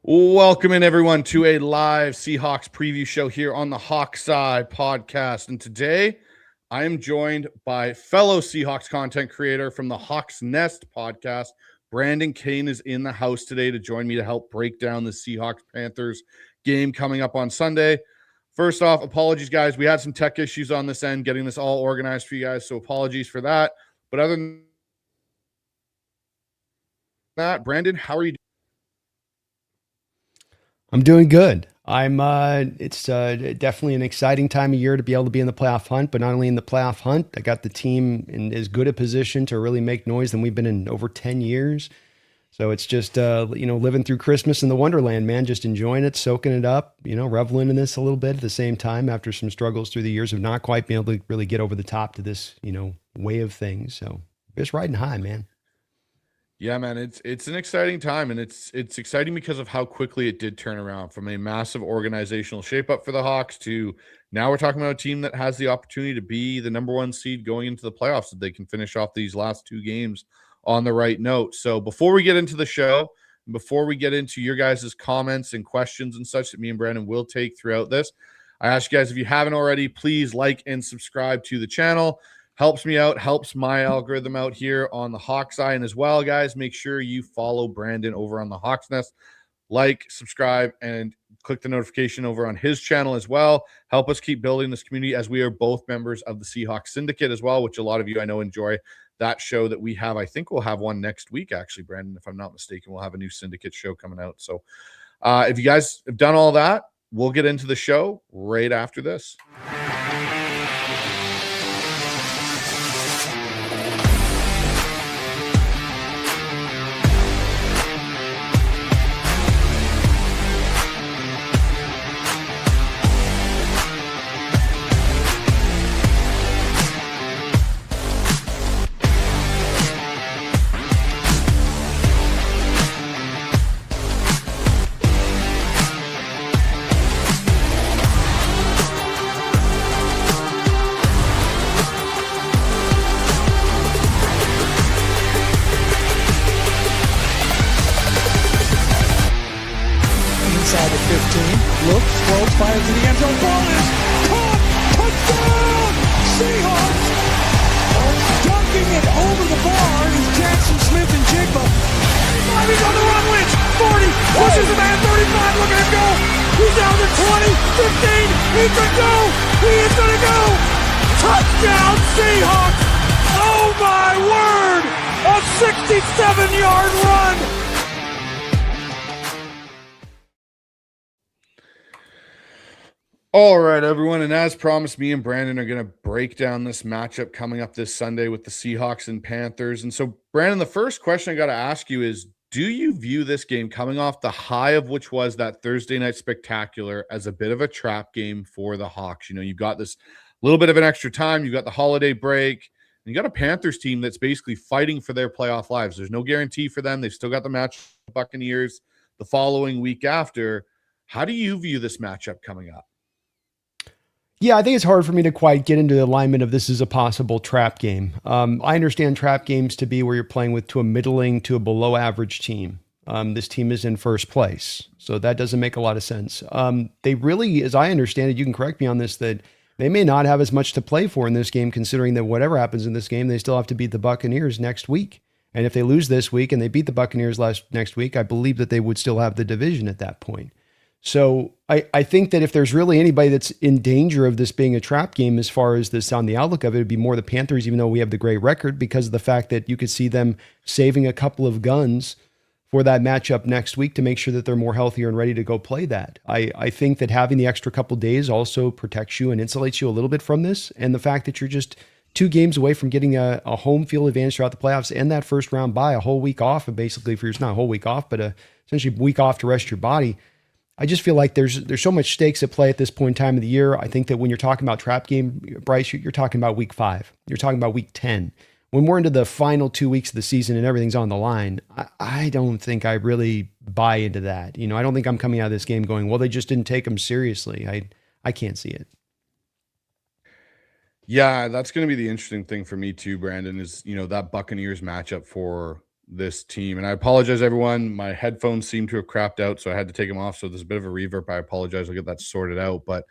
Welcome in, everyone, to a live Seahawks preview show here on the Hawkseye podcast. And today I am joined by fellow Seahawks content creator from the TheSeahawksNest podcast. Brandon Kane is in the house today to join me to help break down the Seahawks-Panthers game coming up on Sunday. First off, apologies, guys. We had some tech issues on this end, getting this all organized for you guys, so apologies for that. But other than that, Brandon, how are you doing? I'm doing good. It's definitely an exciting time of year to be able to be in the playoff hunt, but not only in the playoff hunt, I got the team in as good a position to really make noise than we've been in over 10 years. So it's just, living through Christmas in the Wonderland, man, just enjoying it, soaking it up, reveling in this a little bit at the same time after some struggles through the years of not quite being able to really get over the top to this, way of things. So just riding high, man. Yeah, man, it's an exciting time, and it's exciting because of how quickly it did turn around from a massive organizational shapeup for the Hawks to now we're talking about a team that has the opportunity to be the number one seed going into the playoffs if they can finish off these last two games on the right note. So before we get into the show, before we get into your guys' comments and questions and such that me and Brandon will take throughout this, I ask you guys, if you haven't already, please like and subscribe to the channel. Helps me out, helps my algorithm out here on the Hawkseye. And as well, guys, make sure you follow Brandon over on the TheSeahawksNest. Like, subscribe, and click the notification over on his channel as well. Help us keep building this community, as we are both members of the Seahawks Syndicate as well, which a lot of you I know enjoy that show that we have. I think we'll have one next week, actually, Brandon, if I'm not mistaken. We'll have a new Syndicate show coming out. So if you guys have done all that, we'll get into the show right after this. All right, everyone, and as promised, me and Brandon are going to break down this matchup coming up this Sunday with the Seahawks and Panthers. And so, Brandon, the first question I got to ask you is, do you view this game coming off the high of which was that Thursday night spectacular as a bit of a trap game for the Hawks? You've got this little bit of an extra time. You've got the holiday break. And you got a Panthers team that's basically fighting for their playoff lives. There's no guarantee for them. They've still got the match with the Buccaneers the following week after. How do you view this matchup coming up? Yeah, I think it's hard for me to quite get into the alignment of this as a possible trap game. I understand trap games to be where you're playing with to a middling to a below average team. This team is in first place, so that doesn't make a lot of sense. They really, as I understand it, you can correct me on this, that they may not have as much to play for in this game, considering that whatever happens in this game, they still have to beat the Buccaneers next week. And if they lose this week and they beat the Buccaneers next week, I believe that they would still have the division at that point. So I think that if there's really anybody that's in danger of this being a trap game as far as this on the outlook of it, it'd be more the Panthers, even though we have the great record, because of the fact that you could see them saving a couple of guns for that matchup next week to make sure that they're more healthier and ready to go play that. I think that having the extra couple days also protects you and insulates you a little bit from this. And the fact that you're just 2 games away from getting a home field advantage throughout the playoffs and that first round bye, a whole week off, and basically for not a whole week off, but essentially a week off to rest your body. I just feel like there's so much stakes at play at this point in time of the year. I think that when you're talking about trap game, Bryce, you're talking about week 5. You're talking about week 10. When we're into the final 2 weeks of the season and everything's on the line, I don't think I really buy into that. I don't think I'm coming out of this game going, well, they just didn't take them seriously. I can't see it. Yeah, that's going to be the interesting thing for me too, Brandon, is, that Buccaneers matchup for this team. And I apologize, everyone. My headphones seem to have crapped out, so I had to take them off. So there's a bit of a reverb. I apologize. I'll get that sorted out. But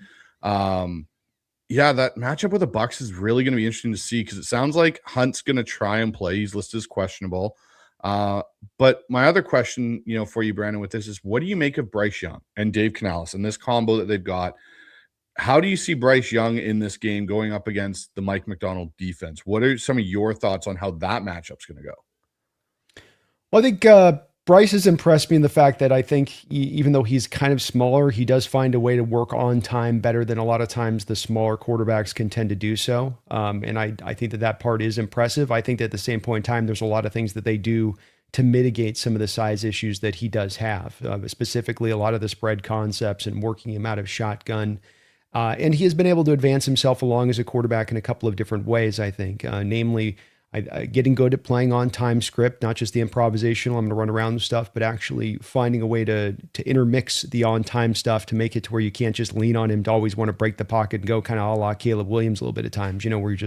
yeah, that matchup with the Bucks is really going to be interesting to see because it sounds like Hunt's going to try and play. He's listed as questionable. But my other question, for you, Brandon, with this is, what do you make of Bryce Young and Dave Canales and this combo that they've got? How do you see Bryce Young in this game going up against the Mike McDonald defense? What are some of your thoughts on how that matchup's going to go? Well, I think Bryce has impressed me in the fact that I think even though he's kind of smaller, he does find a way to work on time better than a lot of times the smaller quarterbacks can tend to do so. And I think that part is impressive. I think that at the same point in time, there's a lot of things that they do to mitigate some of the size issues that he does have, specifically a lot of the spread concepts and working him out of shotgun. And he has been able to advance himself along as a quarterback in a couple of different ways, I think, namely getting good at playing on time script, not just the improvisational, I'm going to run around stuff, but actually finding a way to intermix the on time stuff to make it to where you can't just lean on him to always want to break the pocket and go kind of a la Caleb Williams a little bit of times, where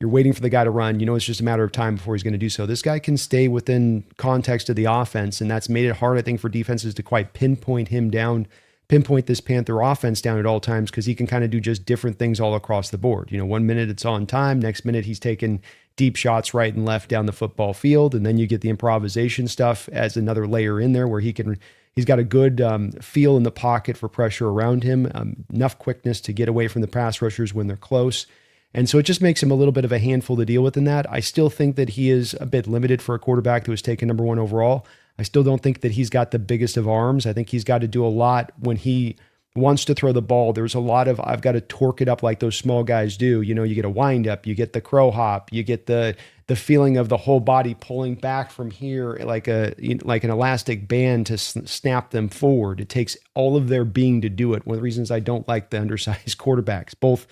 you're waiting for the guy to run, it's just a matter of time before he's going to do so. This guy can stay within context of the offense, and that's made it hard, I think, for defenses to quite pinpoint this Panther offense down at all times because he can kind of do just different things all across the board. 1 minute it's on time, next minute he's taking deep shots right and left down the football field, and then you get the improvisation stuff as another layer in there where he's got a good feel in the pocket for pressure around him, enough quickness to get away from the pass rushers when they're close. And so it just makes him a little bit of a handful to deal with in that. I still think that he is a bit limited for a quarterback that was taken number 1 overall. I still don't think that he's got the biggest of arms. I think he's got to do a lot when he wants to throw the ball. There's a lot of, I've got to torque it up like those small guys do. You get a wind up, you get the crow hop, you get the feeling of the whole body pulling back from here like an elastic band to snap them forward. It takes all of their being to do it. One of the reasons I don't like the undersized quarterbacks, both,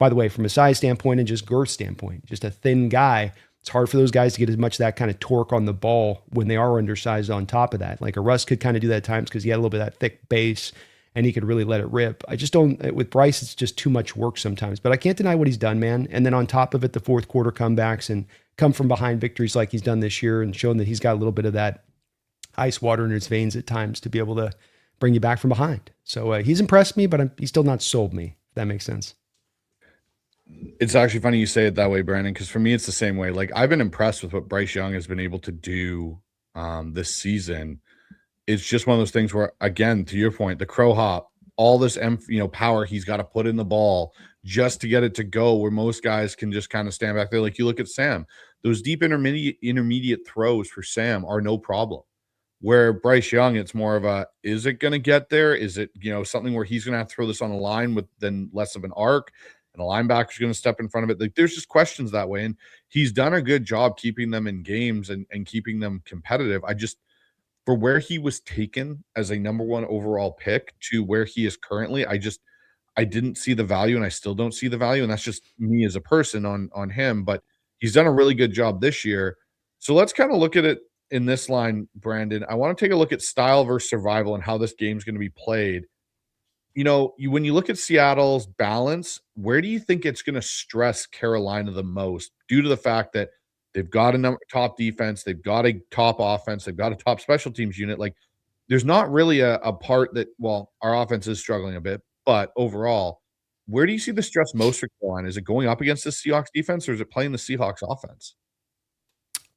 by the way, from a size standpoint and just girth standpoint, just a thin guy. It's hard for those guys to get as much of that kind of torque on the ball when they are undersized on top of that. Like a Russ could kind of do that at times because he had a little bit of that thick base and he could really let it rip. I just don't, with Bryce, it's just too much work sometimes, but I can't deny what he's done, man. And then on top of it, the fourth quarter comebacks and come from behind victories like he's done this year and shown that he's got a little bit of that ice water in his veins at times to be able to bring you back from behind. So he's impressed me, but he's still not sold me, if that makes sense. It's actually funny you say it that way, Brandon, because for me, it's the same way. Like, I've been impressed with what Bryce Young has been able to do this season. It's just one of those things where, again, to your point, the crow hop, all this power he's got to put in the ball just to get it to go, where most guys can just kind of stand back there. Like you look at Sam, those deep intermediate throws for Sam are no problem. Where Bryce Young, it's more of a, is it going to get there? Is it, something where he's going to have to throw this on a line with then less of an arc? And the linebacker's going to step in front of it. Like, there's just questions that way. And he's done a good job keeping them in games and keeping them competitive. For where he was taken as a number 1 overall pick to where he is currently, I didn't see the value, and I still don't see the value. And that's just me as a person on him, but he's done a really good job this year. So let's kind of look at it in this line, Brandon. I want to take a look at style versus survival and how this game's going to be played. When you look at Seattle's balance, where do you think it's going to stress Carolina the most due to the fact that they've got a top defense, they've got a top offense, they've got a top special teams unit? Like, there's not really a part that, well, our offense is struggling a bit, but overall, where do you see the stress most for Carolina? Is it going up against the Seahawks defense, or is it playing the Seahawks offense?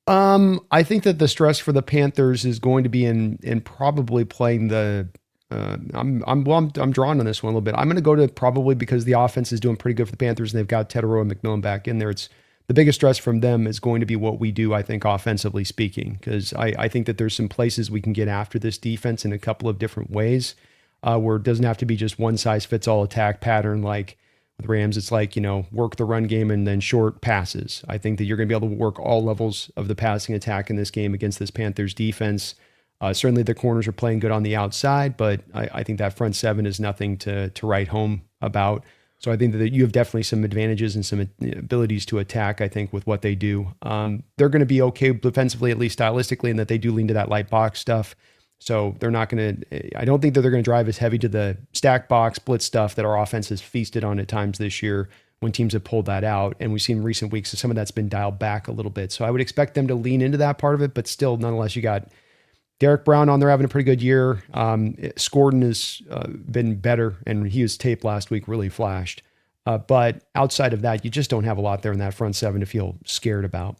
I think that the stress for the Panthers is going to be in probably playing the. I'm drawn on this one a little bit. I'm going to go to probably because the offense is doing pretty good for the Panthers and they've got Tedero and McMillan back in there. It's the biggest stress from them is going to be what we do, I think, offensively speaking, because I think that there's some places we can get after this defense in a couple of different ways, where it doesn't have to be just one size fits all attack pattern. Like with Rams, it's like, work the run game and then short passes. I think that you're going to be able to work all levels of the passing attack in this game against this Panthers defense. Certainly the corners are playing good on the outside, but I think that front seven is nothing to write home about. So I think that you have definitely some advantages and some abilities to attack, I think, with what they do. They're going to be okay defensively, at least stylistically, in that they do lean to that light box stuff. So they're not going to, I don't think that they're going to drive as heavy to the stack box blitz stuff that our offense has feasted on at times this year when teams have pulled that out. And we've seen in recent weeks that some of that's been dialed back a little bit. So I would expect them to lean into that part of it, but still, nonetheless, you got Derek Brown on there having a pretty good year. Scorden has been better, and he was taped last week, really flashed. But outside of that, you just don't have a lot there in that front seven to feel scared about.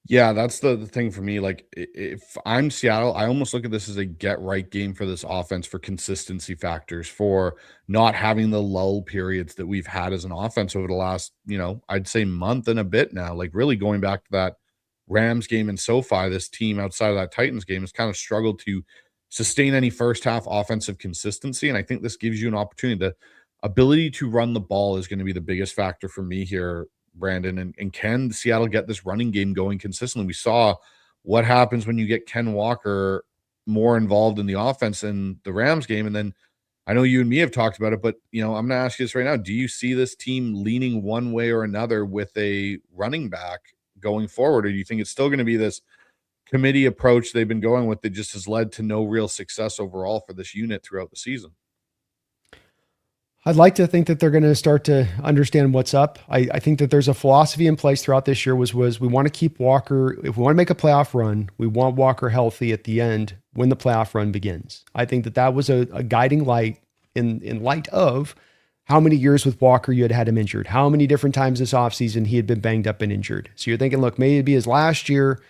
Yeah, that's the thing for me. Like, if I'm Seattle, I almost look at this as a get right game for this offense for consistency factors, for not having the lull periods that we've had as an offense over the last, I'd say month and a bit now. Like, really going back to that Rams game in SoFi, this team outside of that Titans game has kind of struggled to sustain any first half offensive consistency. And I think this gives you an opportunity. The ability to run the ball is going to be the biggest factor for me here, Brandon. And can Seattle get this running game going consistently? We saw what happens when you get Ken Walker more involved in the offense in the Rams game. And then I know you and me have talked about it, but I'm going to ask you this right now. Do you see this team leaning one way or another with a running back going forward? Or do you think it's still going to be this committee approach they've been going with that just has led to no real success overall for this unit throughout the season? I'd like to think that they're going to start to understand what's up. I think that there's a philosophy in place throughout this year was we want to keep Walker. If we want to make a playoff run, we want Walker healthy at the end when the playoff run begins. I think that was a guiding light in light of how many years with Walker you had him injured, how many different times this offseason he had been banged up and injured. So you're thinking, look, maybe it'd be his last year.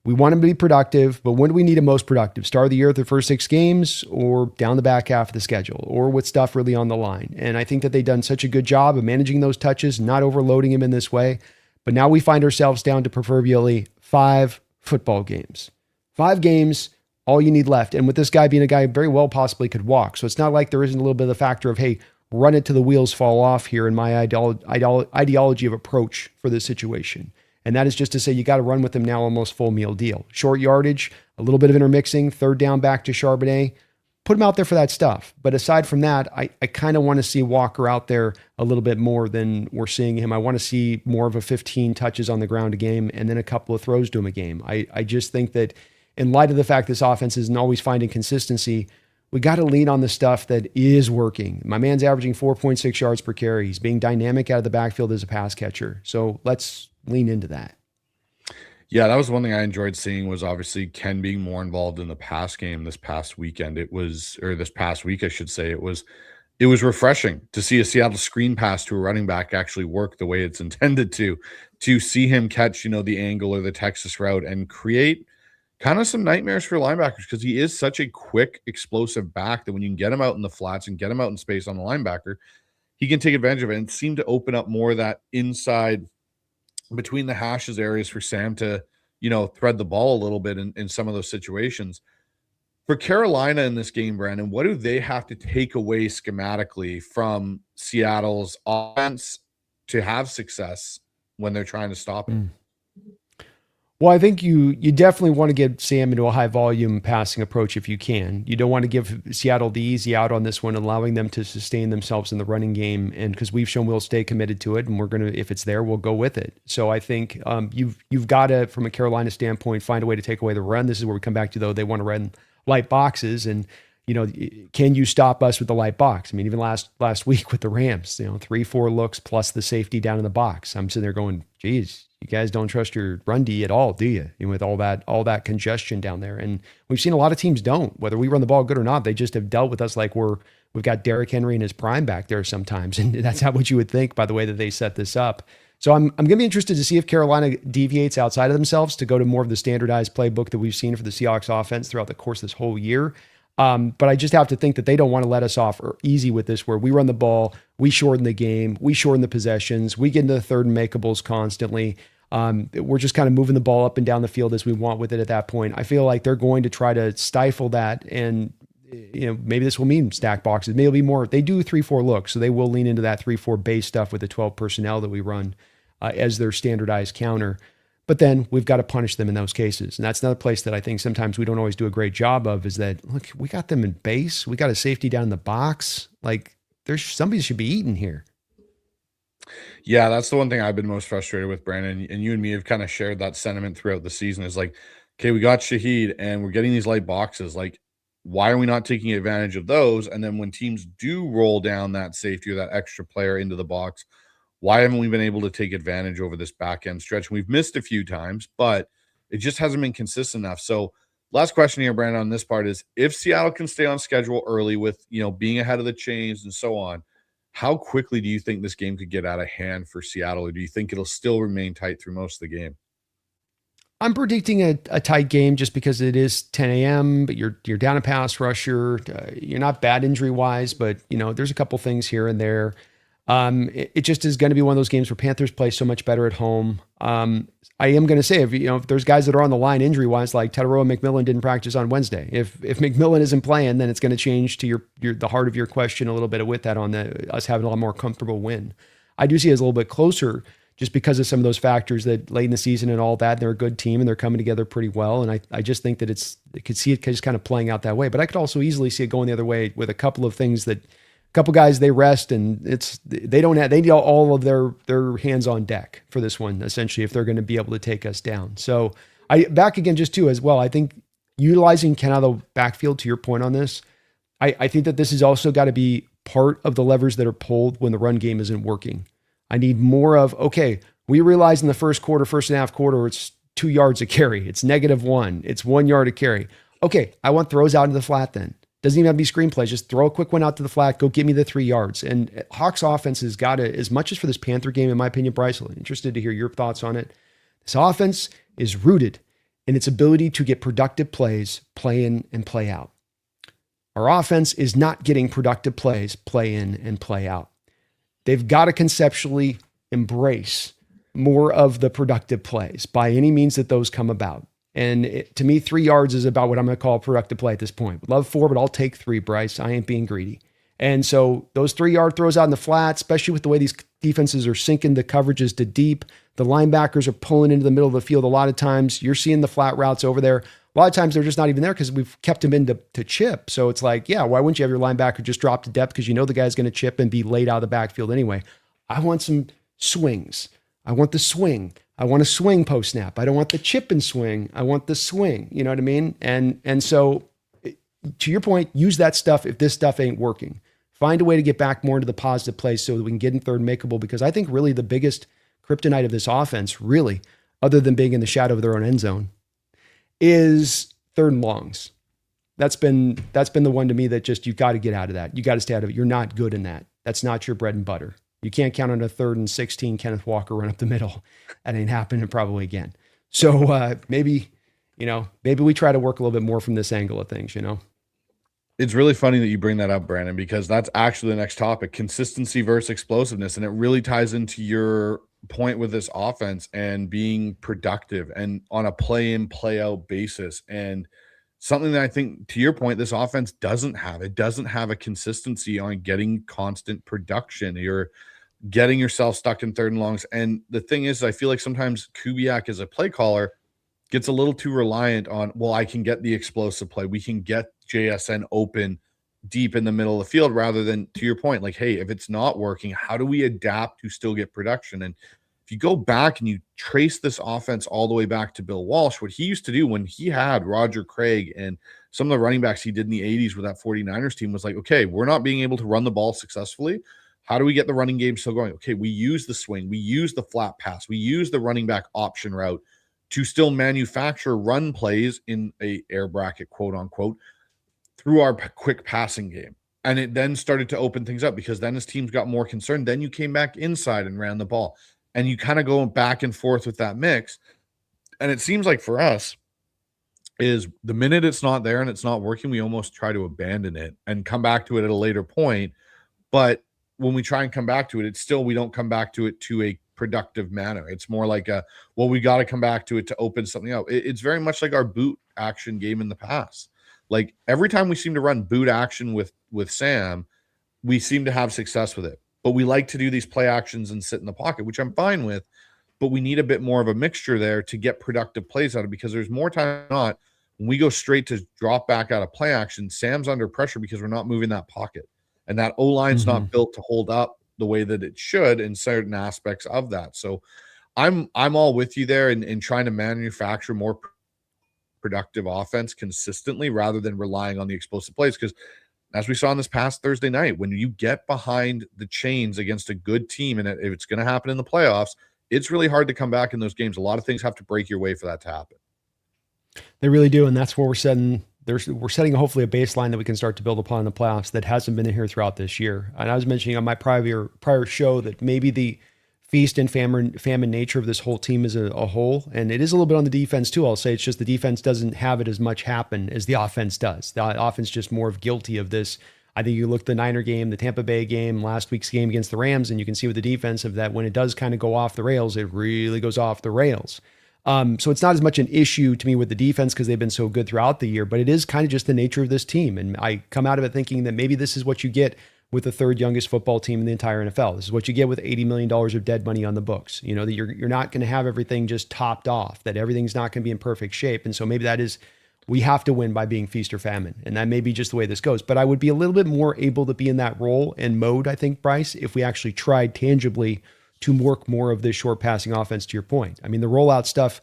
We want him to be productive, but when do we need him most productive? Start of the year at the first 6 games, or down the back half of the schedule, or with stuff really on the line? And I think that they've done such a good job of managing those touches, not overloading him in this way. But now we find ourselves down to proverbially 5 football games. 5 games, all you need left. And with this guy being a guy who very well possibly could walk. So it's not like there isn't a little bit of the factor of, hey, run it till the wheels fall off here in my ideology of approach for this situation. And that is just to say you got to run with them now almost full meal deal. Short yardage, a little bit of intermixing, third down back to Charbonnet. Put him out there for that stuff. But aside from that, I kind of want to see Walker out there a little bit more than we're seeing him. I want to see more of a 15 touches on the ground a game and then a couple of throws to him a game. I just think that in light of the fact this offense isn't always finding consistency, we got to lean on the stuff that is working. My man's averaging 4.6 yards per carry. He's being dynamic out of the backfield as a pass catcher. So let's lean into that. Yeah, that was one thing I enjoyed seeing, was obviously Ken being more involved in the pass game this past weekend. This past week, I should say. It was refreshing to see a Seattle screen pass to a running back actually work the way it's intended to see him catch, the angle or the Texas route and create kind of some nightmares for linebackers, because he is such a quick, explosive back that when you can get him out in the flats and get him out in space on the linebacker, he can take advantage of it, and seem to open up more of that inside between the hashes areas for Sam to, thread the ball a little bit in some of those situations. For Carolina in this game, Brandon, what do they have to take away schematically from Seattle's offense to have success when they're trying to stop it? Well, I think you definitely want to get Sam into a high volume passing approach if you can. You don't want to give Seattle the easy out on this one, allowing them to sustain themselves in the running game. And because we've shown we'll stay committed to it, and we're going to, if it's there, we'll go with it. So I think you've got to, from a Carolina standpoint, find a way to take away the run. This is where we come back to, though, they want to run light boxes, and can you stop us with the light box? I mean, even last week with the Rams, 3-4 looks plus the safety down in the box. I'm sitting there going, geez, you guys don't trust your run D at all, do you? With all that congestion down there. And we've seen a lot of teams don't, whether we run the ball good or not. They just have dealt with us like we've got Derrick Henry in his prime back there sometimes. And that's not what you would think by the way that they set this up. So I'm going to be interested to see if Carolina deviates outside of themselves to go to more of the standardized playbook that we've seen for the Seahawks offense throughout the course of this whole year. But I just have to think that they don't want to let us off easy with this, where we run the ball, we shorten the game, we shorten the possessions, we get into the third and makeables constantly. We're just kind of moving the ball up and down the field as we want with it at that point. I feel like they're going to try to stifle that, and maybe this will mean stack boxes. Maybe it'll be more. They do 3-4 looks, so they will lean into that 3-4 base stuff with the 12 personnel that we run as their standardized counter. But then we've got to punish them in those cases. And that's another place that I think sometimes we don't always do a great job of, is that, look, we got them in base. We got a safety down in the box. Like, there's somebody should be eating here. Yeah, that's the one thing I've been most frustrated with, Brandon. And you and me have kind of shared that sentiment throughout the season, is like, okay, we got Shaheed and we're getting these light boxes. Like, why are we not taking advantage of those? And then when teams do roll down that safety or that extra player into the box, Why haven't we been able to take advantage over this back end stretch? We've missed a few times, but it just hasn't been consistent enough. So last question here, Brandon, on this part is, if Seattle can stay on schedule early with, being ahead of the chains and so on, how quickly do you think this game could get out of hand for Seattle? Or do you think it'll still remain tight through most of the game? I'm predicting a tight game just because it is 10 a.m., but you're down a pass rusher. You're not bad injury wise, but there's a couple things here and there. It just is going to be one of those games where Panthers play so much better at home. I am going to say, if there's guys that are on the line injury wise, like Tataroa McMillan didn't practice on Wednesday. If McMillan isn't playing, then it's going to change to the heart of your question a little bit with that on us having a lot more comfortable win. I do see it as a little bit closer just because of some of those factors that late in the season and all that. They're a good team and they're coming together pretty well. And I just think that I could see it just kind of playing out that way. But I could also easily see it going the other way with a couple of things that a couple guys they rest and they need all of their hands on deck for this one, essentially, if they're going to be able to take us down. So back again just too as well. I think utilizing Ken out of the backfield, to your point on this, I think that this has also got to be part of the levers that are pulled when the run game isn't working. I need more of, okay, we realize in the first and a half quarter, it's 2 yards a carry. It's -1. It's 1 yard a carry. Okay, I want throws out into the flat then. Doesn't even have to be screenplays. Just throw a quick one out to the flat. Go get me the 3 yards. And Hawks offense has got to, as much as for this Panther game, in my opinion, Bryce, I'm interested to hear your thoughts on it. This offense is rooted in its ability to get productive plays, play in and play out. Our offense is not getting productive plays, play in and play out. They've got to conceptually embrace more of the productive plays by any means that those come about. And to me, 3 yards is about what I'm going to call a productive play at this point. Would love 4, but I'll take 3, Bryce. I ain't being greedy. And so those 3 yard throws out in the flat, especially with the way these defenses are sinking the coverages to deep, the linebackers are pulling into the middle of the field. A lot of times you're seeing the flat routes over there. A lot of times they're just not even there because we've kept them in to chip. So it's like, yeah, why wouldn't you have your linebacker just drop to depth because the guy's going to chip and be laid out of the backfield anyway? I want some swings. I want the swing. I want a swing post snap. I don't want the chip and swing. I want the swing. You know what I mean? And so to your point, use that stuff if this stuff ain't working. Find a way to get back more into the positive place so that we can get in third and makeable, because I think really the biggest kryptonite of this offense, really, other than being in the shadow of their own end zone, is third and longs. That's been the one to me that just, you've got to get out of that. You got to stay out of it. You're not good in that. That's not your bread and butter. You can't count on a 3rd and 16 Kenneth Walker run up the middle. That ain't happening probably again. So maybe we try to work a little bit more from this angle of things, It's really funny that you bring that up, Brandon, because that's actually the next topic, consistency versus explosiveness. And it really ties into your point with this offense and being productive and on a play in, play out basis. And something that I think, to your point, this offense doesn't have. It doesn't have a consistency on getting constant production. You're getting yourself stuck in third and longs. And the thing is, I feel like sometimes Kubiak as a play caller gets a little too reliant on, well, I can get the explosive play. We can get JSN open deep in the middle of the field, rather than, to your point, like, hey, if it's not working, how do we adapt to still get production? And if you go back and you trace this offense all the way back to Bill Walsh, what he used to do when he had Roger Craig and some of the running backs he did in the 80s with that 49ers team was like, okay, we're not being able to run the ball successfully. How do we get the running game still going? Okay, we use the swing, we use the flat pass, we use the running back option route to still manufacture run plays in a air bracket, quote unquote, through our quick passing game. And it then started to open things up, because then as teams got more concerned, then you came back inside and ran the ball. And you kind of go back and forth with that mix. And it seems like for us, is the minute it's not there and it's not working, we almost try to abandon it and come back to it at a later point. But when we try and come back to it, it's still, we don't come back to it to a productive manner. It's more like we got to come back to it to open something out. It's very much like our boot action game in the past. Like every time we seem to run boot action with Sam, we seem to have success with it. But we like to do these play actions and sit in the pocket, which I'm fine with. But we need a bit more of a mixture there to get productive plays out of it, because there's more time than not when we go straight to drop back out of play action, Sam's under pressure because we're not moving that pocket. And that O-line's not built to hold up the way that it should in certain aspects of that. So I'm all with you there in trying to manufacture more productive offense consistently rather than relying on the explosive plays. Because as we saw on this past Thursday night, when you get behind the chains against a good team, and if it's going to happen in the playoffs, it's really hard to come back in those games. A lot of things have to break your way for that to happen. They really do, and that's where we're setting. We're setting hopefully a baseline that we can start to build upon in the playoffs that hasn't been in here throughout this year. And I was mentioning on my prior show that maybe the feast and famine nature of this whole team as a whole, and it is a little bit on the defense too. I'll say it's just the defense doesn't have it as much happen as the offense does. The offense just more of guilty of this. I think you look at the Niner game, the Tampa Bay game, last week's game against the Rams, and you can see with the defense of that when it does kind of go off the rails, it really goes off the rails. So it's not as much an issue to me with the defense because they've been so good throughout the year, but it is kind of just the nature of this team. And I come out of it thinking that maybe this is what you get with the third youngest football team in the entire NFL. This is what you get with $80 million of dead money on the books. You know, that you're not going to have everything just topped off, that everything's not going to be in perfect shape. And so maybe that is, we have to win by being feast or famine. And that may be just the way this goes. But I would be a little bit more able to be in that role and mode, I think, Bryce, if we actually tried tangibly to work more of this short passing offense, to your point. I mean, the rollout stuff,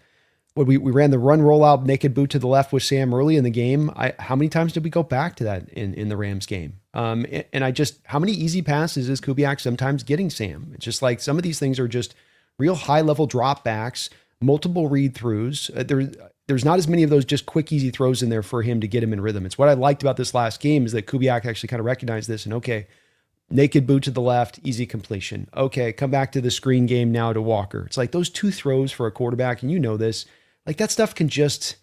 we ran the run rollout, naked boot to the left with Sam early in the game. How many times did we go back to that in the Rams game? And I just, how many easy passes is Kubiak sometimes getting Sam? It's just like some of these things are just real high level dropbacks, multiple read throughs. There's not as many of those just quick, easy throws in there for him to get him in rhythm. It's what I liked about this last game is that Kubiak actually kind of recognized this and okay, naked boot to the left, easy completion. Okay, come back to the screen game now to Walker. It's like those two throws for a quarterback, and you know this, like that stuff can just,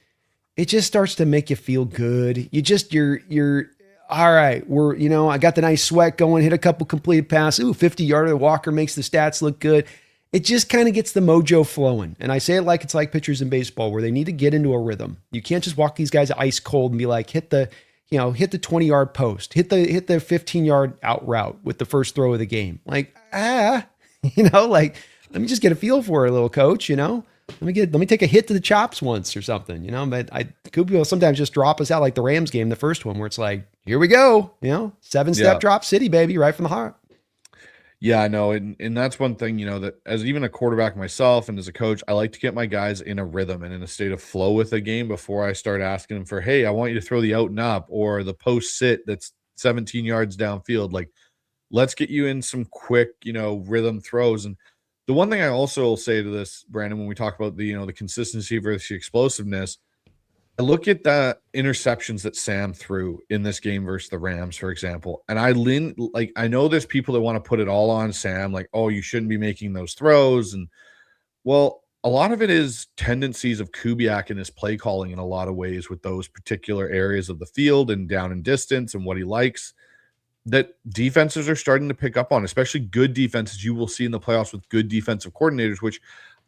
it just starts to make you feel good. You're all right. I got the nice sweat going, hit a couple completed passes. Ooh, 50-yarder Walker makes the stats look good. It just kind of gets the mojo flowing. And I say it like it's like pitchers in baseball where they need to get into a rhythm. You can't just walk these guys ice cold and be like, hit the 20-yard post, hit the 15-yard out route with the first throw of the game. Like, let me just get a feel for it a little, coach, Let me take a hit to the chops once or something, But Kubi will sometimes just drop us out like the Rams game, the first one, where it's like, here we go, 7-step drop city, baby, right from the heart. Yeah, I know. And that's one thing, that as even a quarterback myself and as a coach, I like to get my guys in a rhythm and in a state of flow with the game before I start asking them for, hey, I want you to throw the out and up or the post sit that's 17 yards downfield. Like, let's get you in some quick, rhythm throws. And the one thing I also will say to this, Brandon, when we talk about the consistency versus the explosiveness, I look at the interceptions that Sam threw in this game versus the Rams, for example, and I know there's people that want to put it all on Sam, like, oh, you shouldn't be making those throws. And well, a lot of it is tendencies of Kubiak in his play calling in a lot of ways with those particular areas of the field and down and distance and what he likes that defenses are starting to pick up on, especially good defenses you will see in the playoffs with good defensive coordinators, which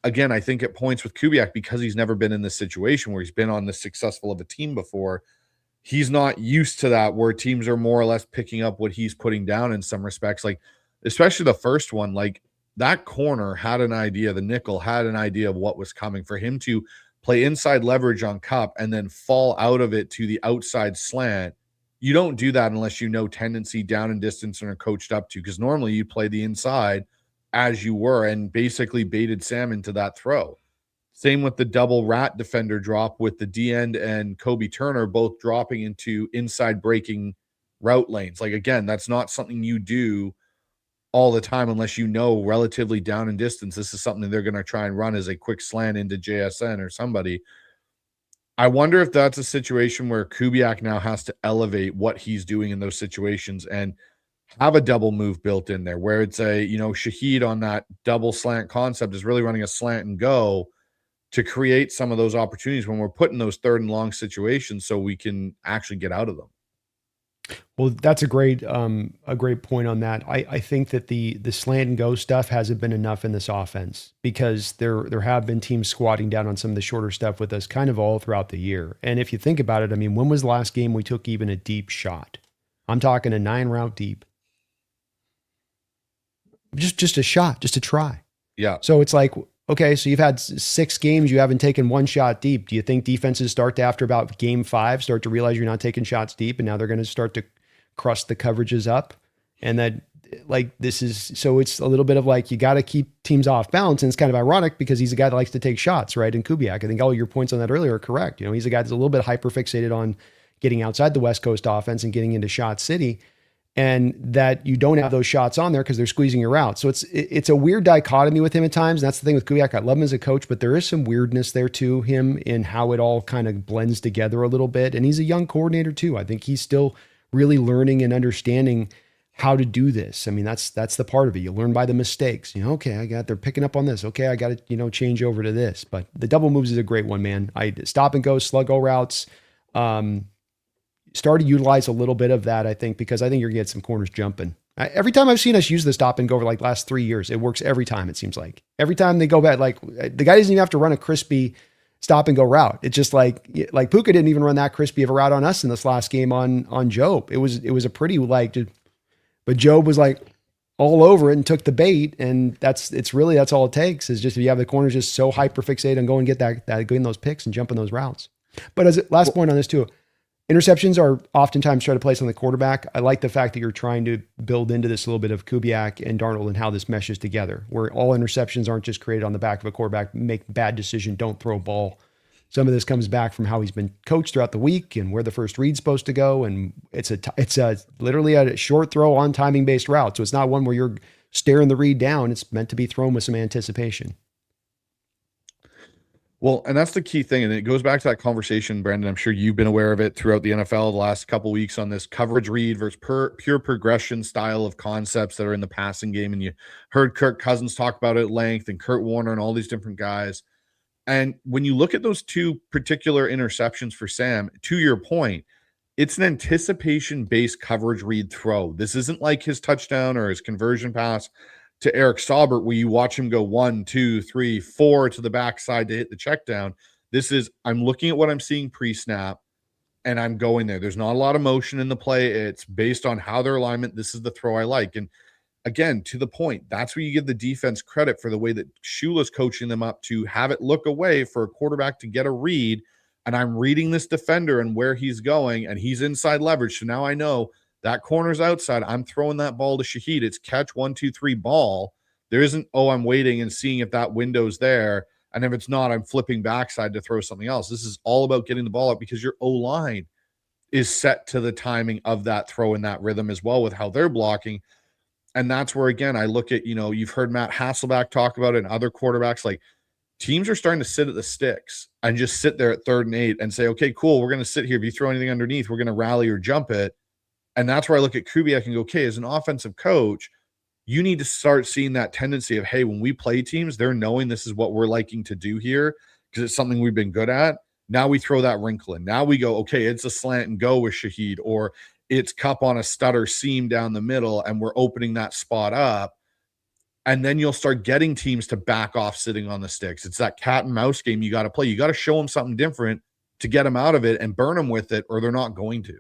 again, I think at points with Kubiak, because he's never been in this situation where he's been on this successful of a team before, he's not used to that where teams are more or less picking up what he's putting down in some respects. Like, especially the first one, like that corner had an idea, the nickel had an idea of what was coming for him to play inside leverage on Cup and then fall out of it to the outside slant. You don't do that unless you know tendency down and distance and are coached up to, because normally you play the inside as you were and basically baited Sam into that throw. Same with the double rat defender drop with the D-end and Kobe Turner both dropping into inside breaking route lanes. Like, again, that's not something you do all the time unless you know relatively down and distance. This is something they're going to try and run as a quick slant into JSN or somebody. I wonder if that's a situation where Kubiak now has to elevate what he's doing in those situations and have a double move built in there where it's a, Shaheed on that double slant concept is really running a slant and go to create some of those opportunities when we're put in those third and long situations so we can actually get out of them. Well, that's a great point on that. I think that the slant and go stuff hasn't been enough in this offense because there have been teams squatting down on some of the shorter stuff with us kind of all throughout the year. And if you think about it, I mean, when was the last game we took even a deep shot? I'm talking a 9-route deep. Just a shot, just a try. Yeah. So it's like, okay, so you've had 6 games, you haven't taken one shot deep. Do you think defenses start to, after about game 5, start to realize you're not taking shots deep and now they're going to start to crust the coverages up? And that, like, so it's a little bit of like, you got to keep teams off balance. And it's kind of ironic because he's a guy that likes to take shots, right? And Kubiak, I think all your points on that earlier are correct. He's a guy that's a little bit hyper fixated on getting outside the West Coast offense and getting into shot city, and that you don't have those shots on there because they're squeezing your route. So it's a weird dichotomy with him at times. And that's the thing with Kubiak. I love him as a coach, but there is some weirdness there to him in how it all kind of blends together a little bit. And he's a young coordinator too. I think he's still really learning and understanding how to do this. I mean, that's the part of it. You learn by the mistakes. Okay, they're picking up on this. Okay, I got to, change over to this. But the double moves is a great one, man. I stop and go, sluggo routes. Start to utilize a little bit of that, I think, because I think you're going to get some corners jumping. Every time I've seen us use the stop and go over like last 3 years, it works every time, it seems like. Every time they go back, like the guy doesn't even have to run a crispy stop and go route. It's just like Puka didn't even run that crispy of a route on us in this last game on Job. It was a pretty but Job was like all over it and took the bait. And that's all it takes is just if you have the corners just so hyper fixated on going and get getting those picks and jumping those routes. But as last point on this too, interceptions are oftentimes try to place on the quarterback. I like the fact that you're trying to build into this a little bit of Kubiak and Darnold and how this meshes together, where all interceptions aren't just created on the back of a quarterback, make bad decision, don't throw a ball. Some of this comes back from how he's been coached throughout the week and where the first read's supposed to go. And it's literally a short throw on timing based route. So it's not one where you're staring the read down. It's meant to be thrown with some anticipation. Well, and that's the key thing. And it goes back to that conversation, Brandon. I'm sure you've been aware of it throughout the NFL the last couple of weeks on this coverage read versus pure progression style of concepts that are in the passing game. And you heard Kirk Cousins talk about it at length and Kurt Warner and all these different guys. And when you look at those two particular interceptions for Sam, to your point, it's an anticipation-based coverage read throw. This isn't like his touchdown or his conversion pass to Eric Saubert, where you watch him go 1, 2, 3, 4 to the backside to hit the check down. This is, I'm looking at what I'm seeing pre-snap, and I'm going there. There's not a lot of motion in the play. It's based on how their alignment. This is the throw I like. And again, to the point, that's where you give the defense credit for the way that Shula's coaching them up to have it look away for a quarterback to get a read. And I'm reading this defender and where he's going, and he's inside leverage. So now I know that corner's outside. I'm throwing that ball to Shaheed. It's catch 1, 2, 3 ball. There isn't, I'm waiting and seeing if that window's there. And if it's not, I'm flipping backside to throw something else. This is all about getting the ball up because your O-line is set to the timing of that throw in that rhythm as well with how they're blocking. And that's where, again, I look at, you've heard Matt Hasselbeck talk about it and other quarterbacks, like teams are starting to sit at the sticks and just sit there at 3rd and 8 and say, okay, cool, we're going to sit here. If you throw anything underneath, we're going to rally or jump it. And that's where I look at Kubiak and go, okay, as an offensive coach, you need to start seeing that tendency of, hey, when we play teams, they're knowing this is what we're liking to do here because it's something we've been good at. Now we throw that wrinkle in. Now we go, okay, it's a slant and go with Shaheed, or it's cup on a stutter seam down the middle, and we're opening that spot up. And then you'll start getting teams to back off sitting on the sticks. It's that cat and mouse game you got to play. You got to show them something different to get them out of it and burn them with it, or they're not going to.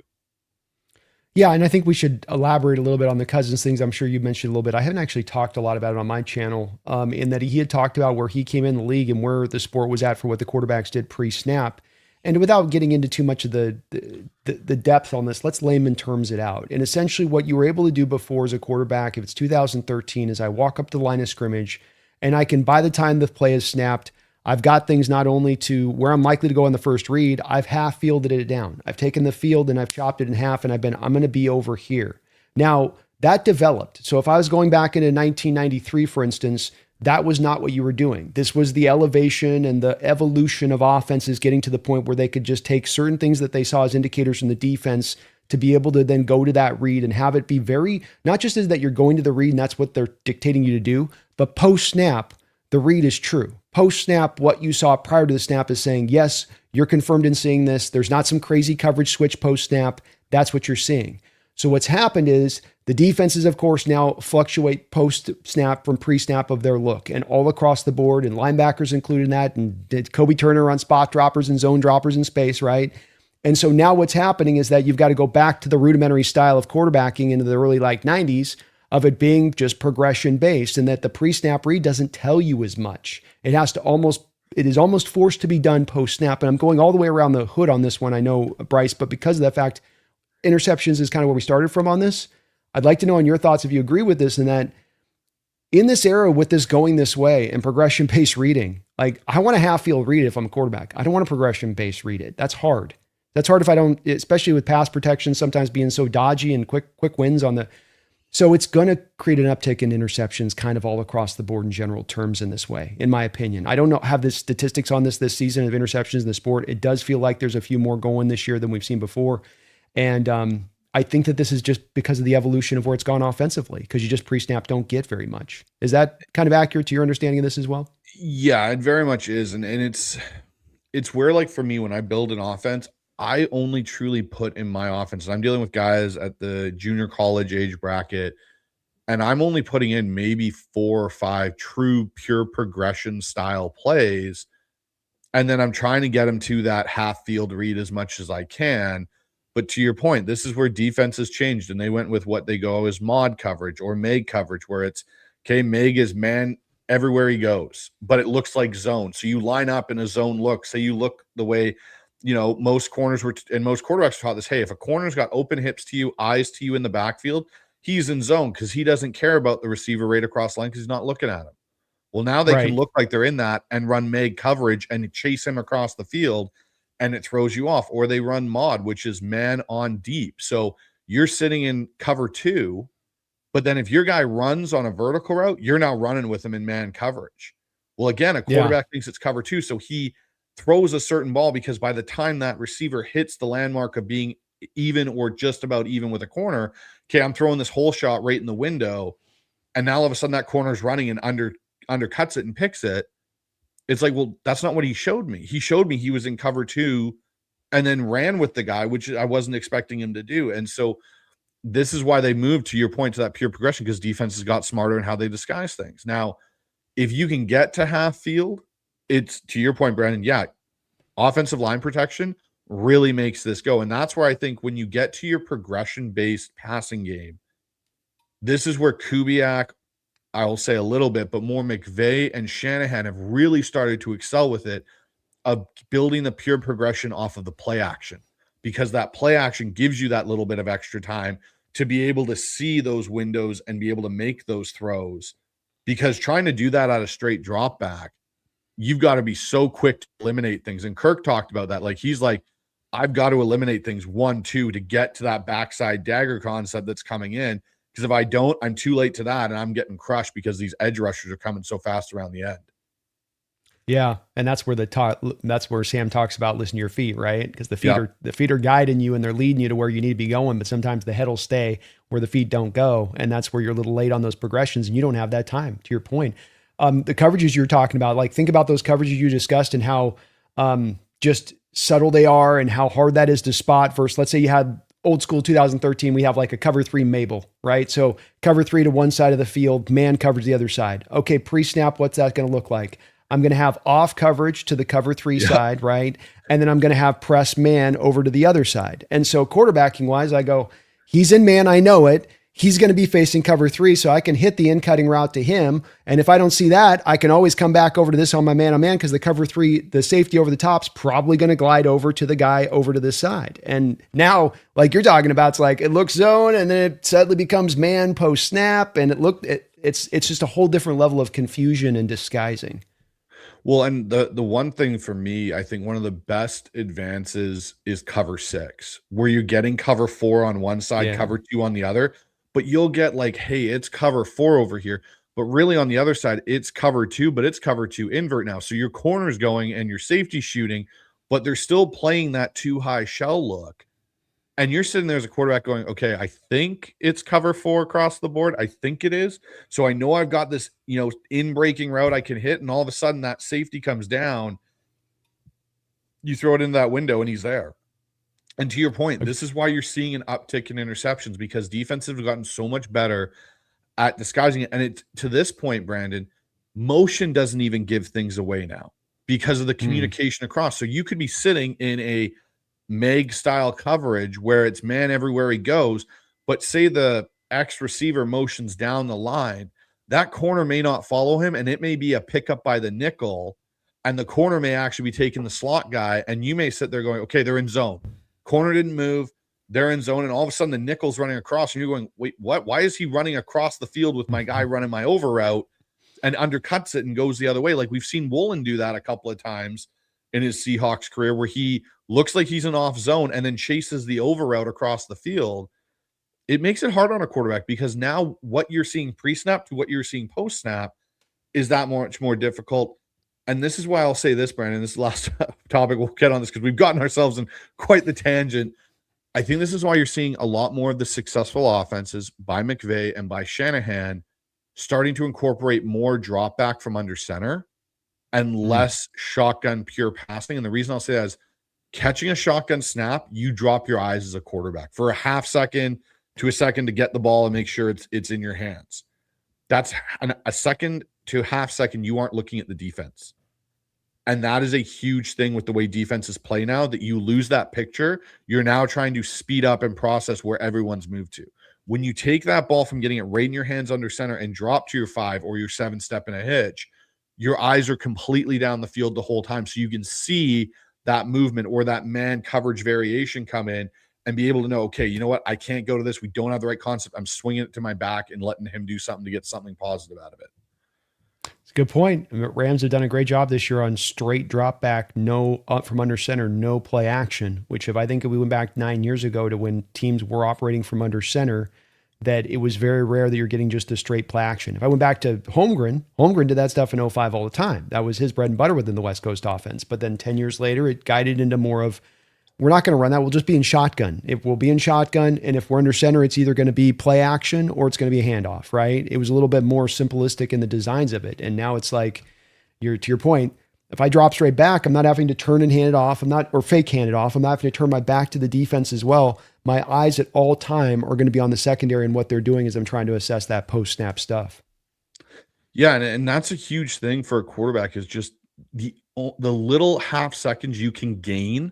Yeah, and I think we should elaborate a little bit on the Cousins things. I'm sure you mentioned a little bit. I haven't actually talked a lot about it on my channel, in that he had talked about where he came in the league and where the sport was at for what the quarterbacks did pre-snap. And without getting into too much of the depth on this, let's layman terms it out. And essentially what you were able to do before as a quarterback, if it's 2013, is I walk up to the line of scrimmage and I can, by the time the play is snapped, I've got things not only to where I'm likely to go on the first read, I've half fielded it down. I've taken the field and I've chopped it in half and I'm going to be over here. Now that developed. So if I was going back into 1993, for instance, that was not what you were doing. This was the elevation and the evolution of offenses getting to the point where they could just take certain things that they saw as indicators from the defense to be able to then go to that read and have it be very, not just as that you're going to the read and that's what they're dictating you to do, but post snap, the read is true. Post snap, what you saw prior to the snap is saying, yes, you're confirmed in seeing this. There's not some crazy coverage switch post snap. That's what you're seeing. So what's happened is the defenses, of course, now fluctuate post snap from pre snap of their look and all across the board, and linebackers included in that, and did Kobe Turner on spot droppers and zone droppers in space, right? And so now what's happening is that you've got to go back to the rudimentary style of quarterbacking into the early 90s of it being just progression based, and that the pre-snap read doesn't tell you as much. It is almost forced to be done post-snap. And I'm going all the way around the hood on this one, I know, Bryce, but because of that fact, interceptions is kind of where we started from on this. I'd like to know on your thoughts if you agree with this, and that in this era with this going this way and progression-based reading, like I want a half-field read it if I'm a quarterback. I don't want a progression-based read it. That's hard. That's hard if I don't, especially with pass protection sometimes being so dodgy and quick wins on the. So it's going to create an uptick in interceptions kind of all across the board in general terms in this way, in my opinion. I don't know, have the statistics on this season of interceptions in the sport. It does feel like there's a few more going this year than we've seen before. And I think that this is just because of the evolution of where it's gone offensively, because you just pre-snap don't get very much. Is that kind of accurate to your understanding of this as well? Yeah, it very much is. And it's where, like, for me, when I build an offense, I only truly put in my offense. And I'm dealing with guys at the junior college age bracket, and I'm only putting in maybe 4 or 5 true pure progression style plays. And then I'm trying to get them to that half field read as much as I can. But to your point, this is where defense has changed, and they went with what they go as mod coverage or Meg coverage, where it's, okay, Meg is man everywhere he goes, but it looks like zone. So you line up in a zone look. Say you look the way, most corners were, and most quarterbacks taught this. Hey, if a corner's got open hips to you, eyes to you in the backfield, he's in zone because he doesn't care about the receiver right across the line because he's not looking at him. Well, now they can look like they're in that and run Meg coverage and chase him across the field, and it throws you off. Or they run mod, which is man on deep. So you're sitting in cover 2, but then if your guy runs on a vertical route, you're now running with him in man coverage. Well, again, a quarterback thinks it's cover 2, so he throws a certain ball because by the time that receiver hits the landmark of being even or just about even with a corner, okay, I'm throwing this whole shot right in the window, and now all of a sudden that corner's running and undercuts it and picks it. It's like, well, that's not what he showed me. He showed me he was in cover 2 and then ran with the guy, which I wasn't expecting him to do. And so this is why they moved, to your point, to that pure progression, because defenses got smarter in how they disguise things. Now, if you can get to half field, it's, to your point, Brandon, yeah, offensive line protection really makes this go. And that's where I think when you get to your progression-based passing game, this is where Kubiak, I will say a little bit, but more McVay and Shanahan have really started to excel with it, of building the pure progression off of the play action, because that play action gives you that little bit of extra time to be able to see those windows and be able to make those throws. Because trying to do that at a straight drop back, you've got to be so quick to eliminate things. And Kirk talked about that. Like, he's like, I've got to eliminate things 1, 2 to get to that backside dagger concept that's coming in. Because if I don't, I'm too late to that, and I'm getting crushed because these edge rushers are coming so fast around the end. Yeah, and that's where that's where Sam talks about listen to your feet, right? Because the feet are guiding you and they're leading you to where you need to be going, but sometimes the head will stay where the feet don't go, and that's where you're a little late on those progressions, and you don't have that time. To your point, the coverages you're talking about, like, think about those coverages you discussed and how just subtle they are and how hard that is to spot. Versus, let's say you had old school 2013, we have like a cover 3 Mabel, right? So cover 3 to one side of the field, man coverage the other side. Okay, pre-snap, what's that going to look like? I'm going to have off coverage to the cover 3 side, right? And then I'm going to have press man over to the other side. And so quarterbacking wise, I go, he's in man, I know it. He's going to be facing cover 3, so I can hit the in-cutting route to him. And if I don't see that, I can always come back over to this on my man-on-man, because the cover 3, the safety over the top's probably going to glide over to the guy over to this side. And now, like you're talking about, it's like it looks zone, and then it suddenly becomes man post-snap, and it's just a whole different level of confusion and disguising. Well, and the one thing for me, I think one of the best advances is cover 6, where you're getting cover 4 on one side, cover 2 on the other, but you'll get like, hey, it's cover 4 over here, but really on the other side, it's cover 2, but it's cover 2 invert now. So your corner's going and your safety shooting, but they're still playing that too high shell look. And you're sitting there as a quarterback going, okay, I think it's cover 4 across the board. I think it is. So I know I've got this, in breaking route I can hit. And all of a sudden that safety comes down. You throw it into that window and he's there. And to your point, this is why you're seeing an uptick in interceptions, because defenses have gotten so much better at disguising it. And it's, to this point, Brandon, motion doesn't even give things away now because of the communication across. So you could be sitting in a Meg style coverage where it's man everywhere he goes, but say the X receiver motions down the line, that corner may not follow him, and it may be a pickup by the nickel, and the corner may actually be taking the slot guy, and you may sit there going, okay, they're in zone. Corner didn't move, they're in zone, and all of a sudden the nickel's running across, and you're going, wait, what? Why is he running across the field with my guy running my over route and undercuts it and goes the other way? Like we've seen Woolen do that a couple of times in his Seahawks career, where he looks like he's an off zone, and then chases the over route across the field, it makes it hard on a quarterback because now what you're seeing pre-snap to what you're seeing post-snap is that much more difficult. And this is why I'll say this, Brandon, this is the last topic we'll get on this because we've gotten ourselves in quite the tangent. I think this is why you're seeing a lot more of the successful offenses by McVay and by Shanahan starting to incorporate more drop back from under center and less shotgun pure passing. And the reason I'll say that is catching a shotgun snap, you drop your eyes as a quarterback for a half second to a second to get the ball and make sure it's in your hands. That's a second to a half second you aren't looking at the defense. And that is a huge thing with the way defenses play now, that you lose that picture. You're now trying to speed up and process where everyone's moved to. When you take that ball from getting it right in your hands under center and drop to your 5 or your 7 step in a hitch, your eyes are completely down the field the whole time. So you can see that movement or that man coverage variation come in and be able to know, okay, you know what? I can't go to this. We don't have the right concept. I'm swinging it to my back and letting him do something to get something positive out of it. It's a good point. Rams have done a great job this year on straight drop back, no up from under center, no play action, which if we went back 9 years ago to when teams were operating from under center, that it was very rare that you're getting just a straight play action. If I went back to Holmgren did that stuff in 05 all the time. That was his bread and butter within the West Coast offense. But then 10 years later, it guided into more of, we're not going to run that. We'll just be in shotgun. If we'll be in shotgun, and if we're under center, it's either going to be play action or it's going to be a handoff, right? It was a little bit more simplistic in the designs of it. And now it's like, to your point, if I drop straight back, I'm not having to turn and hand it off. Or fake hand it off. I'm not having to turn my back to the defense as well. My eyes at all time are going to be on the secondary, and what they're doing is I'm trying to assess that post-snap stuff. Yeah, and that's a huge thing for a quarterback, is just the little half seconds you can gain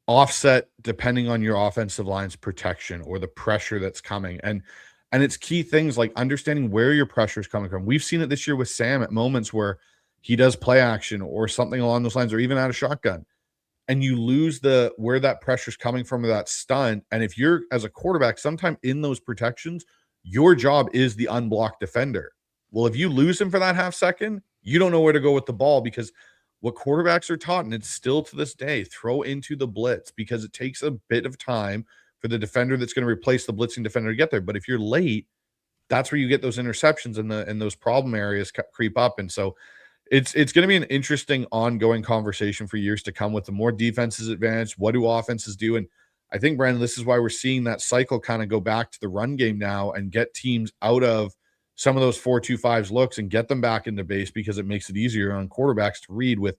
offset depending on your offensive line's protection or the pressure that's coming. And it's key things like understanding where your pressure is coming from. We've seen it this year with Sam at moments where he does play action or something along those lines, or even out of shotgun, and you lose where that pressure is coming from, or that stunt. And if you're, as a quarterback, sometime in those protections, your job is the unblocked defender. Well, if you lose him for that half second, you don't know where to go with the ball, because what quarterbacks are taught, and it's still to this day, throw into the blitz, because it takes a bit of time for the defender that's going to replace the blitzing defender to get there. But if you're late, that's where you get those interceptions and those problem areas creep up. And so it's going to be an interesting ongoing conversation for years to come with the more defenses advance. What do offenses do? And I think, Brandon, this is why we're seeing that cycle kind of go back to the run game now and get teams out of some of those 4-2-5s looks and get them back into base, because it makes it easier on quarterbacks to read with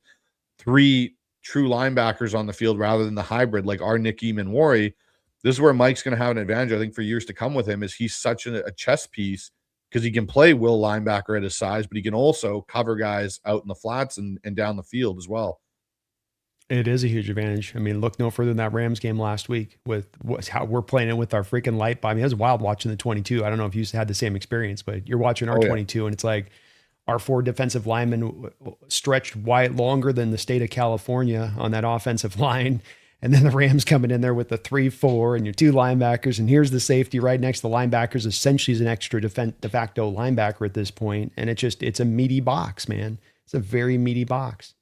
3 true linebackers on the field rather than the hybrid like our Nick Eamon-Wari. This is where Mike's going to have an advantage, I think, for years to come with him, is he's such a chess piece, because he can play will linebacker at his size, but he can also cover guys out in the flats and down the field as well. It is a huge advantage. I mean, look no further than that Rams game last week with how we're playing it with our freaking light. I mean, it was wild watching the 22. I don't know if you had the same experience, but you're watching our 22 and it's like our 4 defensive linemen stretched wide longer than the state of California on that offensive line. And then the Rams coming in there with the 3-4 and your 2 linebackers. And here's the safety right next to the linebackers. Essentially is an extra de facto linebacker at this point. And it's a meaty box, man. It's a very meaty box.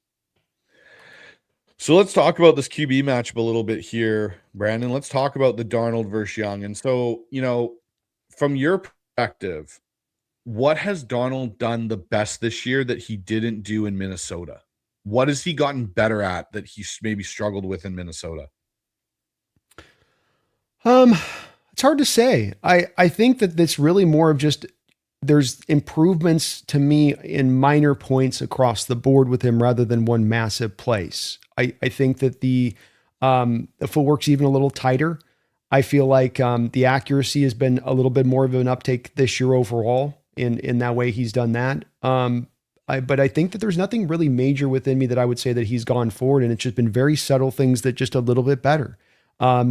So let's talk about this QB matchup a little bit here, Brandon. Let's talk about the Darnold versus Young. And so, from your perspective, what has Darnold done the best this year that he didn't do in Minnesota? What has he gotten better at that he maybe struggled with in Minnesota? It's hard to say. I think that it's really more of just, there's improvements to me in minor points across the board with him rather than one massive place. I think that the footwork's even a little tighter. I feel like the accuracy has been a little bit more of an uptake this year overall in that way he's done that. But I think that there's nothing really major within me that I would say that he's gone forward, and it's just been very subtle things that just a little bit better,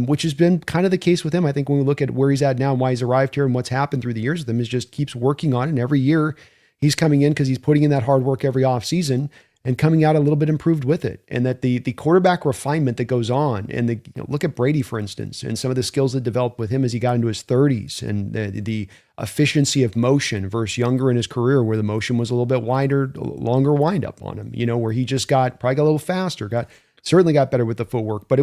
which has been kind of the case with him. I think when we look at where he's at now and why he's arrived here and what's happened through the years with him, is just keeps working on it. And every year he's coming in because he's putting in that hard work every offseason and coming out a little bit improved with it. And that the quarterback refinement that goes on, and look at Brady, for instance, and some of the skills that developed with him as he got into his 30s, and the efficiency of motion versus younger in his career, where the motion was a little bit wider, longer wind up on him, where he just probably got a little faster, got Certainly got better with the footwork, but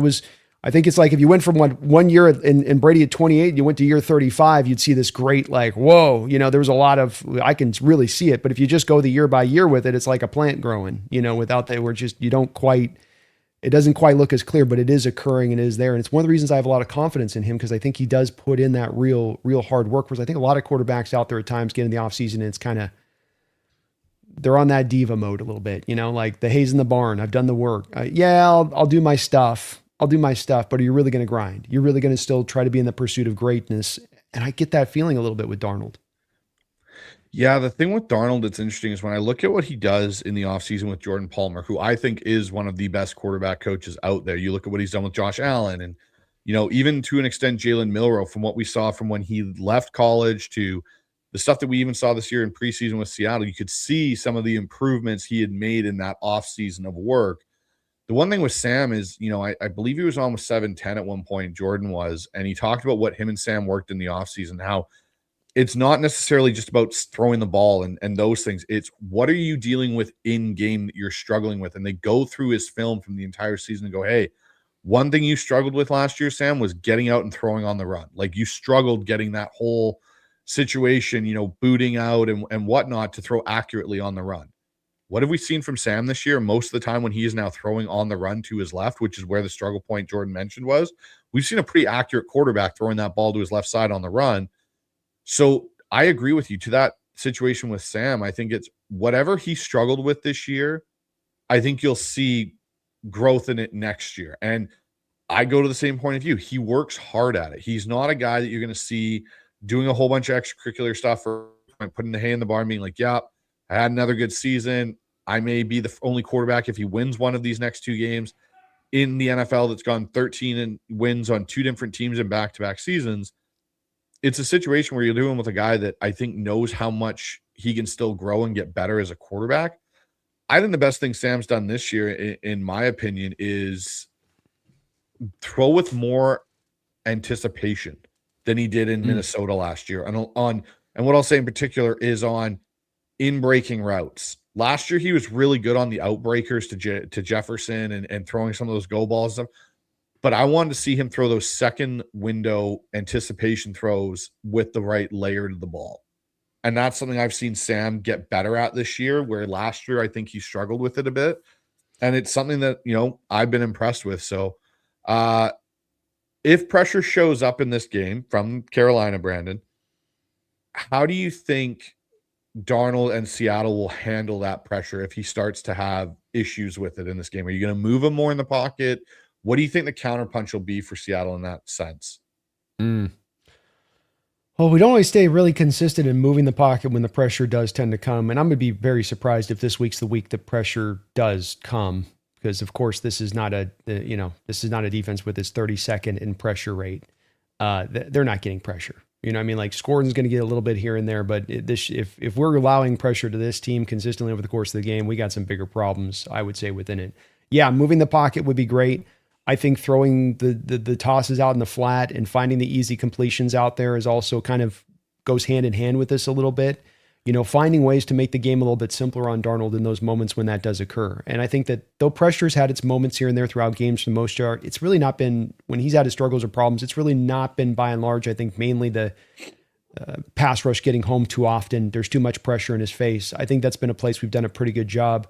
I think it's like if you went from one year in Brady at 28, you went to year 35, you'd see this great, like, whoa, there was a lot of, I can really see it. But if you just go the year by year with it, it's like a plant growing, without that, it doesn't quite look as clear, but it is occurring and it is there. And it's one of the reasons I have a lot of confidence in him, because I think he does put in that real hard work. Whereas I think a lot of quarterbacks out there at times get in the offseason and it's kind of, they're on that diva mode a little bit, like the hay's in the barn. I've done the work. I'll do my stuff. But are you really going to grind? You're really going to still try to be in the pursuit of greatness. And I get that feeling a little bit with Darnold. Yeah, the thing with Darnold that's interesting is when I look at what he does in the offseason with Jordan Palmer, who I think is one of the best quarterback coaches out there. You look at what he's done with Josh Allen and, even to an extent, Jalen Milroe, from what we saw from when he left college to the stuff that we even saw this year in preseason with Seattle, you could see some of the improvements he had made in that offseason of work. The one thing with Sam is, I believe he was almost 7'10" at one point, Jordan was, and he talked about what him and Sam worked in the offseason, how it's not necessarily just about throwing the ball and those things. It's what are you dealing with in game that you're struggling with? And they go through his film from the entire season and go, hey, one thing you struggled with last year, Sam, was getting out and throwing on the run. Like you struggled getting that whole situation, booting out and whatnot to throw accurately on the run. What have we seen from Sam this year? Most of the time when he is now throwing on the run to his left, which is where the struggle point Jordan mentioned was, we've seen a pretty accurate quarterback throwing that ball to his left side on the run. So I agree with you to that situation with Sam. I think it's whatever he struggled with this year, I think you'll see growth in it next year. And I go to the same point of view. He works hard at it. He's not a guy that you're going to see doing a whole bunch of extracurricular stuff or putting the hay in the barn being like, yeah, I had another good season. I may be the only quarterback if he wins one of these next two games in the NFL that's gone 13 and wins on two different teams in back-to-back seasons. It's a situation where you're dealing with a guy that I think knows how much he can still grow and get better as a quarterback. I think the best thing Sam's done this year, in my opinion, is throw with more anticipation than he did in Minnesota last year. And what I'll say in particular is on in-breaking routes. Last year, he was really good on the outbreakers to Jefferson and throwing some of those go balls and stuff. But I wanted to see him throw those second window anticipation throws with the right layer to the ball. And that's something I've seen Sam get better at this year, where last year I think he struggled with it a bit. And it's something that, I've been impressed with. So if pressure shows up in this game from Carolina, Brandon, how do you think Darnold and Seattle will handle that pressure if he starts to have issues with it in this game? Are you going to move him more in the pocket? What do you think the counterpunch will be for Seattle in that sense? Well, we don't always stay really consistent in moving the pocket when the pressure does tend to come. And I'm going to be very surprised if this week's the week the pressure does come, because of course this is not a defense with its 32nd in pressure rate. They're not getting pressure. Like Gordon's going to get a little bit here and there, but if we're allowing pressure to this team consistently over the course of the game, we got some bigger problems, I would say, within it. Yeah, moving the pocket would be great. I think throwing the tosses out in the flat and finding the easy completions out there is also kind of goes hand in hand with this a little bit. Finding ways to make the game a little bit simpler on Darnold in those moments when that does occur. And I think that though pressure's had its moments here and there throughout games for the most part, it's really not been, when he's had his struggles or problems, it's really not been by and large, I think mainly the pass rush getting home too often. There's too much pressure in his face. I think that's been a place we've done a pretty good job.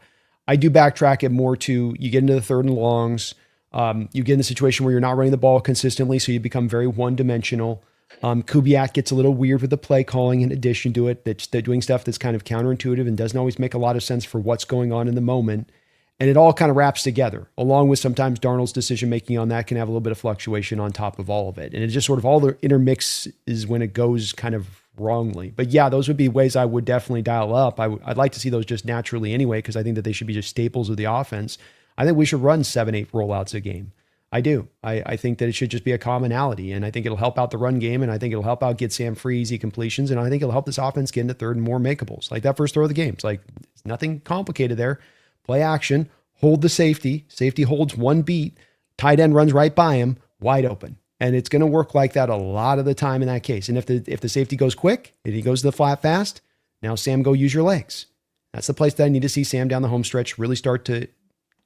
I do backtrack it more to you get into the third and longs. You get in a situation where you're not running the ball consistently, so you become very one-dimensional. Kubiak gets a little weird with the play calling in addition to it. They're doing stuff that's kind of counterintuitive and doesn't always make a lot of sense for what's going on in the moment. And it all kind of wraps together, along with sometimes Darnold's decision-making on that can have a little bit of fluctuation on top of all of it. And it just sort of all the intermix is when it goes kind of wrongly. But yeah, those would be ways I would definitely dial up. I'd like to see those just naturally anyway, because I think that they should be just staples of the offense. I think we should run 7-8 rollouts a game. I do. I think that it should just be a commonality, and I think it'll help out the run game, and I think it'll help out get Sam free, easy completions, and I think it'll help this offense get into third and more makeables. Like that first throw of the game. It's like it's nothing complicated there. Play action, hold the safety. Safety holds one beat. Tight end runs right by him, wide open. And it's going to work like that a lot of the time in that case. And if the safety goes quick and he goes to the flat fast, now Sam, go use your legs. That's the place that I need to see Sam down the home stretch really start to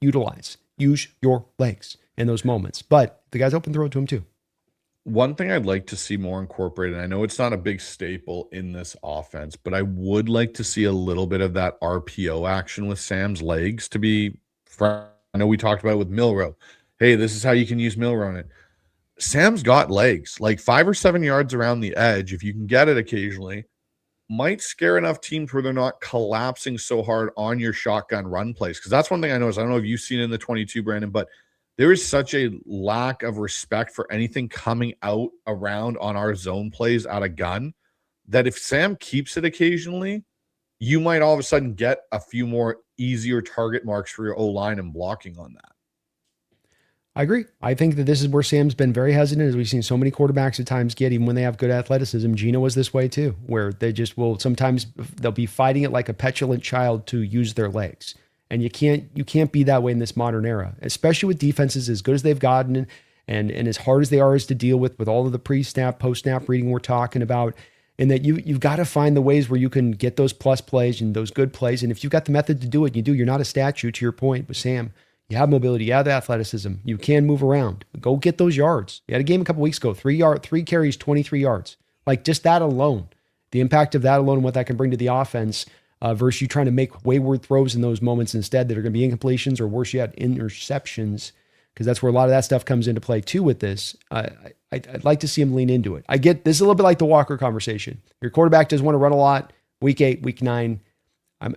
utilize use your legs in those moments. But the guy's open, throw it to him too. One thing I'd like to see more incorporated, and I know it's not a big staple in this offense, but I would like to see a little bit of that RPO action with Sam's legs to be frank. I know we talked about it with Milrow. Hey, this is how you can use Milrow in it. Sam's got legs, like 5 or 7 yards around the edge. If you can get it occasionally, might scare enough teams where they're not collapsing so hard on your shotgun run plays. Because that's one thing I noticed. I don't know if you've seen it in the 22, Brandon, but there is such a lack of respect for anything coming out around on our zone plays out of gun that if Sam keeps it occasionally, you might all of a sudden get a few more easier target marks for your O-line and blocking on that. I agree. I think that this is where Sam's been very hesitant, as we've seen so many quarterbacks at times get, even when they have good athleticism. Gino was this way too, where they just will sometimes they'll be fighting it like a petulant child to use their legs. And you can't be that way in this modern era, especially with defenses as good as they've gotten and as hard as they are as to deal with all of the pre-snap, post-snap reading we're talking about. And that you've got to find the ways where you can get those plus plays and those good plays. And if you've got the method to do it, you do. You're not a statue, to your point with Sam. You have mobility, you have athleticism, you can move around. Go get those yards. You had a game a couple weeks ago, 3 carries, 23 yards. Like just that alone, the impact of that alone and what that can bring to the offense versus you trying to make wayward throws in those moments instead that are going to be incompletions or worse yet, interceptions, because that's where a lot of that stuff comes into play too with this. I'd like to see him lean into it. I get this is a little bit like the Walker conversation. Your quarterback doesn't want to run a lot. Week 8, week 9.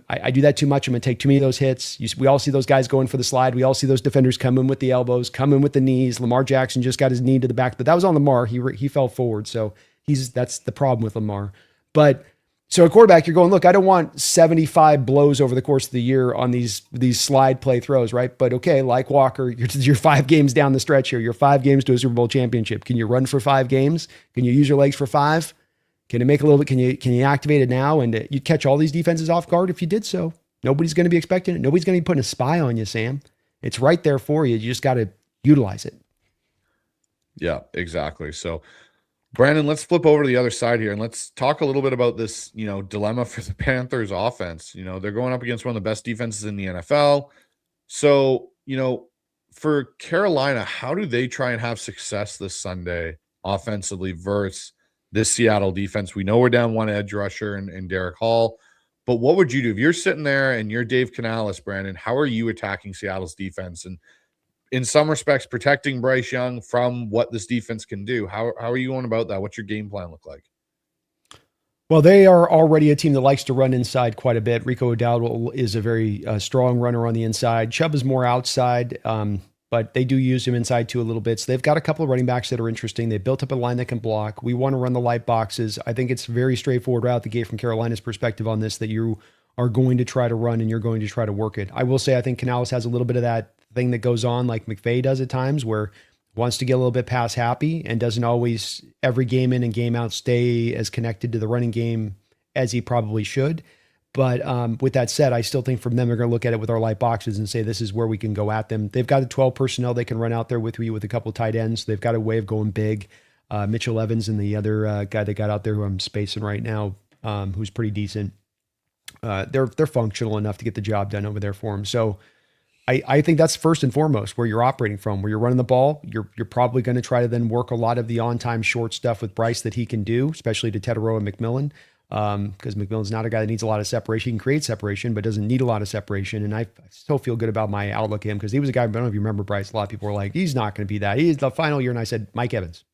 I do that too much. I'm going to take too many of those hits. We all see those guys going for the slide. We all see those defenders come in with the elbows, come in with the knees. Lamar Jackson just got his knee to the back, but that was on Lamar. He fell forward, so that's the problem with Lamar. But so a quarterback, you're going, look, I don't want 75 blows over the course of the year on these slide play throws, right? But okay, like Walker, you're 5 games down the stretch here. You're 5 games to a Super Bowl championship. Can you run for 5 games? Can you use your legs for 5? Can it make a little bit? Can you activate it now? And you'd catch all these defenses off guard if you did so. Nobody's going to be expecting it. Nobody's going to be putting a spy on you, Sam. It's right there for you. You just got to utilize it. Yeah, exactly. So, Brandon, let's flip over to the other side here and let's talk a little bit about this, dilemma for the Panthers offense. They're going up against one of the best defenses in the NFL. So, for Carolina, how do they try and have success this Sunday offensively versus this Seattle defense? We know we're down one edge rusher and Derek Hall, but what would you do if you're sitting there and you're Dave Canales, Brandon? How are you attacking Seattle's defense and in some respects protecting Bryce Young from what this defense can do? How are you going about that? What's your game plan look like? Well, they are already a team that likes to run inside quite a bit. Rico Dowdle is a very strong runner on the inside. Chubb is more outside. But they do use him inside too a little bit. So they've got a couple of running backs that are interesting. They built up a line that can block. We want to run the light boxes. I think it's very straightforward right out the gate from Carolina's perspective on this, that you are going to try to run and you're going to try to work it. I will say I think Canales has a little bit of that thing that goes on like McVay does at times where wants to get a little bit pass happy and doesn't always every game in and game out stay as connected to the running game as he probably should. But with that said, I still think from them, they're going to look at it with our light boxes and say, this is where we can go at them. They've got the 12 personnel they can run out there with you with a couple of tight ends. They've got a way of going big. Mitchell Evans and the other guy that got out there who I'm spacing right now, who's pretty decent. They're functional enough to get the job done over there for them. So I think that's first and foremost where you're operating from, where you're running the ball. You're probably going to try to then work a lot of the on-time short stuff with Bryce that he can do, especially to Teterow and McMillan. Because McMillan's not a guy that needs a lot of separation. He can create separation, but doesn't need a lot of separation. And I still feel good about my outlook at him because he was a guy, I don't know if you remember Bryce, a lot of people were like, he's not going to be that. He's the final year. And I said, Mike Evans.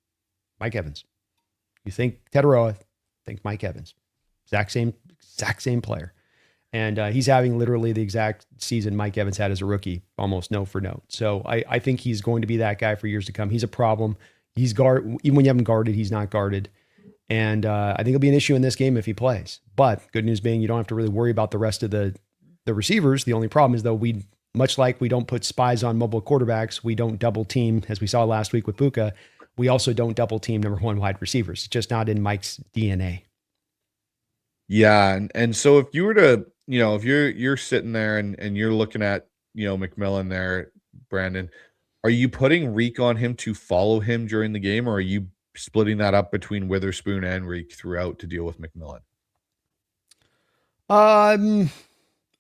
You think Teterow, think Mike Evans. Exact same player. And he's having literally the exact season Mike Evans had as a rookie, almost note for note. So I think he's going to be that guy for years to come. He's a problem. Even when you have him guarded, he's not guarded. And I think it'll be an issue in this game if he plays. But good news being you don't have to really worry about the rest of the receivers. The only problem is, though, much like we don't put spies on mobile quarterbacks, we don't double team, as we saw last week with Puka. We also don't double team number 1 wide receivers. It's just not in Mike's DNA. Yeah. And so if you were to, if you're sitting there and you're looking at, McMillan there, Brandon, are you putting Reek on him to follow him during the game, or are you splitting that up between Witherspoon and Reek throughout to deal with McMillan?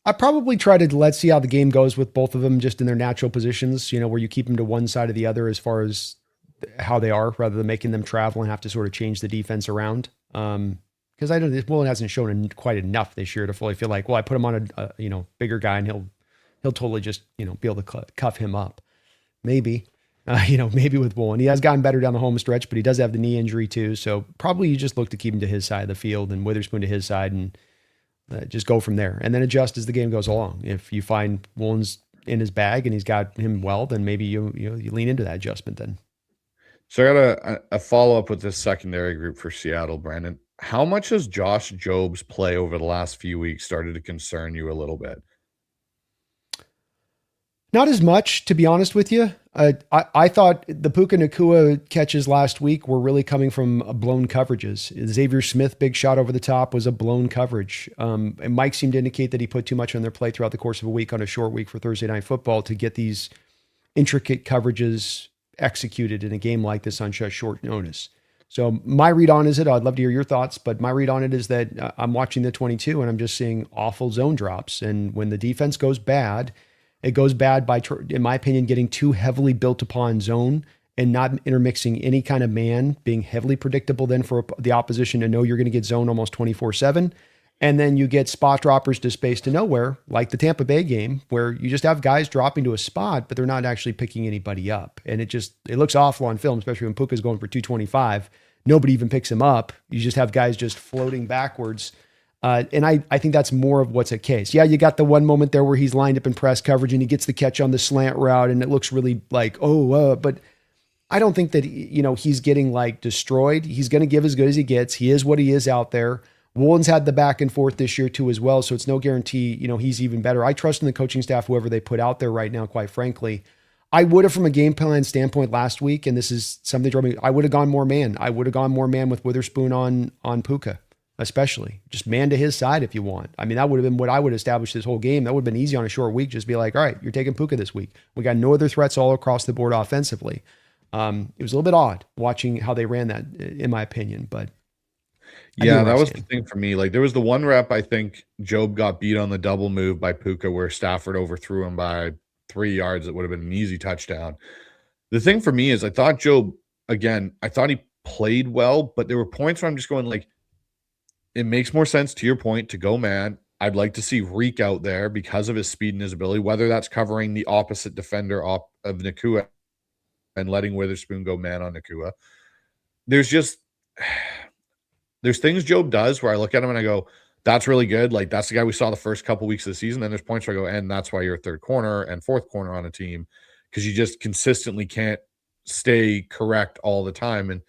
I probably try to let's see how the game goes with both of them just in their natural positions, where you keep them to one side or the other as far as how they are rather than making them travel and have to sort of change the defense around. Because I don't, Woolen hasn't shown quite enough this year to fully feel like, well, I put him on a bigger guy and he'll totally just, be able to cuff him up. Maybe, maybe with Woolen. He has gotten better down the home stretch, but he does have the knee injury too. So probably you just look to keep him to his side of the field and Witherspoon to his side and just go from there. And then adjust as the game goes along. If you find Woolen's in his bag and he's got him well, then maybe you lean into that adjustment then. So I got a follow-up with this secondary group for Seattle, Brandon. How much has Josh Jobs' play over the last few weeks started to concern you a little bit? Not as much, to be honest with you. I thought the Puka Nacua catches last week were really coming from blown coverages. Xavier Smith, big shot over the top, was a blown coverage. And Mike seemed to indicate that he put too much on their plate throughout the course of a week on a short week for Thursday Night Football to get these intricate coverages executed in a game like this on such short notice. So my read on I'd love to hear your thoughts, but my read on it is that I'm watching the 22 and I'm just seeing awful zone drops. And when the defense goes bad, it goes bad by, in my opinion, getting too heavily built upon zone and not intermixing any kind of man, being heavily predictable then for the opposition to know you're going to get zone almost 24/7. And then you get spot droppers to space to nowhere, like the Tampa Bay game, where you just have guys dropping to a spot, but they're not actually picking anybody up. And it looks awful on film, especially when Puka's going for 225. Nobody even picks him up. You just have guys just floating backwards. And I think that's more of what's at case. Yeah, you got the one moment there where he's lined up in press coverage and he gets the catch on the slant route and it looks really like, but I don't think that, he's getting like destroyed. He's going to give as good as he gets. He is what he is out there. Woolen's had the back and forth this year too as well, so it's no guarantee, he's even better. I trust in the coaching staff, whoever they put out there right now, quite frankly. I would have, from a game plan standpoint last week, and this is something that drove me, I would have gone more man. I would have gone more man with Witherspoon on Puka, especially. Just man to his side if you want. I mean, that would have been what I would establish this whole game. That would have been easy on a short week. Just be like, all right, you're taking Puka this week. We got no other threats all across the board offensively. It was a little bit odd watching how they ran that, in my opinion, but yeah, that was the thing for me. Like, there was the one rep, I think Job got beat on the double move by Puka where Stafford overthrew him by 3 yards. It would have been an easy touchdown. The thing for me is I thought Job, again, I thought he played well, but there were points where I'm just going like, it makes more sense to your point to go man. I'd like to see Reek out there because of his speed and his ability, whether that's covering the opposite defender of Nacua and letting Witherspoon go man on Nacua. There's things Job does where I look at him and I go, that's really good. Like, that's the guy we saw the first couple weeks of the season. Then there's points where I go, and that's why you're a third corner and fourth corner on a team, because you just consistently can't stay correct all the time. And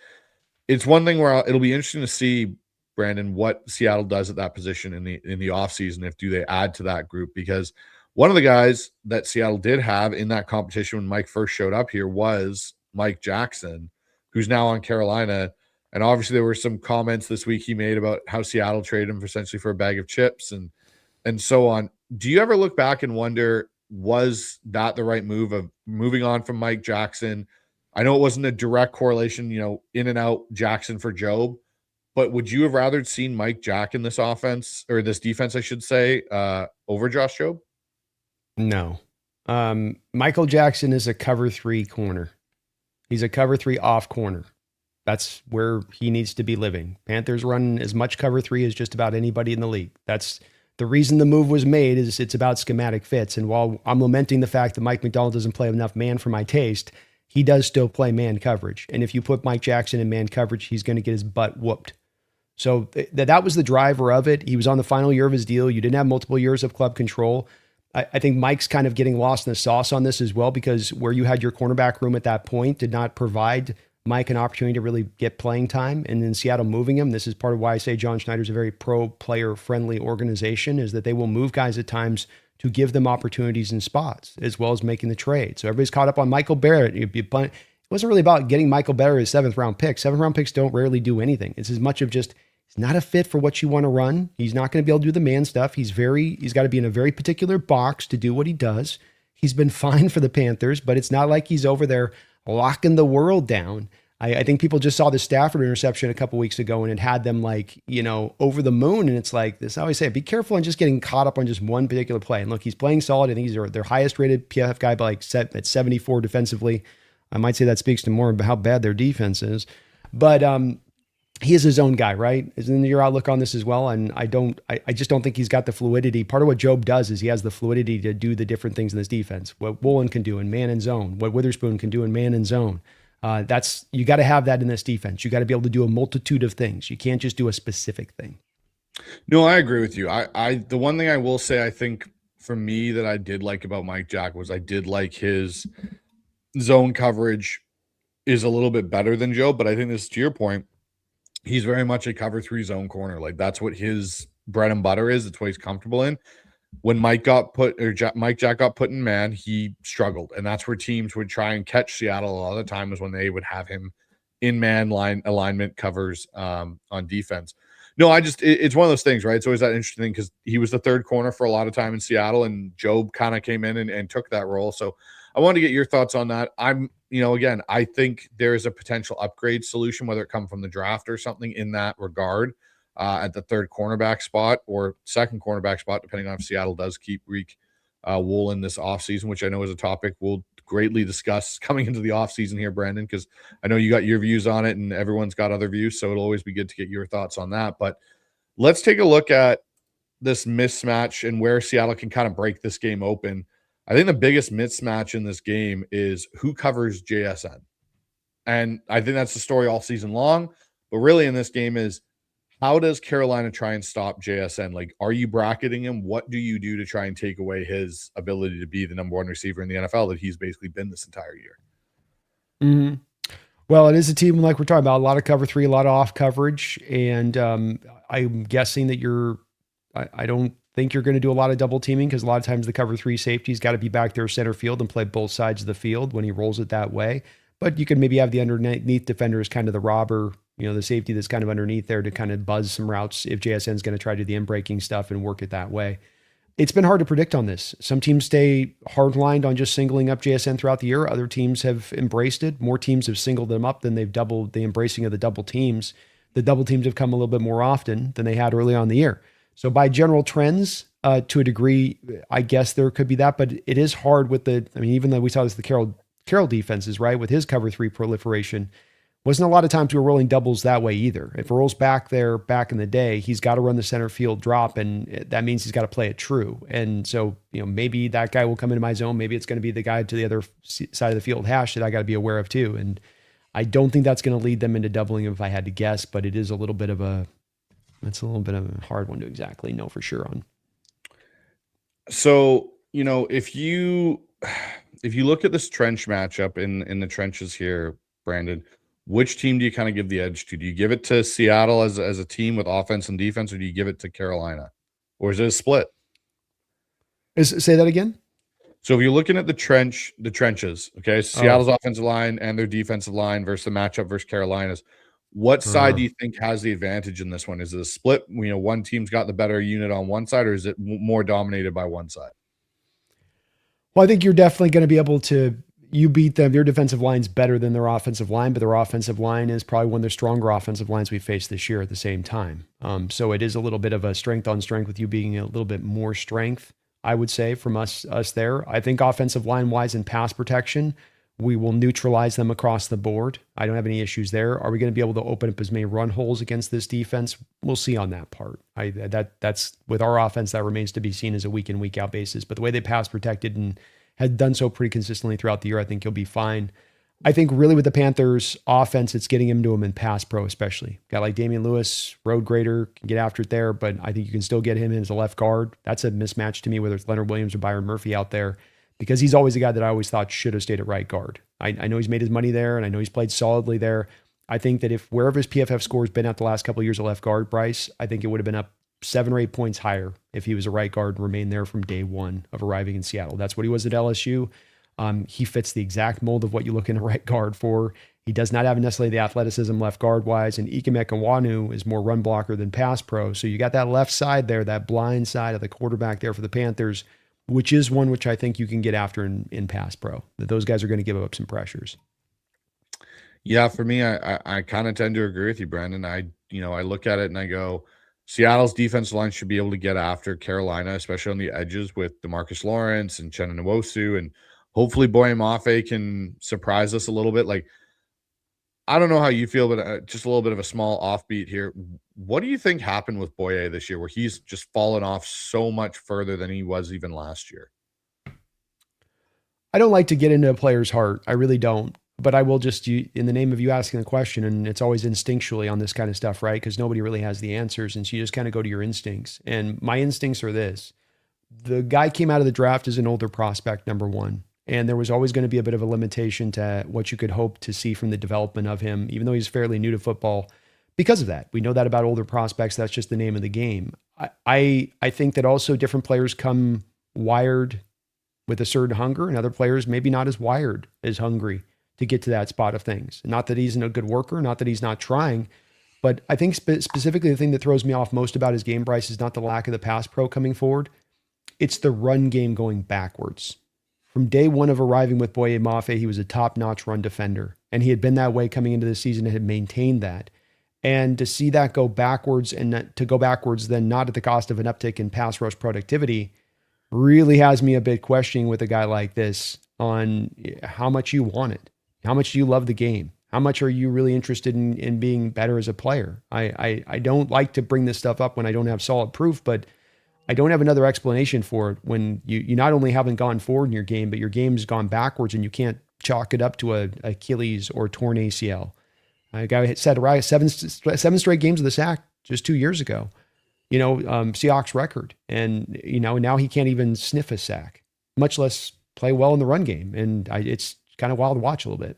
it's one thing where it'll be interesting to see, Brandon, what Seattle does at that position in the offseason, if do they add to that group, because one of the guys that Seattle did have in that competition when Mike first showed up here was Mike Jackson, who's now on Carolina. And obviously there were some comments this week he made about how Seattle traded him essentially for a bag of chips and so on. Do you ever look back and wonder, was that the right move of moving on from Mike Jackson? I know it wasn't a direct correlation, in and out Jackson for Job, but would you have rather seen Mike Jack in this offense, or this defense, I should say, over Josh Job? No. Michael Jackson is a cover 3 corner. He's a cover 3 off corner. That's where he needs to be living. Panthers run as much cover 3 as just about anybody in the league. That's the reason the move was made, is it's about schematic fits. And while I'm lamenting the fact that Mike McDonald doesn't play enough man for my taste, he does still play man coverage. And if you put Mike Jackson in man coverage, he's going to get his butt whooped. So that was the driver of it. He was on the final year of his deal. You didn't have multiple years of club control. I think Mike's kind of getting lost in the sauce on this as well, because where you had your cornerback room at that point did not provide Mike an opportunity to really get playing time. And in Seattle moving him, this is part of why I say John Schneider's a very pro-player friendly organization, is that they will move guys at times to give them opportunities in spots, as well as making the trade. So everybody's caught up on Michael Barrett. It wasn't really about getting Michael Barrett as 7th round pick. 7th round picks don't rarely do anything. It's as much of just, he's not a fit for what you want to run. He's not going to be able to do the man stuff. He's got to be in a very particular box to do what he does. He's been fine for the Panthers, but it's not like he's over there locking the world down. I think people just saw the Stafford interception a couple weeks ago and it had them over the moon. And it's like this, I always say, be careful on just getting caught up on just one particular play. And look, he's playing solid. I think he's their highest rated PFF guy by set at 74 defensively. I might say that speaks to more about how bad their defense is. But he is his own guy, right? Isn't your outlook on this as well? And I just don't think he's got the fluidity. Part of what Job does is he has the fluidity to do the different things in this defense. What Woolen can do in man and zone, what Witherspoon can do in man and zone. You got to have that in this defense. You got to be able to do a multitude of things. You can't just do a specific thing. No, I agree with you. The one thing I will say, I think for me that I did like about Mike Jack was I did like his zone coverage is a little bit better than Joe, but I think this is to your point. He's very much a cover 3 zone corner. Like that's what his bread and butter is. It's what he's comfortable in. When Mike Jack got put in man, he struggled. And that's where teams would try and catch Seattle a lot of the time was when they would have him in man line alignment covers on defense. No, it's one of those things, right? It's always that interesting thing because he was the third corner for a lot of time in Seattle and Job kind of came in and took that role. So I wanted to get your thoughts on that. Again, I think there is a potential upgrade solution, whether it come from the draft or something in that regard at the third cornerback spot or second cornerback spot, depending on if Seattle does keep Reek Woolen this offseason, which I know is a topic we'll greatly discuss coming into the offseason here, Brandon, because I know you got your views on it and everyone's got other views. So it'll always be good to get your thoughts on that. But let's take a look at this mismatch and where Seattle can kind of break this game open. I think the biggest mismatch in this game is who covers JSN. And I think that's the story all season long. But really in this game is how does Carolina try and stop JSN? Like, are you bracketing him? What do you do to try and take away his ability to be the number one receiver in the NFL that he's basically been this entire year? Mm-hmm. Well, it is a team like we're talking about, a lot of cover 3, a lot of off coverage. And I'm guessing that I don't think you're going to do a lot of double teaming because a lot of times the cover 3 safety's got to be back there center field and play both sides of the field when he rolls it that way. But you can maybe have the underneath defender as kind of the robber, the safety that's kind of underneath there to kind of buzz some routes if JSN's going to try to do the in-breaking stuff and work it that way. It's been hard to predict on this. Some teams stay hard-lined on just singling up JSN throughout the year. Other teams have embraced it. More teams have singled them up than they've doubled the embracing of the double teams. The double teams have come a little bit more often than they had early on in the year. So by general trends, to a degree, I guess there could be that, but it is hard with even though we saw this, the Carroll defenses, right? With his cover 3 proliferation, wasn't a lot of times we were rolling doubles that way either. If Earl's back there back in the day, he's got to run the center field drop, and that means he's got to play it true. And so, maybe that guy will come into my zone. Maybe it's going to be the guy to the other side of the field hash that I got to be aware of too. And I don't think that's going to lead them into doubling if I had to guess, but it is a little bit of a hard one to exactly know for sure on. So, if you look at this trench matchup in the trenches here, Brandon, which team do you kind of give the edge to? Do you give it to Seattle as a team with offense and defense, or do you give it to Carolina? Or is it a split? Say that again? So if you're looking at the trenches, okay, Seattle's offensive line and their defensive line versus the matchup versus Carolina's, what side do you think has the advantage in this one? Is it a split? One team's got the better unit on one side, or is it more dominated by one side? Well, I think you're definitely going to be able to beat them. Their defensive line's better than their offensive line, but their offensive line is probably one of their stronger offensive lines we faced this year at the same time. So it is a little bit of a strength on strength with you being a little bit more strength, I would say, from us there. I think offensive line wise and pass protection, we will neutralize them across the board. I don't have any issues there. Are we going to be able to open up as many run holes against this defense? We'll see on that part. That's with our offense, that remains to be seen as a week in, week out basis. But the way they pass protected and had done so pretty consistently throughout the year, I think you'll be fine. I think really with the Panthers offense, it's getting him to him in pass pro, especially. Guy like Damian Lewis, road grader, can get after it there, but I think you can still get him in as a left guard. That's a mismatch to me, whether it's Leonard Williams or Byron Murphy out there, because he's always a guy that I always thought should have stayed at right guard. I know he's made his money there, and I know he's played solidly there. I think that if wherever his PFF score has been at the last couple of years at left guard, Bryce, I think it would have been up 7 or 8 points higher if he was a right guard and remained there from day one of arriving in Seattle. That's what he was at LSU. He fits the exact mold of what you look in a right guard for. He does not have necessarily the athleticism left guard wise, and Ike Mekawanu is more run blocker than pass pro. So you got that left side there, that blind side of the quarterback there for the Panthers, which is one which I think you can get after in pass pro. That those guys are going to give up some pressures. Yeah, for me, I kind of tend to agree with you, Brandon. I look at it and I go, Seattle's defensive line should be able to get after Carolina, especially on the edges with DeMarcus Lawrence and Chenna Nwosu, and hopefully Boye Mafe can surprise us a little bit. Like, I don't know how you feel, but just a little bit of a small offbeat here. What do you think happened with Boye this year, where he's just fallen off so much further than he was even last year? I don't like to get into a player's heart. I really don't. But I will just, in the name of you asking the question, and it's always instinctually on this kind of stuff, right? Because nobody really has the answers. And so you just kind of go to your instincts. And my instincts are this: the guy came out of the draft as an older prospect, number one. And there was always going to be a bit of a limitation to what you could hope to see from the development of him, even though he's fairly new to football. Because of that, we know that about older prospects. That's just the name of the game. I think that also different players come wired with a certain hunger, and other players maybe not as wired, as hungry to get to that spot of things. Not that he's a good worker, not that he's not trying, but I think specifically the thing that throws me off most about his game, Bryce, is not the lack of the pass pro coming forward. It's the run game going backwards. From day one of arriving with Boye Mafe, he was a top-notch run defender, and he had been that way coming into the season and had maintained that. And to see that go backwards, and to go backwards then not at the cost of an uptick in pass rush productivity, really has me a bit questioning with a guy like this on how much you want it. How much do you love the game? How much are you really interested in being better as a player? I don't like to bring this stuff up when I don't have solid proof, but I don't have another explanation for it when you not only haven't gone forward in your game, but your game's gone backwards and you can't chalk it up to a Achilles or torn ACL. A guy had said, right, seven straight games of the sack just 2 years ago. Seahawks record. And, now he can't even sniff a sack, much less play well in the run game. And it's kind of wild to watch a little bit.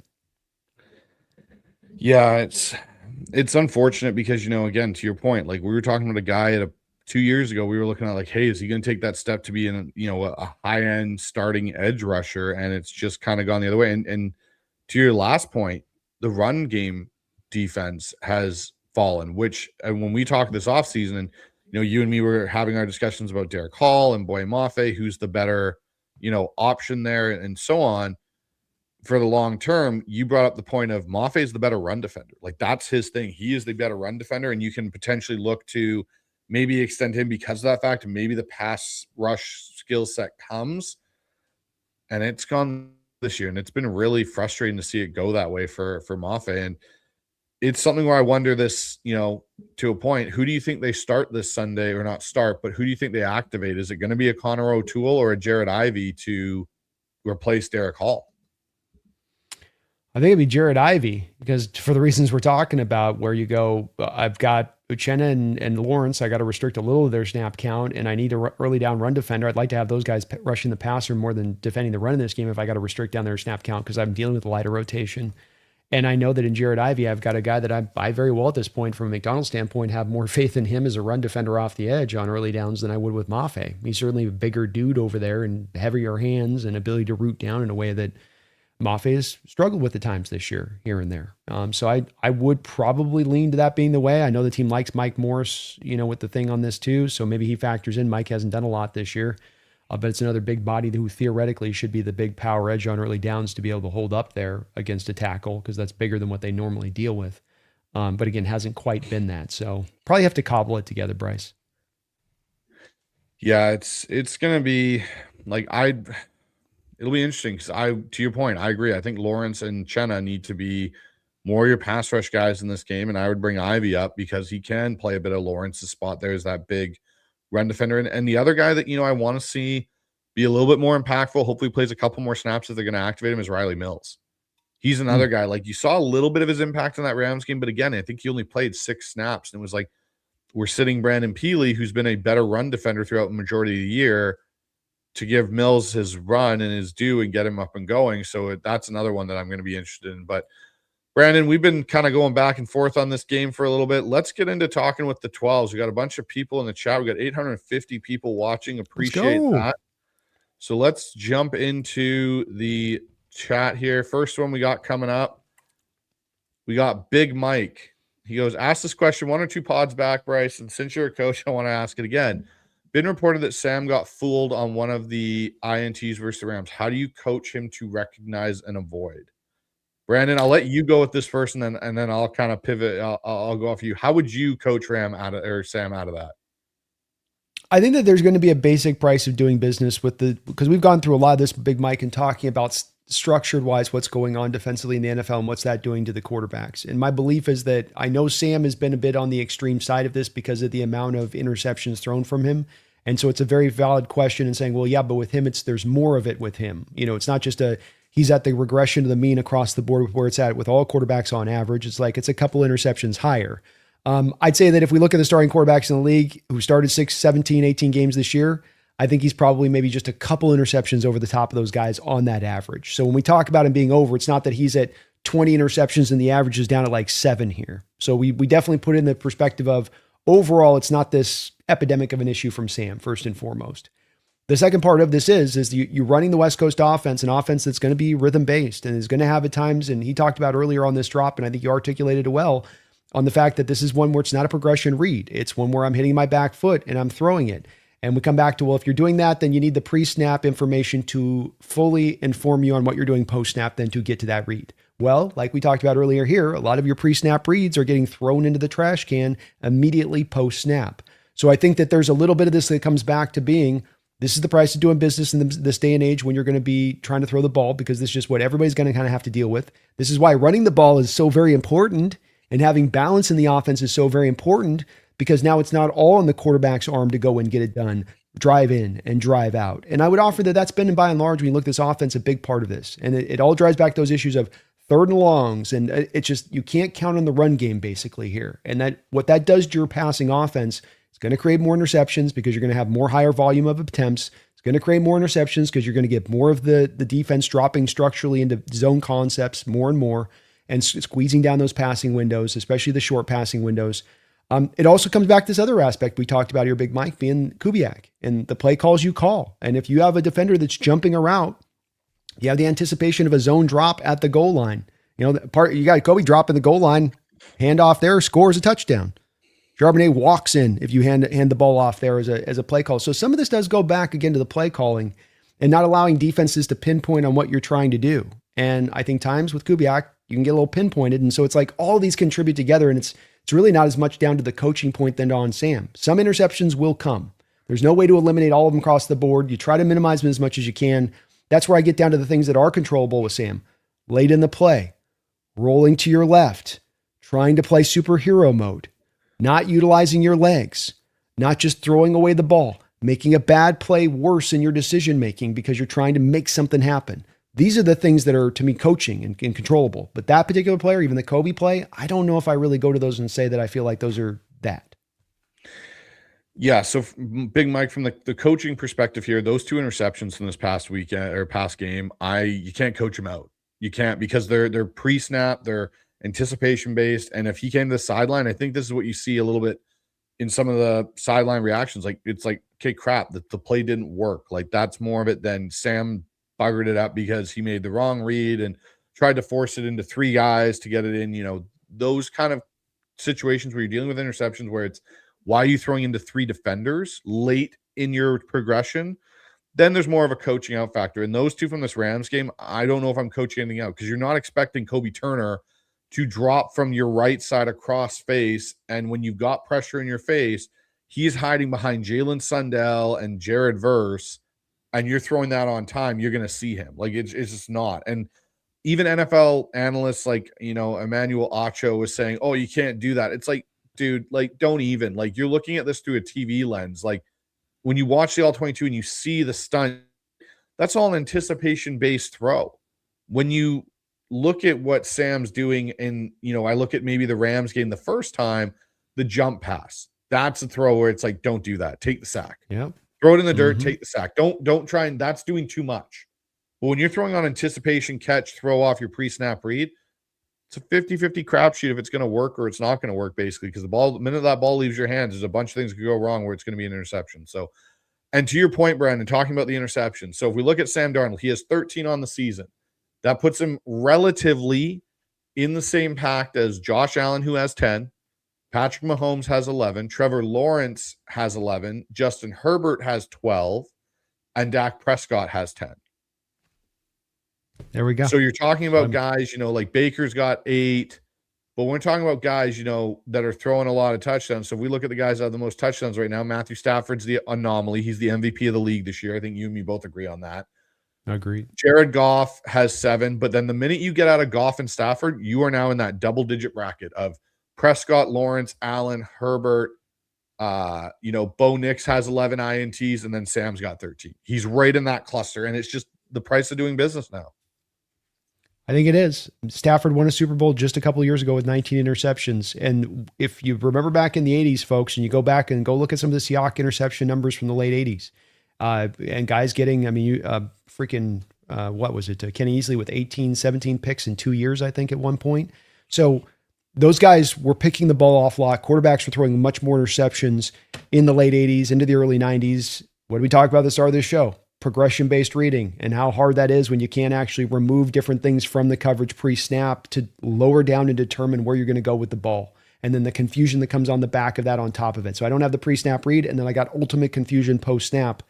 Yeah, it's unfortunate because, again, to your point, like we were talking about a guy 2 years ago, we were looking at like, hey, is he going to take that step to be a high end starting edge rusher? And it's just kind of gone the other way. And to your last point, the run game defense has fallen, which when we talked this offseason, and you and me were having our discussions about Derek Hall and Boye Mafe, who's the better, option there, and so on. For the long term, you brought up the point of Mafe is the better run defender. Like that's his thing. He is the better run defender, and you can potentially look to maybe extend him because of that fact. Maybe the pass rush skill set comes, and it's gone this year, and it's been really frustrating to see it go that way for Mafe. And it's something where I wonder this, to a point, who do you think they start this Sunday, or not start, but who do you think they activate? Is it going to be a Connor O'Toole or a Jared Ivey to replace Derek Hall? I think it'd be Jared Ivey because for the reasons we're talking about, where you go, I've got Uchenna and Lawrence. I got to restrict a little of their snap count, and I need a early down run defender. I'd like to have those guys rushing the passer more than defending the run in this game if I got to restrict down their snap count because I'm dealing with a lighter rotation. And I know that in Jared Ivey, I've got a guy that I very well at this point, from a McDonald's standpoint, have more faith in him as a run defender off the edge on early downs than I would with Mafe. He's certainly a bigger dude over there and heavier hands and ability to root down in a way that Mafe has struggled with at times this year, here and there. So I would probably lean to that being the way. I know the team likes Mike Morris, with the thing on this too. So maybe he factors in. Mike hasn't done a lot this year, but it's another big body who theoretically should be the big power edge on early downs to be able to hold up there against a tackle, because that's bigger than what they normally deal with. But again, hasn't quite been that. So probably have to cobble it together, Bryce. Yeah, it's going to be like it'll be interesting because to your point, I agree. I think Lawrence and Chenna need to be more your pass rush guys in this game, and I would bring Ivy up because he can play a bit of Lawrence's spot. There's that big run defender, and the other guy that I want to see be a little bit more impactful. Hopefully, plays a couple more snaps if they're going to activate him. Is Riley Mills? He's another guy. Like you saw a little bit of his impact in that Rams game, but again, I think he only played 6 snaps, and it was like we're sitting Brandon Peely, who's been a better run defender throughout the majority of the year, to give Mills his run and his due and get him up and going. So that's another one that I'm going to be interested in. But Brandon, we've been kind of going back and forth on this game for a little bit. Let's get into talking with the 12s. We got a bunch of people in the chat. We got 850 people watching. Appreciate that. So let's jump into the chat here. First one we got coming up. We got Big Mike. He goes, ask this question 1 or 2 pods back, Bryce. And since you're a coach, I want to ask it again. Been reported that Sam got fooled on one of the INTs versus the Rams. How do you coach him to recognize and avoid? Brandon, I'll let you go with this first, and then I'll kind of pivot. I'll go off you. How would you coach Sam out of that? I think that there's going to be a basic price of doing business because we've gone through a lot of this, Big Mike, and talking about structured wise what's going on defensively in the NFL and what's that doing to the quarterbacks. And my belief is that I know Sam has been a bit on the extreme side of this because of the amount of interceptions thrown from him. And so it's a very valid question and saying, well, yeah, but with him, there's more of it with him. It's not just he's at the regression of the mean across the board with where it's at with all quarterbacks on average. It's a couple interceptions higher. I'd say that if we look at the starting quarterbacks in the league who started 6, 17, 18 games this year, I think he's probably maybe just a couple interceptions over the top of those guys on that average. So when we talk about him being over, it's not that he's at 20 interceptions and the average is down at like 7 here. So we definitely put it in the perspective of overall, it's not this epidemic of an issue from Sam, first and foremost. The second part of this is you're running the West Coast offense, an offense that's going to be rhythm-based and is going to have at times, and he talked about earlier on this drop, and I think you articulated it well, on the fact that this is one where it's not a progression read. It's one where I'm hitting my back foot and I'm throwing it. And we come back to, well, if you're doing that, then you need the pre-snap information to fully inform you on what you're doing post-snap then to get to that read. Well, like we talked about earlier here, a lot of your pre-snap reads are getting thrown into the trash can immediately post-snap. So I think that there's a little bit of this that comes back to being, this is the price of doing business in this day and age when you're going to be trying to throw the ball, because this is just what everybody's going to kind of have to deal with. This is why running the ball is so very important. And having balance in the offense is so very important, because now it's not all in the quarterback's arm to go and get it done, drive in and drive out. And I would offer that that's been, by and large, when you look at this offense, a big part of this. And it all drives back to those issues of third and longs. And it's just, you can't count on the run game basically here. And that what that does to your passing offense, it's going to create more interceptions because you're going to have more higher volume of attempts. It's going to create more interceptions because you're going to get more of the defense dropping structurally into zone concepts more and more, and squeezing down those passing windows, especially the short passing windows. It also comes back to this other aspect we talked about here, Big Mike, being Kubiak and the play calls you call. And if you have a defender that's jumping a route, you have the anticipation of a zone drop at the goal line. You got Kobe dropping the goal line, hand off there, scores a touchdown. Charbonnet walks in if you hand the ball off there as a play call. So some of this does go back again to the play calling and not allowing defenses to pinpoint on what you're trying to do. And I think times with Kubiak, you can get a little pinpointed. And so it's like all of these contribute together, and it's really not as much down to the coaching point than on Sam. Some interceptions will come. There's no way to eliminate all of them across the board. You try to minimize them as much as you can. That's where I get down to the things that are controllable with Sam. Late in the play, rolling to your left, trying to play superhero mode, not utilizing your legs, not just throwing away the ball, making a bad play worse in your decision-making because you're trying to make something happen. These are the things that are, to me, coaching and controllable. But that particular player, even the Kobe play, I don't know if I really go to those and say that I feel like those are that. Yeah, so Big Mike, from the coaching perspective here, those 2 interceptions from this past weekend or past game, you can't coach them out. You can't, because they're pre-snap, they're anticipation based, and if he came to the sideline, I think this is what you see a little bit in some of the sideline reactions. Like, it's like, okay, crap, the play didn't work. Like, that's more of it than Sam buggered it up because he made the wrong read and tried to force it into 3 guys to get it in. Those kind of situations where you're dealing with interceptions where it's, why are you throwing into 3 defenders late in your progression? Then there's more of a coaching out factor. And those 2 from this Rams game, I don't know if I'm coaching anything out, because you're not expecting Kobe Turner to drop from your right side across face. And when you've got pressure in your face, he's hiding behind Jalen Sundell and Jared Verse, and you're throwing that on time, you're going to see him. Like, it's just not. And even NFL analysts like, Emmanuel Acho was saying, oh, you can't do that. It's like, dude, like, don't even. Like, you're looking at this through a TV lens. Like, when you watch the All-22 and you see the stunt, that's all an anticipation-based throw. When you look at what Sam's doing in, I look at maybe the Rams game the first time, the jump pass. That's a throw where it's like, don't do that. Take the sack. Yeah. Throw it in the dirt, take the sack. Don't try, and that's doing too much. But when you're throwing on anticipation, catch, throw off your pre-snap read, it's a 50-50 crapshoot if it's going to work or it's not going to work, basically, because the minute that ball leaves your hands, there's a bunch of things that could go wrong where it's going to be an interception. So, and to your point, Brandon, talking about the interception. So if we look at Sam Darnold, he has 13 on the season. That puts him relatively in the same pact as Josh Allen, who has 10. Patrick Mahomes has 11. Trevor Lawrence has 11. Justin Herbert has 12. And Dak Prescott has 10. There we go. So you're talking about guys, like Baker's got 8, but we're talking about guys, that are throwing a lot of touchdowns. So if we look at the guys that have the most touchdowns right now, Matthew Stafford's the anomaly. He's the MVP of the league this year. I think you and me both agree on that. Agreed. Jared Goff has 7, but then the minute you get out of Goff and Stafford, you are now in that double-digit bracket of Prescott, Lawrence, Allen, Herbert. Bo Nix has 11 INTs, and then Sam's got 13. He's right in that cluster, and it's just the price of doing business now. I think it is. Stafford won a Super Bowl just a couple of years ago with 19 interceptions. And if you remember back in the 80s, folks, and you go back and go look at some of the Seahawks interception numbers from the late 80s, and guys getting, what was it? Kenny Easley with 18, 17 picks in 2 years, I think, at one point. So those guys were picking the ball off lot. Quarterbacks were throwing much more interceptions in the late 80s into the early 90s. What did we talk about at the start of this show? Progression-based reading and how hard that is when you can't actually remove different things from the coverage pre-snap to lower down and determine where you're going to go with the ball. And then the confusion that comes on the back of that on top of it. So I don't have the pre-snap read, and then I got ultimate confusion post-snap.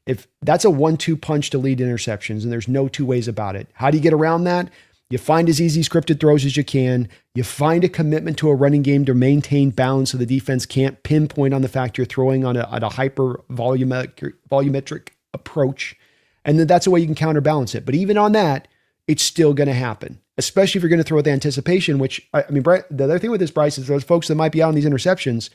If that's a 1-2 punch to lead interceptions, and there's no two ways about it. How do you get around that? You find as easy scripted throws as you can. You find a commitment to a running game to maintain balance so the defense can't pinpoint on the fact you're throwing on a hyper volumetric approach. And then that's a way you can counterbalance it. But even on that, it's still going to happen, especially if you're going to throw with anticipation, which, the other thing with this, Bryce, is those folks that might be out on these interceptions,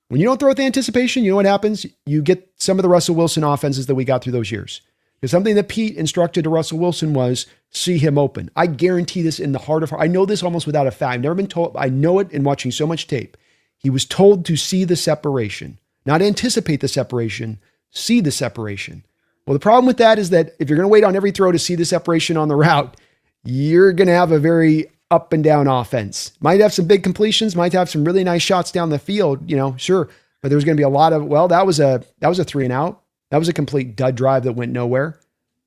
when you don't throw with anticipation, you know what happens? You get some of the Russell Wilson offenses that we got through those years. Because something that Pete instructed to Russell Wilson was see him open. I guarantee this in the heart of heart. I know this almost without a fact. I've never been told. I know it in watching so much tape. He was told to see the separation, not anticipate the separation, see the separation. Well, the problem with that is that if you're going to wait on every throw to see the separation on the route, you're going to have a very up and down offense. Might have some big completions, might have some really nice shots down the field, sure. But there's going to be a lot of, that was a 3 and out. That was a complete dud drive that went nowhere.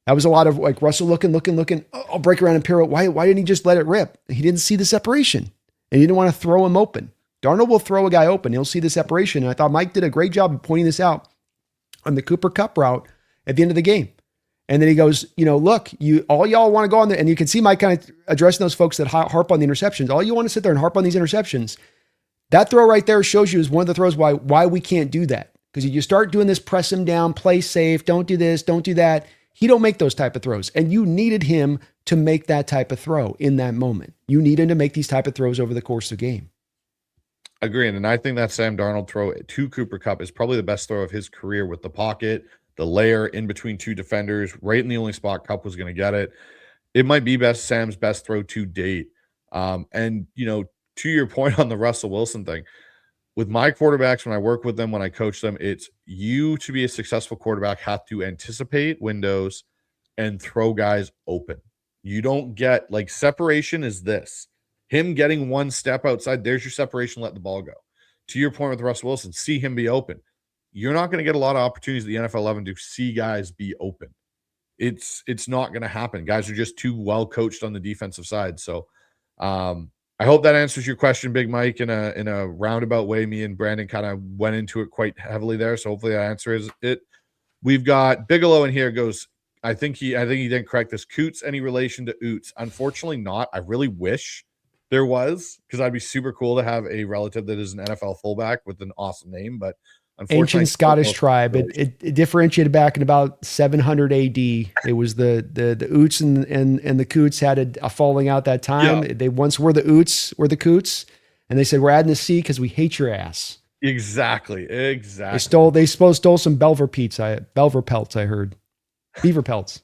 That was a lot of like Russell looking. Oh, I'll break around and pirouette. Why didn't he just let it rip? He didn't see the separation and he didn't want to throw him open. Darnold will throw a guy open. He'll see the separation. And I thought Mike did a great job of pointing this out on the Cooper Kupp route at the end of the game. And then he goes, look, all y'all want to go on there. And you can see Mike kind of addressing those folks that harp on the interceptions. All you want to sit there and harp on these interceptions. That throw right there shows you is one of the throws why we can't do that. Because you start doing this, press him down, play safe, don't do this, don't do that. He don't make those type of throws. And you needed him to make that type of throw in that moment. You need him to make these type of throws over the course of the game. Agreed. And I think that Sam Darnold throw to Cooper Kupp is probably the best throw of his career with the pocket, the layer in between two defenders, right in the only spot Kupp was going to get it. It might be Sam's best throw to date. And, to your point on the Russell Wilson thing, with my quarterbacks, when I work with them, when I coach them, it's you to be a successful quarterback have to anticipate windows and throw guys open. You don't get separation is this. Him getting one step outside, there's your separation, let the ball go. To your point with Russell Wilson, see him be open. You're not going to get a lot of opportunities at the NFL 11 to see guys be open. It's not going to happen. Guys are just too well coached on the defensive side. So I hope that answers your question, Big Mike, in a roundabout way. Me and Brandon kind of went into it quite heavily there. So hopefully that answers it. We've got Bigelow in here goes, I think he didn't correct this. Coutts, any relation to Oots? Unfortunately not. I really wish there was, because I'd be super cool to have a relative that is an NFL fullback with an awesome name, but unfortunately, ancient Scottish tribe. It differentiated back in about 700 AD. It was the Oots and the Coutts had a falling out that time. Yeah. They once were the Oots, were the Coutts, and they said we're adding a C because we hate your ass. Exactly. They stole some Belver pelts. I heard beaver pelts.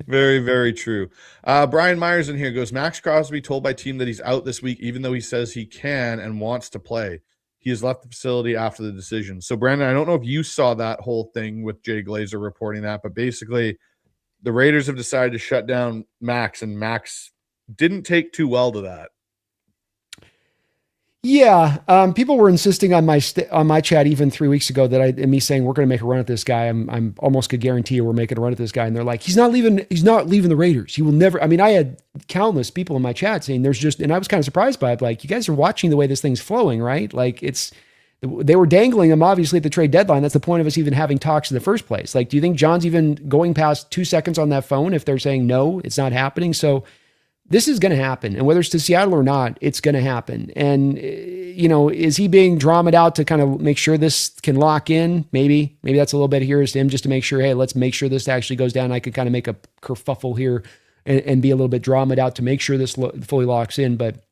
Very, very true. Brian Myers in here goes, Max Crosby told by team that he's out this week, even though he says he can and wants to play. He has left the facility after the decision. So, Brandon, I don't know if you saw that whole thing with Jay Glazer reporting that, but basically the Raiders have decided to shut down Max, and Max didn't take too well to that. Yeah, people were insisting on my chat even 3 weeks ago that me saying we're going to make a run at this guy. I'm almost could guarantee you we're making a run at this guy, and they're like, he's not leaving the Raiders. He will never. I mean, I had countless people in my chat saying and I was kind of surprised by it. Like, you guys are watching the way this thing's flowing, right? Like, They were dangling him, obviously, at the trade deadline. That's the point of us even having talks in the first place. Like, do you think John's even going past 2 seconds on that phone if they're saying, no, it's not happening? So this is going to happen. And whether it's to Seattle or not, it's going to happen. And, is he being dramaed out to kind of make sure this can lock in? Maybe that's a little bit here is to him just to make sure, hey, let's make sure this actually goes down. I could kind of make a kerfuffle here and be a little bit dramaed out to make sure this fully locks in. But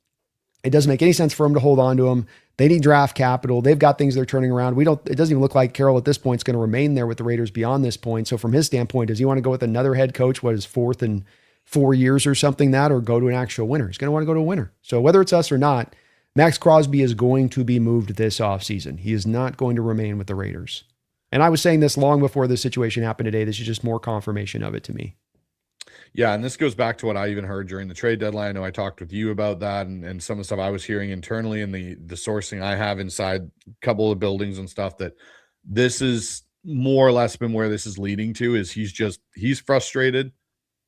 it doesn't make any sense for him to hold on to him. They need draft capital. They've got things they're turning around. It doesn't even look like Carroll at this point is going to remain there with the Raiders beyond this point. So from his standpoint, does he want to go with another head coach, what is 4th and 4 years or something or go to an actual winner? He's going to want to go to a winner. So whether it's us or not, Max Crosby is going to be moved this offseason. He is not going to remain with the Raiders. And I was saying this long before this situation happened today. This is just more confirmation of it to me. Yeah, and this goes back to what I even heard during the trade deadline. I know I talked with you about that and some of the stuff I was hearing internally and the sourcing I have inside a couple of buildings and stuff, that this is more or less been where this is leading to. Is he's frustrated.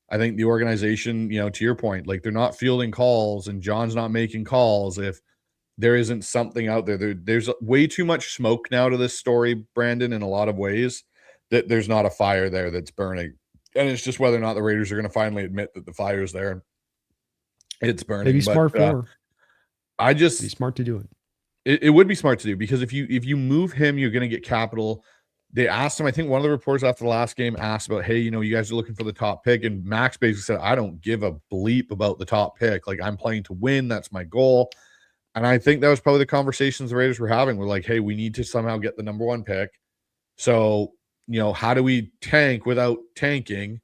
I think the organization, to your point, like they're not fielding calls and John's not making calls if there isn't something out there. There's way too much smoke now to this story, Brandon, in a lot of ways, that there's not a fire there that's burning. And it's just whether or not the Raiders are going to finally admit that the fire's there. It's burning. Maybe smart be smart to do it. It would be smart to do, because if you move him, you're going to get capital. They asked him, I think one of the reporters after the last game asked about, hey, you guys are looking for the top pick. And Max basically said, I don't give a bleep about the top pick. Like, I'm playing to win. That's my goal. And I think that was probably the conversations the Raiders were having. We're like, hey, we need to somehow get the number 1 pick. So, how do we tank without tanking?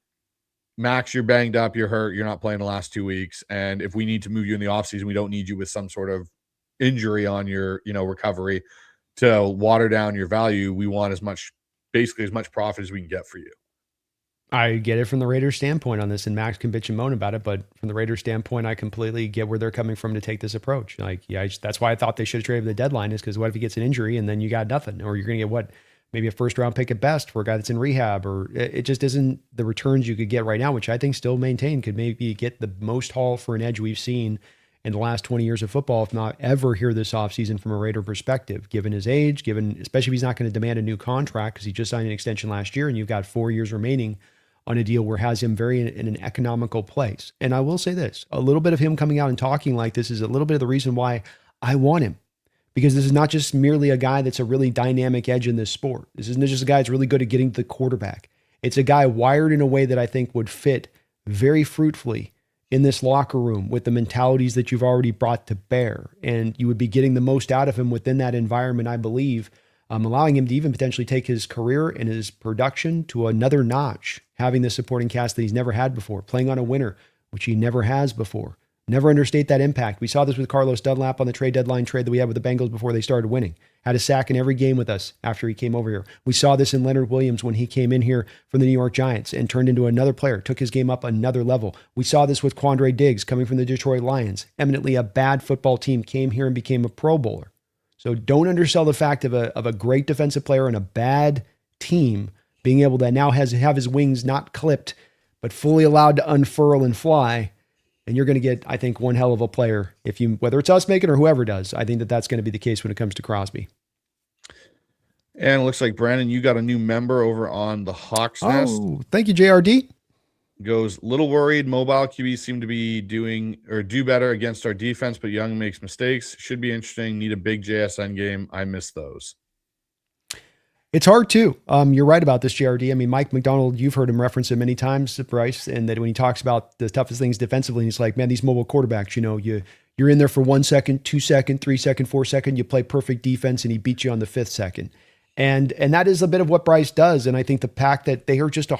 Max, you're banged up, you're hurt, you're not playing the last 2 weeks. And if we need to move you in the offseason, we don't need you with some sort of injury on your, recovery to water down your value. We want as much profit as we can get for you. I get it from the Raiders standpoint on this, and Max can bitch and moan about it, but from the Raiders standpoint, I completely get where they're coming from to take this approach. Like, yeah, that's why I thought they should have traded the deadline, is because what if he gets an injury and then you got nothing, or you're going to get maybe a 1st round pick at best for a guy that's in rehab, or it just isn't the returns you could get right now, which I think still maintain could maybe get the most haul for an edge we've seen in the last 20 years of football, if not ever here this offseason from a Raider perspective, given his age, especially if he's not going to demand a new contract because he just signed an extension last year and you've got 4 years remaining on a deal where has him very in an economical place. And I will say this, a little bit of him coming out and talking like this is a little bit of the reason why I want him. Because this is not just merely a guy that's a really dynamic edge in this sport. This isn't just a guy that's really good at getting to the quarterback. It's a guy wired in a way that I think would fit very fruitfully in this locker room with the mentalities that you've already brought to bear. And you would be getting the most out of him within that environment, I believe, allowing him to even potentially take his career and his production to another notch, having the supporting cast that he's never had before, playing on a winner, which he never has before. Never understate that impact. We saw this with Carlos Dunlap on the trade deadline trade that we had with the Bengals before they started winning. Had a sack in every game with us after he came over here. We saw this in Leonard Williams when he came in here from the New York Giants and turned into another player, took his game up another level. We saw this with Quandre Diggs coming from the Detroit Lions. Eminently a bad football team, came here and became a Pro Bowler. So don't undersell the fact of a great defensive player and a bad team being able to now have his wings not clipped, but fully allowed to unfurl and fly. And you're going to get, I think, one hell of a player whether it's us making or whoever does. I think that's going to be the case when it comes to Crosby. And it looks like, Brandon, you got a new member over on the Hawks Nest. Oh, thank you, JRD. Goes, little worried. Mobile QBs seem to be do better against our defense, but Young makes mistakes. Should be interesting. Need a big JSN game. I miss those. It's hard too. You're right about this, JRD. I mean, Mike McDonald, you've heard him reference it many times, Bryce, and that when he talks about the toughest things defensively, he's like, man, these mobile quarterbacks, you're in there for 1 second, 2 second, 3 second, 4 second, you play perfect defense and he beats you on the 5th second. And that is a bit of what Bryce does. And I think the fact that they are just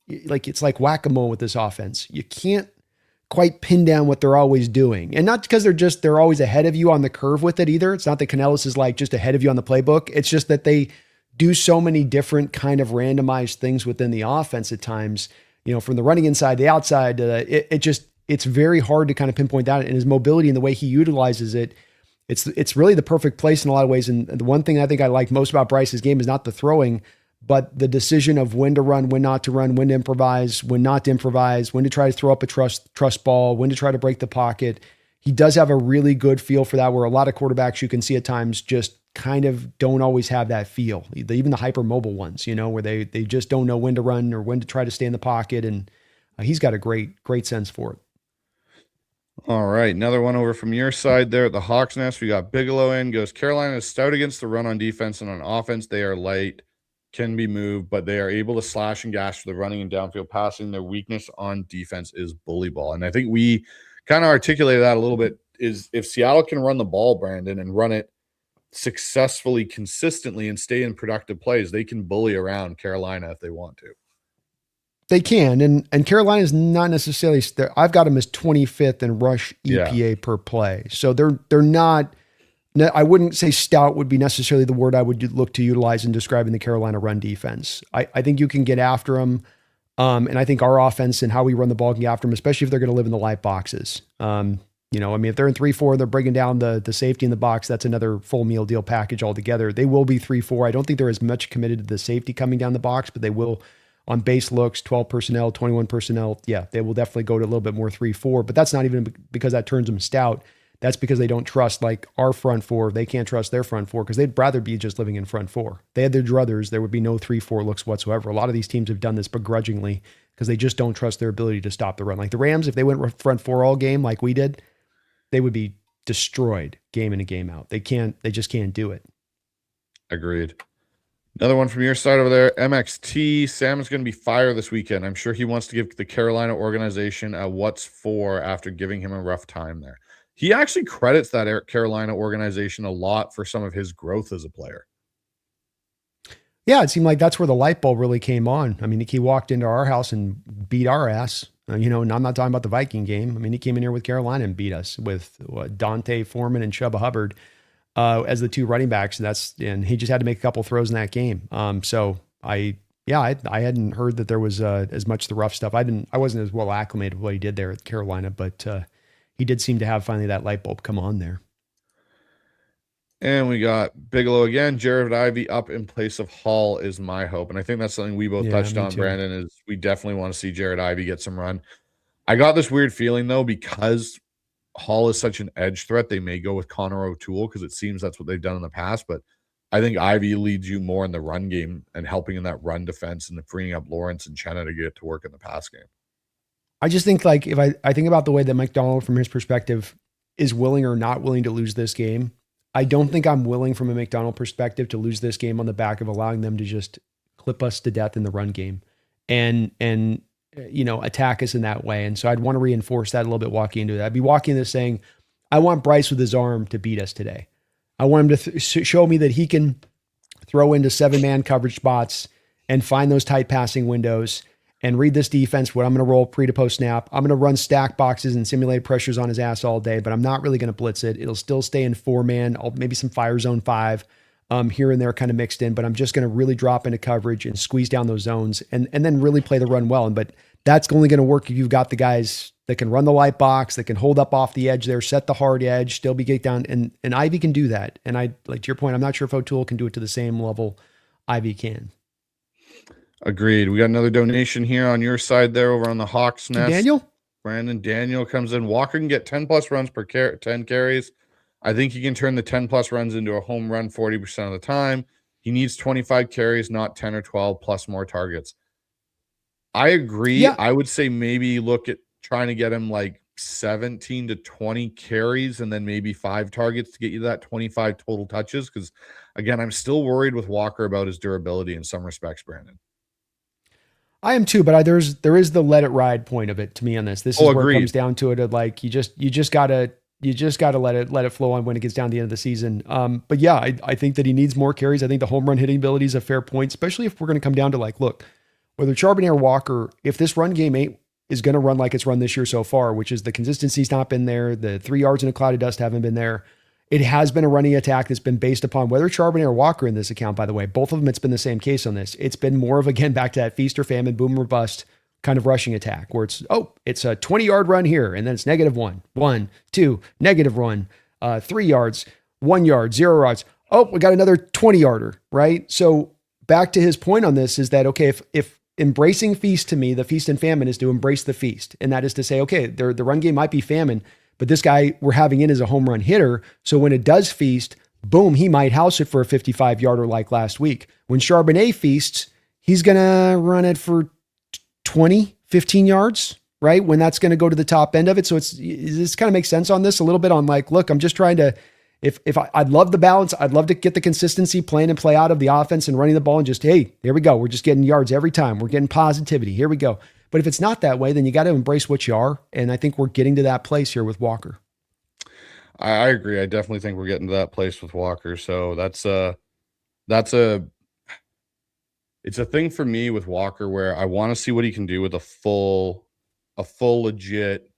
it's like whack-a-mole with this offense. You can't quite pin down what they're always doing. And not because they're always ahead of you on the curve with it either. It's not that Canellis is like just ahead of you on the playbook. It's just that they do so many different kind of randomized things within the offense at times, from the running inside, the outside, it's very hard to kind of pinpoint that. And his mobility and the way he utilizes it, it's really the perfect place in a lot of ways. And the one thing I think I like most about Bryce's game is not the throwing, but the decision of when to run, when not to run, when to improvise, when not to improvise, when to try to throw up a trust ball, when to try to break the pocket. he does have a really good feel for that, where a lot of quarterbacks you can see at times just kind of don't always have that feel. Even the hypermobile ones, where they just don't know when to run or when to try to stay in the pocket. And he's got a great sense for it. All right, another one over from your side there at the Hawks Nest. We got Bigelow in, goes, Carolina is stout against the run on defense, and on offense they are light, can be moved, but they are able to slash and gash for the running and downfield passing. Their weakness on defense is bully ball. And I think we kind of articulated that a little bit, is if Seattle can run the ball, Brandon, and run it successfully, consistently, and stay in productive plays, they can bully around Carolina if they want to. They can, and Carolina is not necessarily. I've got them as 25th in rush EPA per play, so they're not. I wouldn't say stout would be necessarily the word I would look to utilize in describing the Carolina run defense. I think you can get after them, and I think our offense and how we run the ball can get after them, especially if they're going to live in the light boxes. If they're in 3-4, they're breaking down the safety in the box. That's another full meal deal package altogether. They will be 3-4. I don't think they're as much committed to the safety coming down the box, but they will. On base looks, 12 personnel, 21 personnel, yeah, they will definitely go to a little bit more 3-4, but that's not even because that turns them stout. That's because they don't trust, like our front four. They can't trust their front four because they'd rather be just living in front four. They had their druthers. There would be no 3-4 looks whatsoever. A lot of these teams have done this begrudgingly because they just don't trust their ability to stop the run. Like the Rams, if they went front four all game like we did, they would be destroyed game in and game out. They just can't do it. Agreed. Another one from your side over there, MXT. Sam is going to be fired this weekend. I'm sure he wants to give the Carolina organization a what's for after giving him a rough time there. He actually credits that Carolina organization a lot for some of his growth as a player. Yeah, it seemed like that's where the light bulb really came on. I mean, he walked into our house and beat our ass. And I'm not talking about the Viking game. I mean, he came in here with Carolina and beat us with Dante Foreman and Chuba Hubbard as the two running backs. And he just had to make a couple throws in that game. So I hadn't heard that there was as much the rough stuff. I wasn't as well acclimated with what he did there at Carolina, but he did seem to have finally that light bulb come on there. And we got Bigelow again. Jared Ivey up in place of Hall is my hope. And I think that's something we both touched on, Brandon, is we definitely want to see Jared Ivey get some run. I got this weird feeling, though, because Hall is such an edge threat, they may go with Connor O'Toole because it seems that's what they've done in the past. But I think Ivey leads you more in the run game and helping in that run defense and freeing up Lawrence and Chenna to get to work in the pass game. I just think, like, if I think about the way that Mike Darnold, from his perspective, is willing or not willing to lose this game, I don't think I'm willing from a McDonald perspective to lose this game on the back of allowing them to just clip us to death in the run game and attack us in that way. And so I'd want to reinforce that a little bit walking into that. I'd be walking into this saying, I want Bryce with his arm to beat us today. I want him to show me that he can throw into 7-man coverage spots and find those tight passing windows and read this defense, what I'm going to roll pre to post snap. I'm going to run stack boxes and simulate pressures on his ass all day, but I'm not really going to blitz it. It'll still stay in 4-man, maybe some fire zone 5 here and there kind of mixed in, but I'm just going to really drop into coverage and squeeze down those zones and then really play the run well. But that's only going to work if you've got the guys that can run the light box, that can hold up off the edge there, set the hard edge, still be get down. And Ivy can do that. And I, like to your point, I'm not sure if O'Toole can do it to the same level Ivy can. Agreed. We got another donation here on your side there over on the Hawks Nest. Daniel? Brandon Daniel comes in. Walker can get 10+ runs per 10 carries. I think he can turn the 10+ runs into a home run 40% of the time. He needs 25 carries, not 10 or 12 plus more targets. I agree. Yeah. I would say maybe look at trying to get him like 17 to 20 carries and then maybe 5 targets to get you that 25 total touches. Because, again, I'm still worried with Walker about his durability in some respects, Brandon. I am too, but there is the let it ride point of it to me on this. This is where it comes down to it. Of like you just gotta let it flow on when it gets down to the end of the season. But yeah, I think that he needs more carries. I think the home run hitting ability is a fair point, especially if we're going to come down to like, look, whether Charbonnet or Walker, if this run game is going to run like it's run this year so far, which is the consistency's not been there, the 3 yards in a cloud of dust haven't been there. It has been a running attack that's been based upon whether Charbonnet or Walker in this account, by the way, both of them, it's been the same case on this. It's been more of, again, back to that feast or famine, boom or bust kind of rushing attack where it's a 20-yard run here. And then it's -1, 1, 2, -1, 3 yards, 1 yard, 0 yards. Oh, we got another 20-yarder, right? So back to his point on this is that, okay, if embracing feast to me, the feast and famine is to embrace the feast. And that is to say, okay, the run game might be famine, But this guy we're having in as a home run hitter. So when it does feast, boom, he might house it for a 55-yarder like last week. When Charbonnet feasts, he's going to run it for 20, 15 yards, right? When that's going to go to the top end of it. So this kind of makes sense on this a little bit on like, look, I'm just trying to, I'd love the balance. I'd love to get the consistency playing and play out of the offense and running the ball and just, hey, here we go. We're just getting yards every time. We're getting positivity. Here we go. But if it's not that way, then you got to embrace what you are. And I think we're getting to that place here with Walker. I agree. I definitely think we're getting to that place with Walker. So it's a thing for me with Walker where I want to see what he can do with a full legit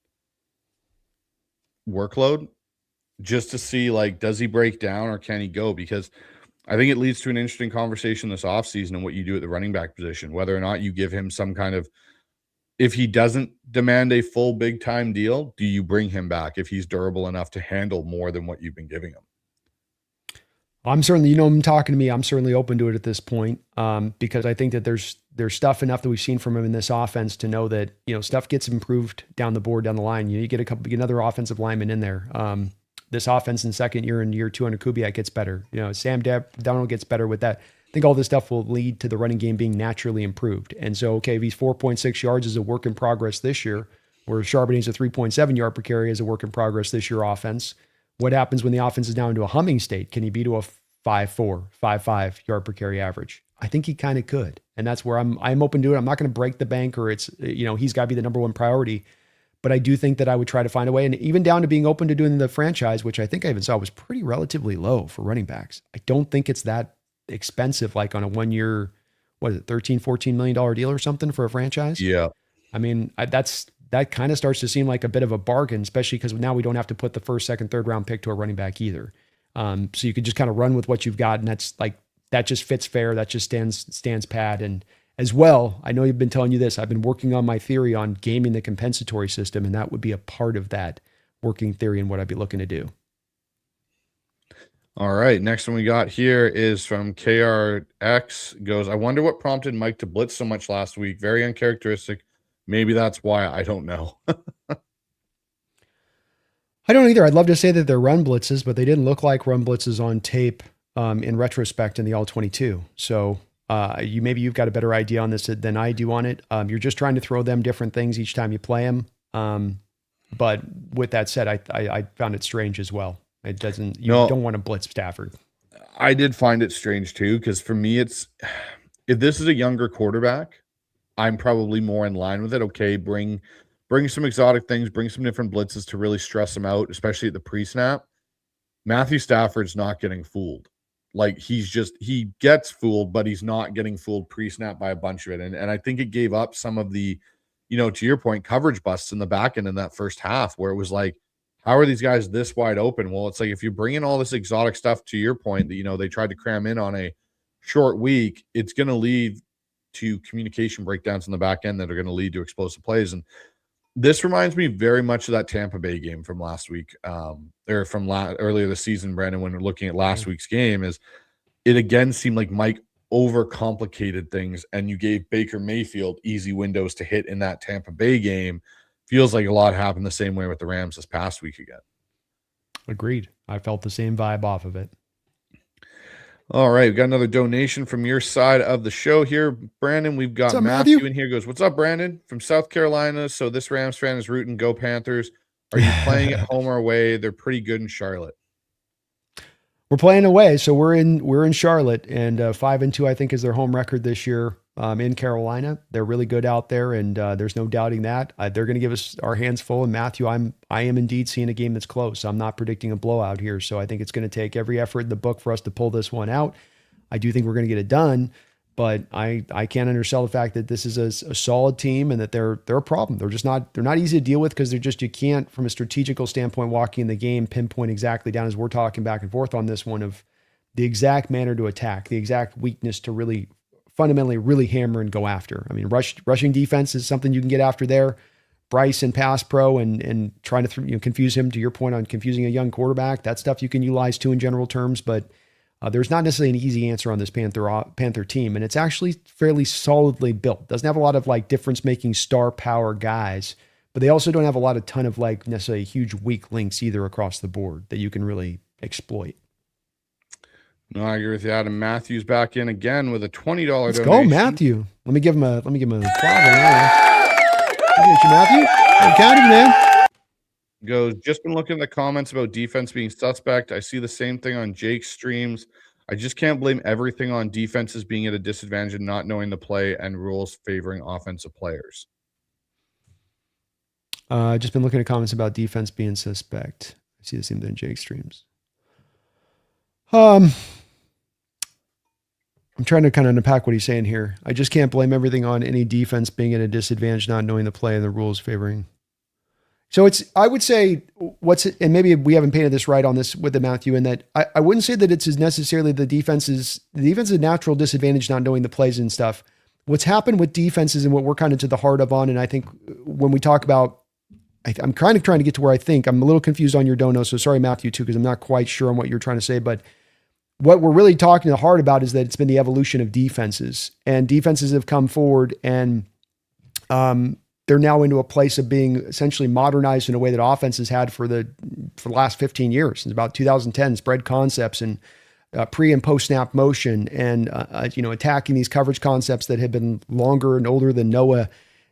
workload, just to see, like, does he break down or can he go? Because I think it leads to an interesting conversation this offseason and what you do at the running back position, whether or not you give him some kind of, if he doesn't demand a full big time deal, do you bring him back if he's durable enough to handle more than what you've been giving him? I'm certainly, I'm talking to me. I'm certainly open to it at this point, because I think that there's stuff enough that we've seen from him in this offense to know that, stuff gets improved down the board, down the line. You get another offensive lineman in there. This offense in second year and year two under Kubiak gets better. Sam Darnold gets better with that. I think all this stuff will lead to the running game being naturally improved. And so, okay, if he's 4.6 yards is a work in progress this year, where Charbonnet's a 3.7 yard per carry is a work in progress this year offense. What happens when the offense is down into a humming state? Can he be to a 5.4, 5.5 yard per carry average? I think he kind of could. And that's where I'm open to it. I'm not going to break the bank or it's, he's got to be the number one priority. But I do think that I would try to find a way, and even down to being open to doing the franchise, which I think I even saw was pretty relatively low for running backs. I don't think it's that expensive, like on a 1 year, what is it, $13-14 million deal or something for a franchise? Yeah. I mean, that kind of starts to seem like a bit of a bargain, especially because now we don't have to put the first, second, third round pick to a running back either. So you could just kind of run with what you've got, and that just fits fair. That just stands pat. And as well, I know you've been telling you this. I've been working on my theory on gaming the compensatory system, and that would be a part of that working theory and what I'd be looking to do. All right. Next one we got here is from KRX. Goes, I wonder what prompted Mike to blitz so much last week. Very uncharacteristic. Maybe that's why. I don't know. I don't either. I'd love to say that they're run blitzes, but they didn't look like run blitzes on tape in retrospect in the All-22. So you've got a better idea on this than I do on it. You're just trying to throw them different things each time you play them. But with that said, I found it strange as well. It doesn't. You don't want to blitz Stafford. I did find it strange too, because for me, it's, if this is a younger quarterback, I'm probably more in line with it. Okay, bring some exotic things, bring some different blitzes to really stress him out, especially at the pre-snap. Matthew Stafford's not getting fooled. Like, he gets fooled, but he's not getting fooled pre-snap by a bunch of it. And I think it gave up some of the, to your point, coverage busts in the back end in that first half, where it was like, how are these guys this wide open? Well, it's like, if you bring in all this exotic stuff, to your point, that, they tried to cram in on a short week, it's going to lead to communication breakdowns in the back end that are going to lead to explosive plays. And this reminds me very much of that Tampa Bay game from last week, or from earlier this season, Brandon, when we're looking at last week's game. Is it again seemed like Mike overcomplicated things, and you gave Baker Mayfield easy windows to hit in that Tampa Bay game. Feels like a lot happened the same way with the Rams this past week again. Agreed. I felt the same vibe off of it. All right, we've got another donation from your side of the show here, Brandon. We've got Matthew in here. Goes, what's up, Brandon? From South Carolina. So this Rams fan is rooting go Panthers. Are you playing at home or away? They're pretty good in Charlotte. We're playing away, so we're in Charlotte, and 5-2 I think is their home record this year. In Carolina, they're really good out there, and there's no doubting that they're going to give us our hands full. And Matthew, I am indeed seeing a game that's close. I'm not predicting a blowout here, so I think it's going to take every effort in the book for us to pull this one out. I do think we're going to get it done, but I can't undersell the fact that this is a solid team and that they're a problem. They're not easy to deal with, because you can't, from a strategical standpoint, walking in the game, pinpoint exactly down, as we're talking back and forth on this one, of the exact manner to attack, the exact weakness to really fundamentally really hammer and go after. I mean, rushing defense is something you can get after there. Bryce and pass pro and trying to confuse him, to your point on confusing a young quarterback. That stuff you can utilize too in general terms, but there's not necessarily an easy answer on this Panther team, and it's actually fairly solidly built. Doesn't have a lot of like difference-making star power guys, but they also don't have a ton of like necessarily huge weak links either across the board that you can really exploit. No, I agree with you. Adam Matthews back in again with a $20 Let's donation. go, Matthew. Let me give him an applause on that. Appreciate you, Matthew. I'm counting, man. Goes, just been looking at the comments about defense being suspect. I see the same thing on Jake's streams. I just can't blame everything on defenses being at a disadvantage and not knowing the play and rules favoring offensive players. Just been looking at comments about defense being suspect. I see the same thing in Jake's streams. I'm trying to kind of unpack what he's saying here. I just can't blame everything on any defense being at a disadvantage, not knowing the play and the rules favoring. So I would say and maybe we haven't painted this right on this with the Matthew, in that I wouldn't say that it's necessarily the defense is a natural disadvantage, not knowing the plays and stuff. What's happened with defenses and what we're kind of to the heart of on, and I think when we talk about, I'm kind of trying to get to where I think I'm a little confused on your dono. So sorry, Matthew, too, because I'm not quite sure on what you're trying to say, but what we're really talking to the heart about is that it's been the evolution of defenses, and defenses have come forward and they're now into a place of being essentially modernized in a way that offenses had for the last 15 years. Since about 2010, spread concepts and pre and post snap motion and, attacking these coverage concepts that have been longer and older than Noah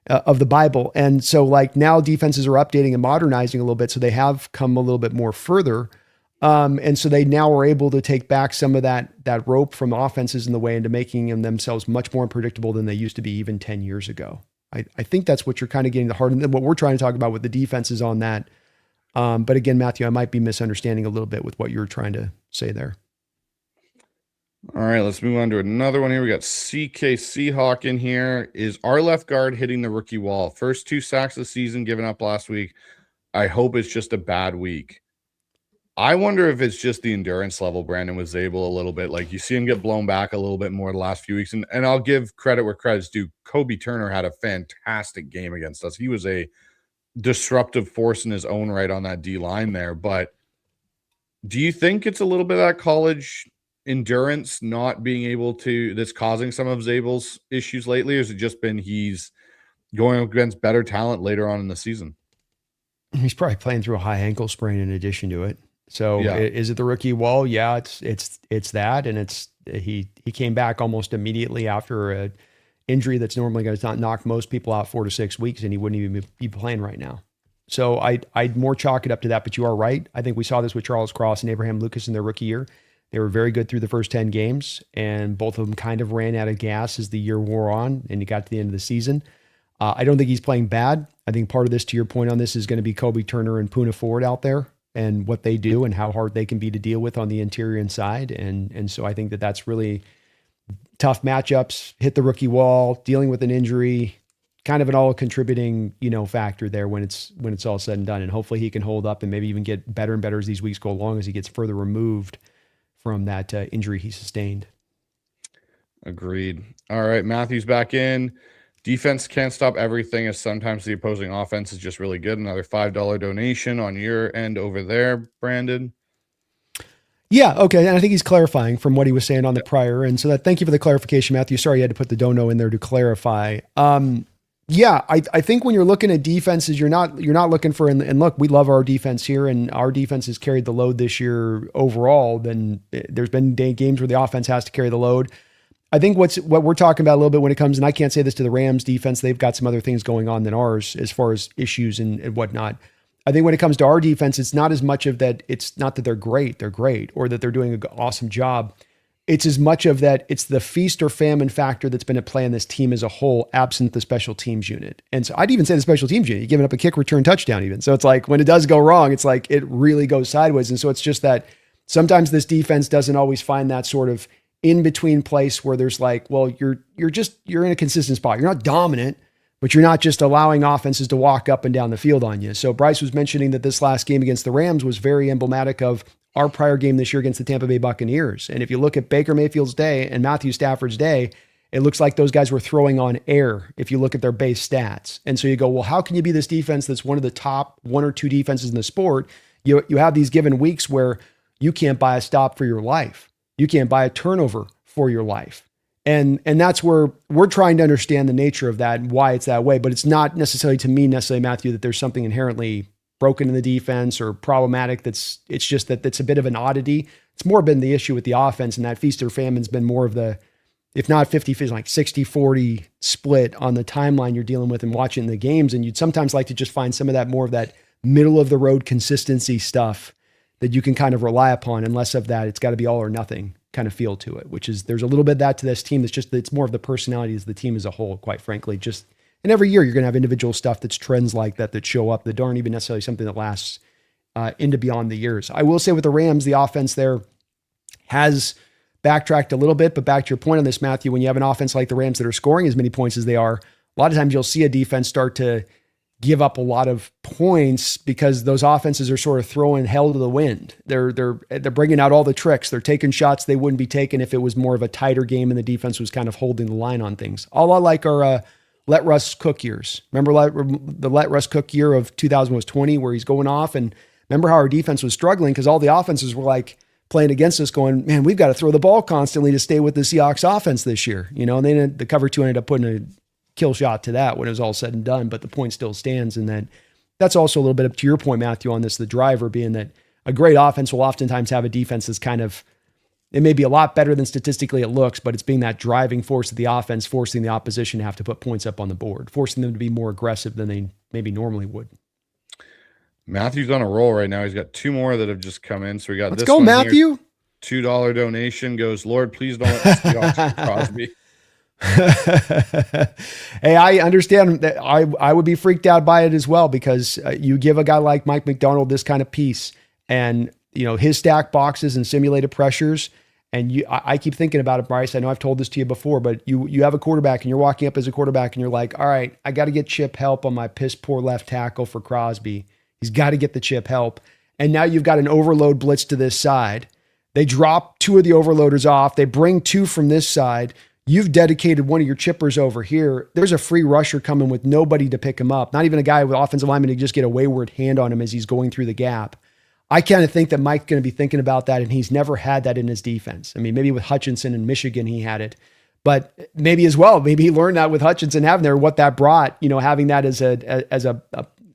of the Bible. And so like now defenses are updating and modernizing a little bit. So they have come a little bit more further. And so they now are able to take back some of that rope from offenses in the way into making them themselves much more unpredictable than they used to be even 10 years ago. I think that's what you're kind of getting the heart, and what we're trying to talk about with the defenses on that. But again, Matthew, I might be misunderstanding a little bit with what you're trying to say there. All right, let's move on to another one here. We got CK Seahawk in here. Is our left guard hitting the rookie wall? First 2 sacks of the season given up last week. I hope it's just a bad week. I wonder if it's just the endurance level Brandon was able a little bit. Like you see him get blown back a little bit more the last few weeks. And I'll give credit where credit's due. Kobe Turner had a fantastic game against us. He was a disruptive force in his own right on that D line there. But do you think it's a little bit of that college endurance not being able to, that's causing some of Zabel's issues lately? Or has it just been he's going against better talent later on in the season? He's probably playing through a high ankle sprain in addition to it. So yeah. Is it the rookie wall? Yeah, it's that. And he came back almost immediately after a injury that's normally going to knock most people out 4 to 6 weeks, and he wouldn't even be playing right now. So I'd more chalk it up to that, but you are right. I think we saw this with Charles Cross and Abraham Lucas in their rookie year. They were very good through the first 10 games, and both of them kind of ran out of gas as the year wore on and you got to the end of the season. I don't think he's playing bad. I think part of this, to your point on this, is going to be Kobe Turner and Poona Ford out there and what they do and how hard they can be to deal with on the interior inside. And so I think that's really tough matchups, hit the rookie wall, dealing with an injury, kind of an all contributing, factor there when it's all said and done. And hopefully he can hold up and maybe even get better and better as these weeks go along, as he gets further removed from that injury he sustained. Agreed. All right. Matthew's back in. Defense can't stop everything, as sometimes the opposing offense is just really good. Another $5 donation on your end over there, Brandon. Yeah, okay. And I think he's clarifying from what he was saying on the prior. And so thank you for the clarification, Matthew. Sorry you had to put the dono in there to clarify. I think when you're looking at defenses, you're not looking for, and look, we love our defense here, and our defense has carried the load this year overall. Then there's been games where the offense has to carry the load. I think what we're talking about a little bit when it comes, and I can't say this to the Rams defense, they've got some other things going on than ours as far as issues and whatnot. I think when it comes to our defense, it's not as much of that. It's not that they're great, or that they're doing an awesome job. It's as much of that. It's the feast or famine factor that's been at play in this team as a whole, absent the special teams unit. And so I'd even say the special teams unit, you're giving up a kick return touchdown even. So it's like when it does go wrong, it's like it really goes sideways. And so it's just that sometimes this defense doesn't always find that sort of in between place where there's like, well, you're in a consistent spot. You're not dominant, but you're not just allowing offenses to walk up and down the field on you. So Bryce was mentioning that this last game against the Rams was very emblematic of our prior game this year against the Tampa Bay Buccaneers. And if you look at Baker Mayfield's day and Matthew Stafford's day, it looks like those guys were throwing on air if you look at their base stats. And so you go, well, how can you be this defense that's one of the top 1 or 2 defenses in the sport? You have these given weeks where you can't buy a stop for your life. You can't buy a turnover for your life. And that's where we're trying to understand the nature of that and why it's that way. But it's not necessarily to me, Matthew, that there's something inherently broken in the defense or problematic. It's just that it's a bit of an oddity. It's more been the issue with the offense, and that feast or famine's been more of the, if not 50, like 60-40 split on the timeline you're dealing with and watching the games. And you'd sometimes like to just find some of that, more of that middle of the road consistency stuff that you can kind of rely upon, and less of that it's got to be all or nothing kind of feel to it, which is, there's a little bit of that to this team. It's more of the personalities of the team as a whole, quite frankly. Just, and every year you're going to have individual stuff that's trends like that show up that aren't even necessarily something that lasts into beyond the years. I will say with the Rams, the offense there has backtracked a little bit, but back to your point on this, Matthew, when you have an offense like the Rams that are scoring as many points as they are, a lot of times you'll see a defense start to give up a lot of points because those offenses are sort of throwing hell to the wind. They're bringing out all the tricks. They're taking shots they wouldn't be taking if it was more of a tighter game and the defense was kind of holding the line on things. A la like our let Russ cook years. Remember the let Russ cook year of 2020 where he's going off, and remember how our defense was struggling because all the offenses were like playing against us going, man, we've got to throw the ball constantly to stay with the Seahawks offense this year. You know, and then the cover two ended up putting a kill shot to that when it was all said and done, but the point still stands. And that's also a little bit up to your point, Matthew, on this, the driver being that a great offense will oftentimes have a defense that's kind of, it may be a lot better than statistically it looks, but it's being that driving force of the offense, forcing the opposition to have to put points up on the board, forcing them to be more aggressive than they maybe normally would. Matthew's on a roll right now. He's got two more that have just come in. So we got Let's go, Matthew. Here. $2 donation goes, Lord, please don't let the Seahawks Crosby. Hey, I understand that I would be freaked out by it as well, because you give a guy like Mike McDonald this kind of piece and, you know, his stack boxes and simulated pressures. And I keep thinking about it, Bryce. I know I've told this to you before, but you have a quarterback and you're walking up as a quarterback and you're like, all right, I got to get chip help on my piss poor left tackle for Crosby. He's got to get the chip help. And now you've got an overload blitz to this side. They drop two of the overloaders off. They bring two from this side. You've dedicated one of your chippers over here. There's a free rusher coming with nobody to pick him up. Not even a guy with offensive lineman to just get a wayward hand on him as he's going through the gap. I kind of think that Mike's going to be thinking about that, and he's never had that in his defense. I mean, maybe with Hutchinson in Michigan, he had it, but maybe as well, maybe he learned that with Hutchinson having there, what that brought, you know, having that as a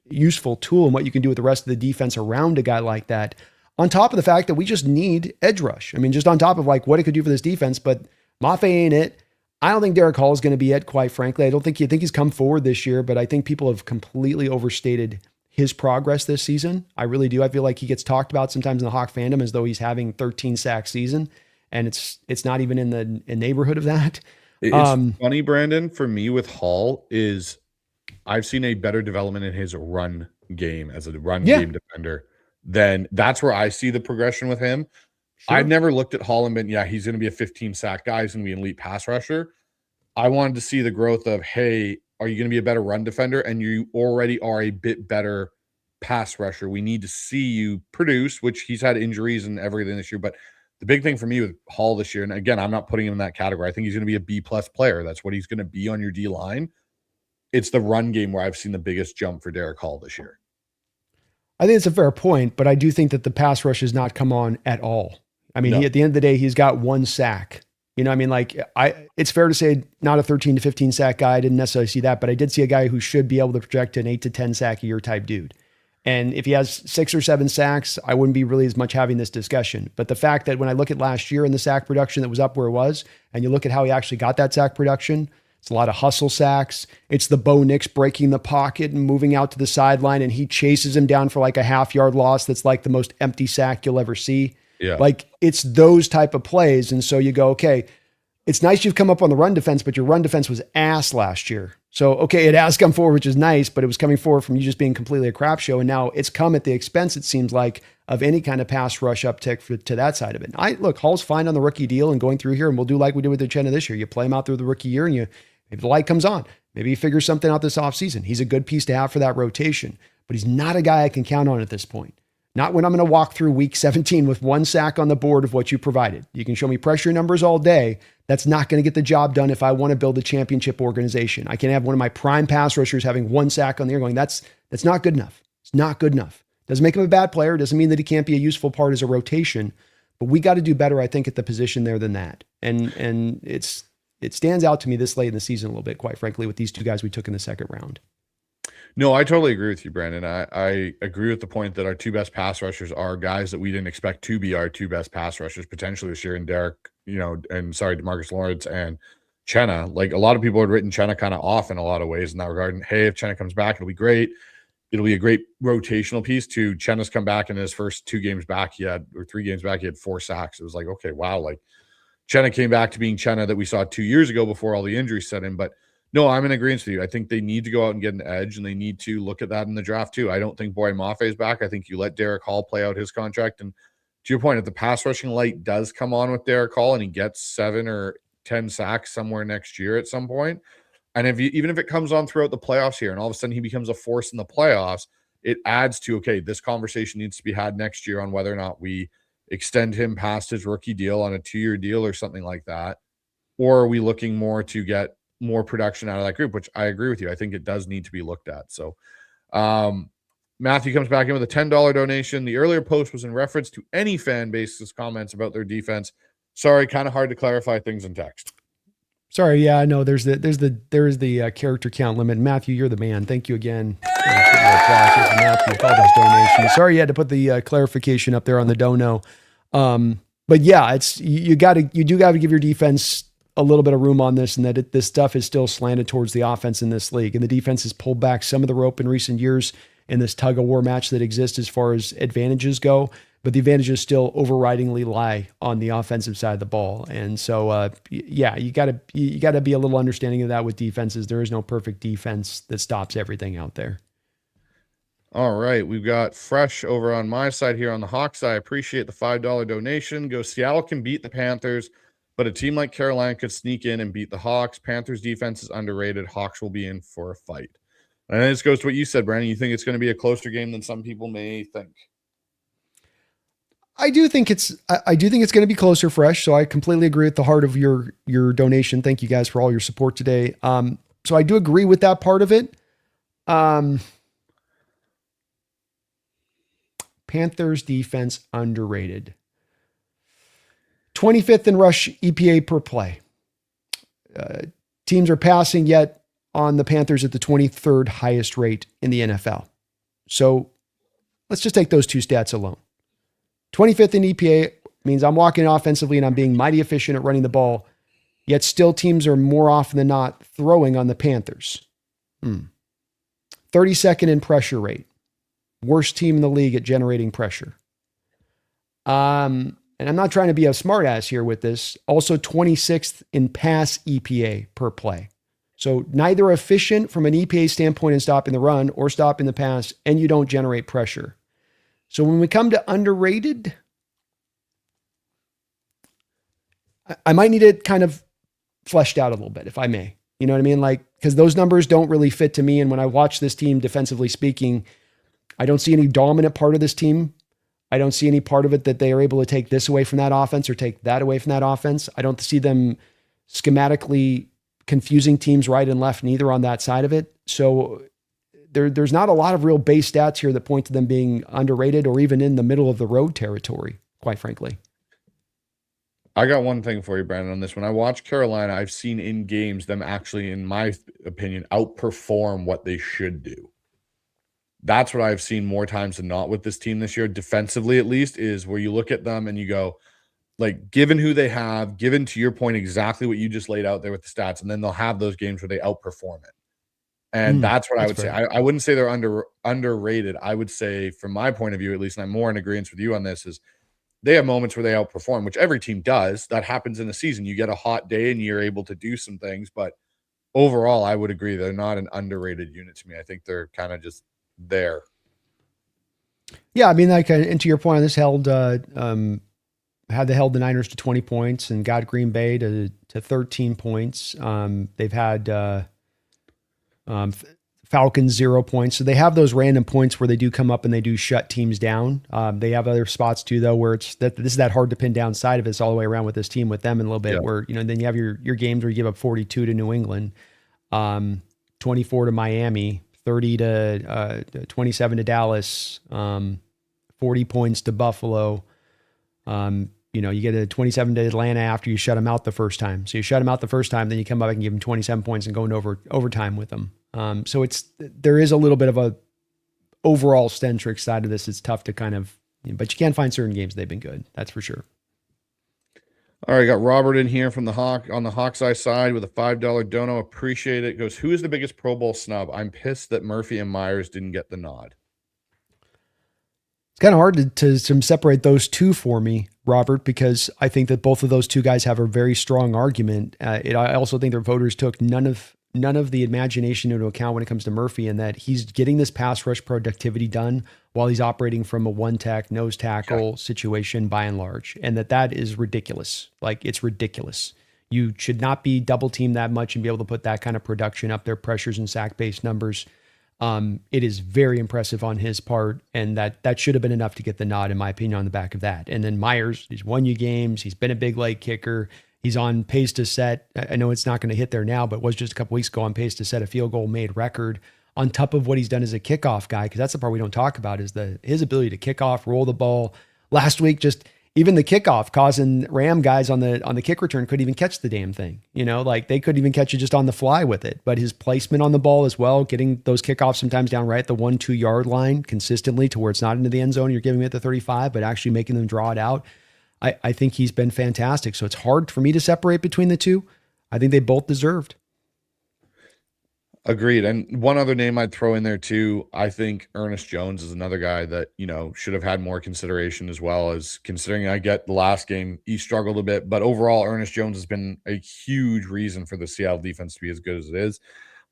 useful tool and what you can do with the rest of the defense around a guy like that. On top of the fact that we just need edge rush. I mean, just on top of like what it could do for this defense, but Mafe ain't it. I don't think Derek Hall is going to be it, quite frankly. I don't think he's come forward this year, but I think people have completely overstated his progress this season. I really do. I feel like he gets talked about sometimes in the Hawk fandom as though he's having 13 sack season, and it's not even in the neighborhood of that. It's funny, Brandon, for me with Hall is I've seen a better development in his run game as a run game defender. Then that's where I see the progression with him. Sure. I've never looked at Hall and been, he's going to be a 15 sack guy. He's going to be an elite pass rusher. I wanted to see the growth of, hey, are you going to be a better run defender? And you already are a bit better pass rusher. We need to see you produce, which he's had injuries and everything this year. But the big thing for me with Hall this year, and again, I'm not putting him in that category. I think he's going to be a B-plus player. That's what he's going to be on your D-line. It's the run game where I've seen the biggest jump for Derek Hall this year. I think it's a fair point, but I do think that the pass rush has not come on at all. I mean, at the end of the day, he's got one sack. You know, I mean, like it's fair to say not a 13 to 15 sack guy. I didn't necessarily see that, but I did see a guy who should be able to project an 8 to 10 sack a year type dude. And if he has 6 or 7 sacks, I wouldn't be really as much having this discussion. But the fact that when I look at last year and the sack production that was up where it was, and you look at how he actually got that sack production, it's a lot of hustle sacks. It's the Bo Nix breaking the pocket and moving out to the sideline, and he chases him down for like a half-yard loss. That's like the most empty sack you'll ever see. Yeah. Like it's those type of plays. And so you go, okay, it's nice you've come up on the run defense, but your run defense was ass last year. So, okay, it has come forward, which is nice, but it was coming forward from you just being completely a crap show. And now it's come at the expense, it seems like, of any kind of pass rush uptick to that side of it. Look, Hall's fine on the rookie deal and going through here, and we'll do like we did with Uchenna this year. You play him out through the rookie year, and maybe the light comes on. Maybe he figures something out this offseason. He's a good piece to have for that rotation, but he's not a guy I can count on at this point. Not when I'm going to walk through week 17 with 1 sack on the board of what you provided. You can show me pressure numbers all day. That's not going to get the job done if I want to build a championship organization. I can have one of my prime pass rushers having 1 sack on the year going, that's not good enough. It's not good enough. Doesn't make him a bad player. Doesn't mean that he can't be a useful part as a rotation, but we got to do better, I think, at the position there than that. And it's it stands out to me this late in the season a little bit, quite frankly, with these two guys we took in the second round. No, I totally agree with you, Brandon. I agree with the point that our two best pass rushers are guys that we didn't expect to be our two best pass rushers potentially this year in DeMarcus Lawrence and Chenna. Like, a lot of people had written Chenna kind of off in a lot of ways in that regard. And hey, if Chenna comes back, it'll be great. It'll be a great rotational piece. To Chenna's come back in his first 2 games back, or 3 games back, he had 4 sacks. It was like, okay, wow. Like, Chenna came back to being Chenna that we saw 2 years ago before all the injuries set in. But no, I'm in agreement with you. I think they need to go out and get an edge, and they need to look at that in the draft too. I don't think Boy Mafe is back. I think you let Derek Hall play out his contract. And to your point, if the pass rushing light does come on with Derek Hall and he gets 7 or 10 sacks somewhere next year at some point, and even if it comes on throughout the playoffs here and all of a sudden he becomes a force in the playoffs, it adds to, okay, this conversation needs to be had next year on whether or not we extend him past his rookie deal on a 2-year deal or something like that. Or are we looking more to get more production out of that group, which I agree with you. I think it does need to be looked at. So Matthew comes back in with a $10 donation. The earlier post was in reference to any fan base's comments about their defense. Sorry, kind of hard to clarify things in text. Sorry, yeah, I know there's the character count limit. Matthew, you're the man. Thank you again. Matthew, with all those donations. Sorry you had to put the clarification up there on the dono. But yeah, it's you do got to give your defense a little bit of room on this, and that this stuff is still slanted towards the offense in this league. And the defense has pulled back some of the rope in recent years in this tug of war match that exists as far as advantages go. But the advantages still overridingly lie on the offensive side of the ball. And so, yeah, you gotta be a little understanding of that with defenses. There is no perfect defense that stops everything out there. All right, we've got Fresh over on my side here on the Hawks. I appreciate the $5 donation. Go, Seattle can beat the Panthers, but a team like Carolina could sneak in and beat the Hawks. Panthers defense is underrated. Hawks will be in for a fight. And this goes to what you said, Brandon. You think it's going to be a closer game than some people may think? I do think it's going to be closer, Fresh. So I completely agree with the heart of your donation. Thank you guys for all your support today. So I do agree with that part of it. Panthers defense underrated. 25th in rush EPA per play. Teams are passing yet on the Panthers at the 23rd highest rate in the NFL. So let's just take those 2 stats alone. 25th in EPA means I'm walking offensively and I'm being mighty efficient at running the ball, yet still teams are more often than not throwing on the Panthers. 32nd in pressure rate. Worst team in the league at generating pressure. And I'm not trying to be a smart ass here with this. Also 26th in pass EPA per play. So neither efficient from an EPA standpoint in stopping the run or stopping the pass, and you don't generate pressure. So when we come to underrated, I might need it kind of fleshed out a little bit, if I may. You know what I mean? Like, because those numbers don't really fit to me. And when I watch this team defensively speaking, I don't see any dominant part of this team. I don't see any part of it that they are able to take this away from that offense or take that away from that offense. I don't see them schematically confusing teams right and left, neither on that side of it. So there's not a lot of real base stats here that point to them being underrated or even in the middle of the road territory, quite frankly. I got one thing for you, Brandon, on this. When I watch Carolina, I've seen in games them actually, in my opinion, outperform what they should do. That's what I've seen more times than not with this team this year, defensively at least, is where you look at them and you go, like, given who they have, given to your point exactly what you just laid out there with the stats, and then they'll have those games where they outperform it. And that's what I would say. I wouldn't say they're underrated. I would say, from my point of view, at least, and I'm more in agreement with you on this, is they have moments where they outperform, which every team does. That happens in a season. You get a hot day and you're able to do some things. But overall, I would agree they're not an underrated unit to me. I think they're kind of just there. Yeah, I mean, like, and to your point on this, held the Niners to 20 points and got Green Bay to 13 points. They've had Falcons 0 points. So they have those random points where they do come up and they do shut teams down. They have other spots too, though, where it's this is that hard to pin down side of it. It's all the way around with this team with them in a little bit where, then you have your games where you give up 42 to New England, 24 to Miami, 30 to 27 to Dallas, 40 points to Buffalo. You get a 27 to Atlanta after you shut them out the first time. So you shut them out the first time, then you come back and give them 27 points and go into overtime with them. So there is a little bit of a overall centric side of this. It's tough to but you can find certain games they've been good. That's for sure. All right, got Robert in here from the Hawks Eye side with a $5 dono. Appreciate it. Goes, who is the biggest Pro Bowl snub? I'm pissed that Murphy and Myers didn't get the nod. It's kind of hard to separate those two for me, Robert, because I think that both of those two guys have a very strong argument. I also think their voters took none of the imagination into account when it comes to Murphy, and that he's getting this pass rush productivity done while he's operating from a one-tech nose tackle situation by and large, and that is ridiculous. Like, it's ridiculous. You should not be double teamed that much and be able to put that kind of production up there, pressures and sack-based numbers. It is very impressive on his part, and that should have been enough to get the nod, in my opinion, on the back of that. And then Myers, he's won you games. He's been a big leg kicker. He's on pace to set. I know it's not going to hit there now, but was just a couple weeks ago on pace to set a field goal made record on top of what he's done as a kickoff guy. Because that's the part we don't talk about, is his ability to kick off, roll the ball. Last week, just even the kickoff causing Ram guys on the kick return couldn't even catch the damn thing. Like they couldn't even catch it just on the fly with it. But his placement on the ball as well, getting those kickoffs sometimes down right at the 1-2 yard line consistently to where it's not into the end zone. You're giving it the 35, but actually making them draw it out. I think he's been fantastic. So it's hard for me to separate between the two. I think they both deserved. Agreed. And one other name I'd throw in there too, I think Ernest Jones is another guy that, should have had more consideration, as well as considering I get the last game, he struggled a bit, but overall Ernest Jones has been a huge reason for the Seattle defense to be as good as it is.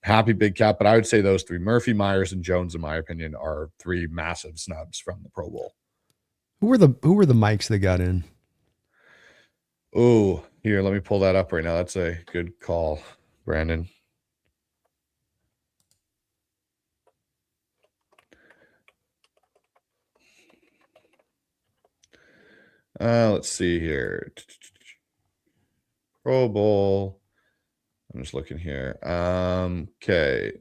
Happy Big Cat, but I would say those three, Murphy, Myers, and Jones, in my opinion, are three massive snubs from the Pro Bowl. Who were the mics they got in? Oh, here, let me pull that up right now. That's a good call, Brandon. Let's see here. Pro Bowl. I'm just looking here. Okay.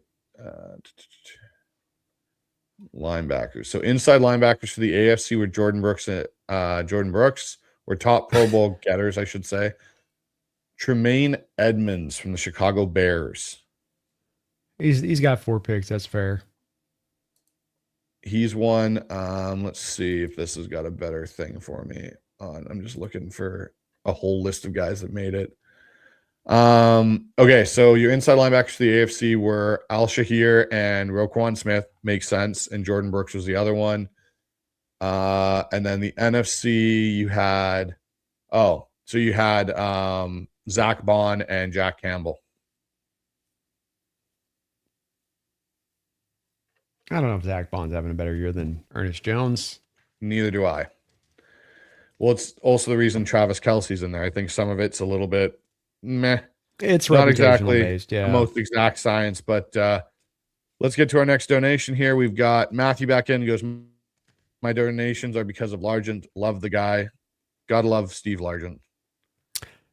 Linebackers. So inside linebackers for the AFC were Jordan Brooks, were top Pro Bowl getters, I should say. Tremaine Edmonds from the Chicago Bears. He's got 4 picks. That's fair. He's one. Let's see if this has got a better thing for me. I'm just looking for a whole list of guys that made it. Okay, so your inside linebackers for the AFC were Al Shahir and Roquan Smith. Makes sense. And Jordan Brooks was the other one. And then the NFC, you had Zach Bond and Jack Campbell. I don't know if Zach Bond's having a better year than Ernest Jones. Neither do I. Well, it's also the reason Travis Kelce's in there. I think some of it's a little bit meh. It's not exactly based, yeah. the most exact science, but let's get to our next donation here. We've got Matthew back in. He goes, my donations are because of Largent. Love the guy. Gotta love Steve Largent.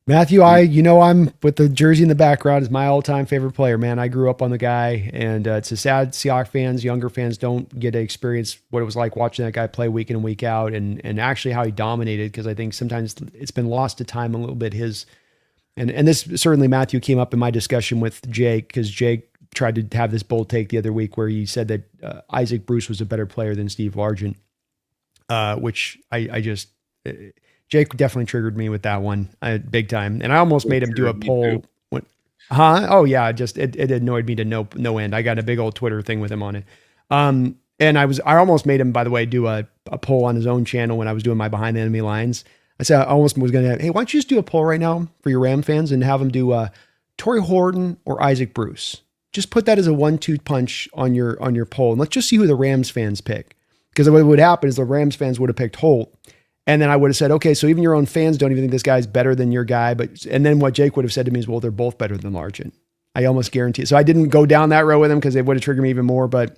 Matthew, I'm with the jersey in the background, is my all-time favorite player, man. I grew up on the guy, and it's a sad Seahawks fans, younger fans don't get to experience what it was like watching that guy play week in and week out, and actually how he dominated, because I think sometimes it's been lost to time a little bit. And this certainly, Matthew, came up in my discussion with Jake, because Jake tried to have this bold take the other week where he said that Isaac Bruce was a better player than Steve Largent, which I just... Jake definitely triggered me with that one big time. And I almost made him do a poll. Oh yeah. It annoyed me to no end. I got a big old Twitter thing with him on it. And I almost made him, by the way, do a poll on his own channel when I was doing my behind the enemy lines. I said, I almost was going to, hey, why don't you just do a poll right now for your Ram fans and have them do Torrey Horton or Isaac Bruce? Just put that as a 1-2 punch on your poll. And let's just see who the Rams fans pick. Because what would happen is the Rams fans would have picked Holt. And then I would have said, okay, so even your own fans don't even think this guy's better than your guy. And then what Jake would have said to me is, well, they're both better than Largent. I almost guarantee it. So I didn't go down that road with him because it would have triggered me even more. But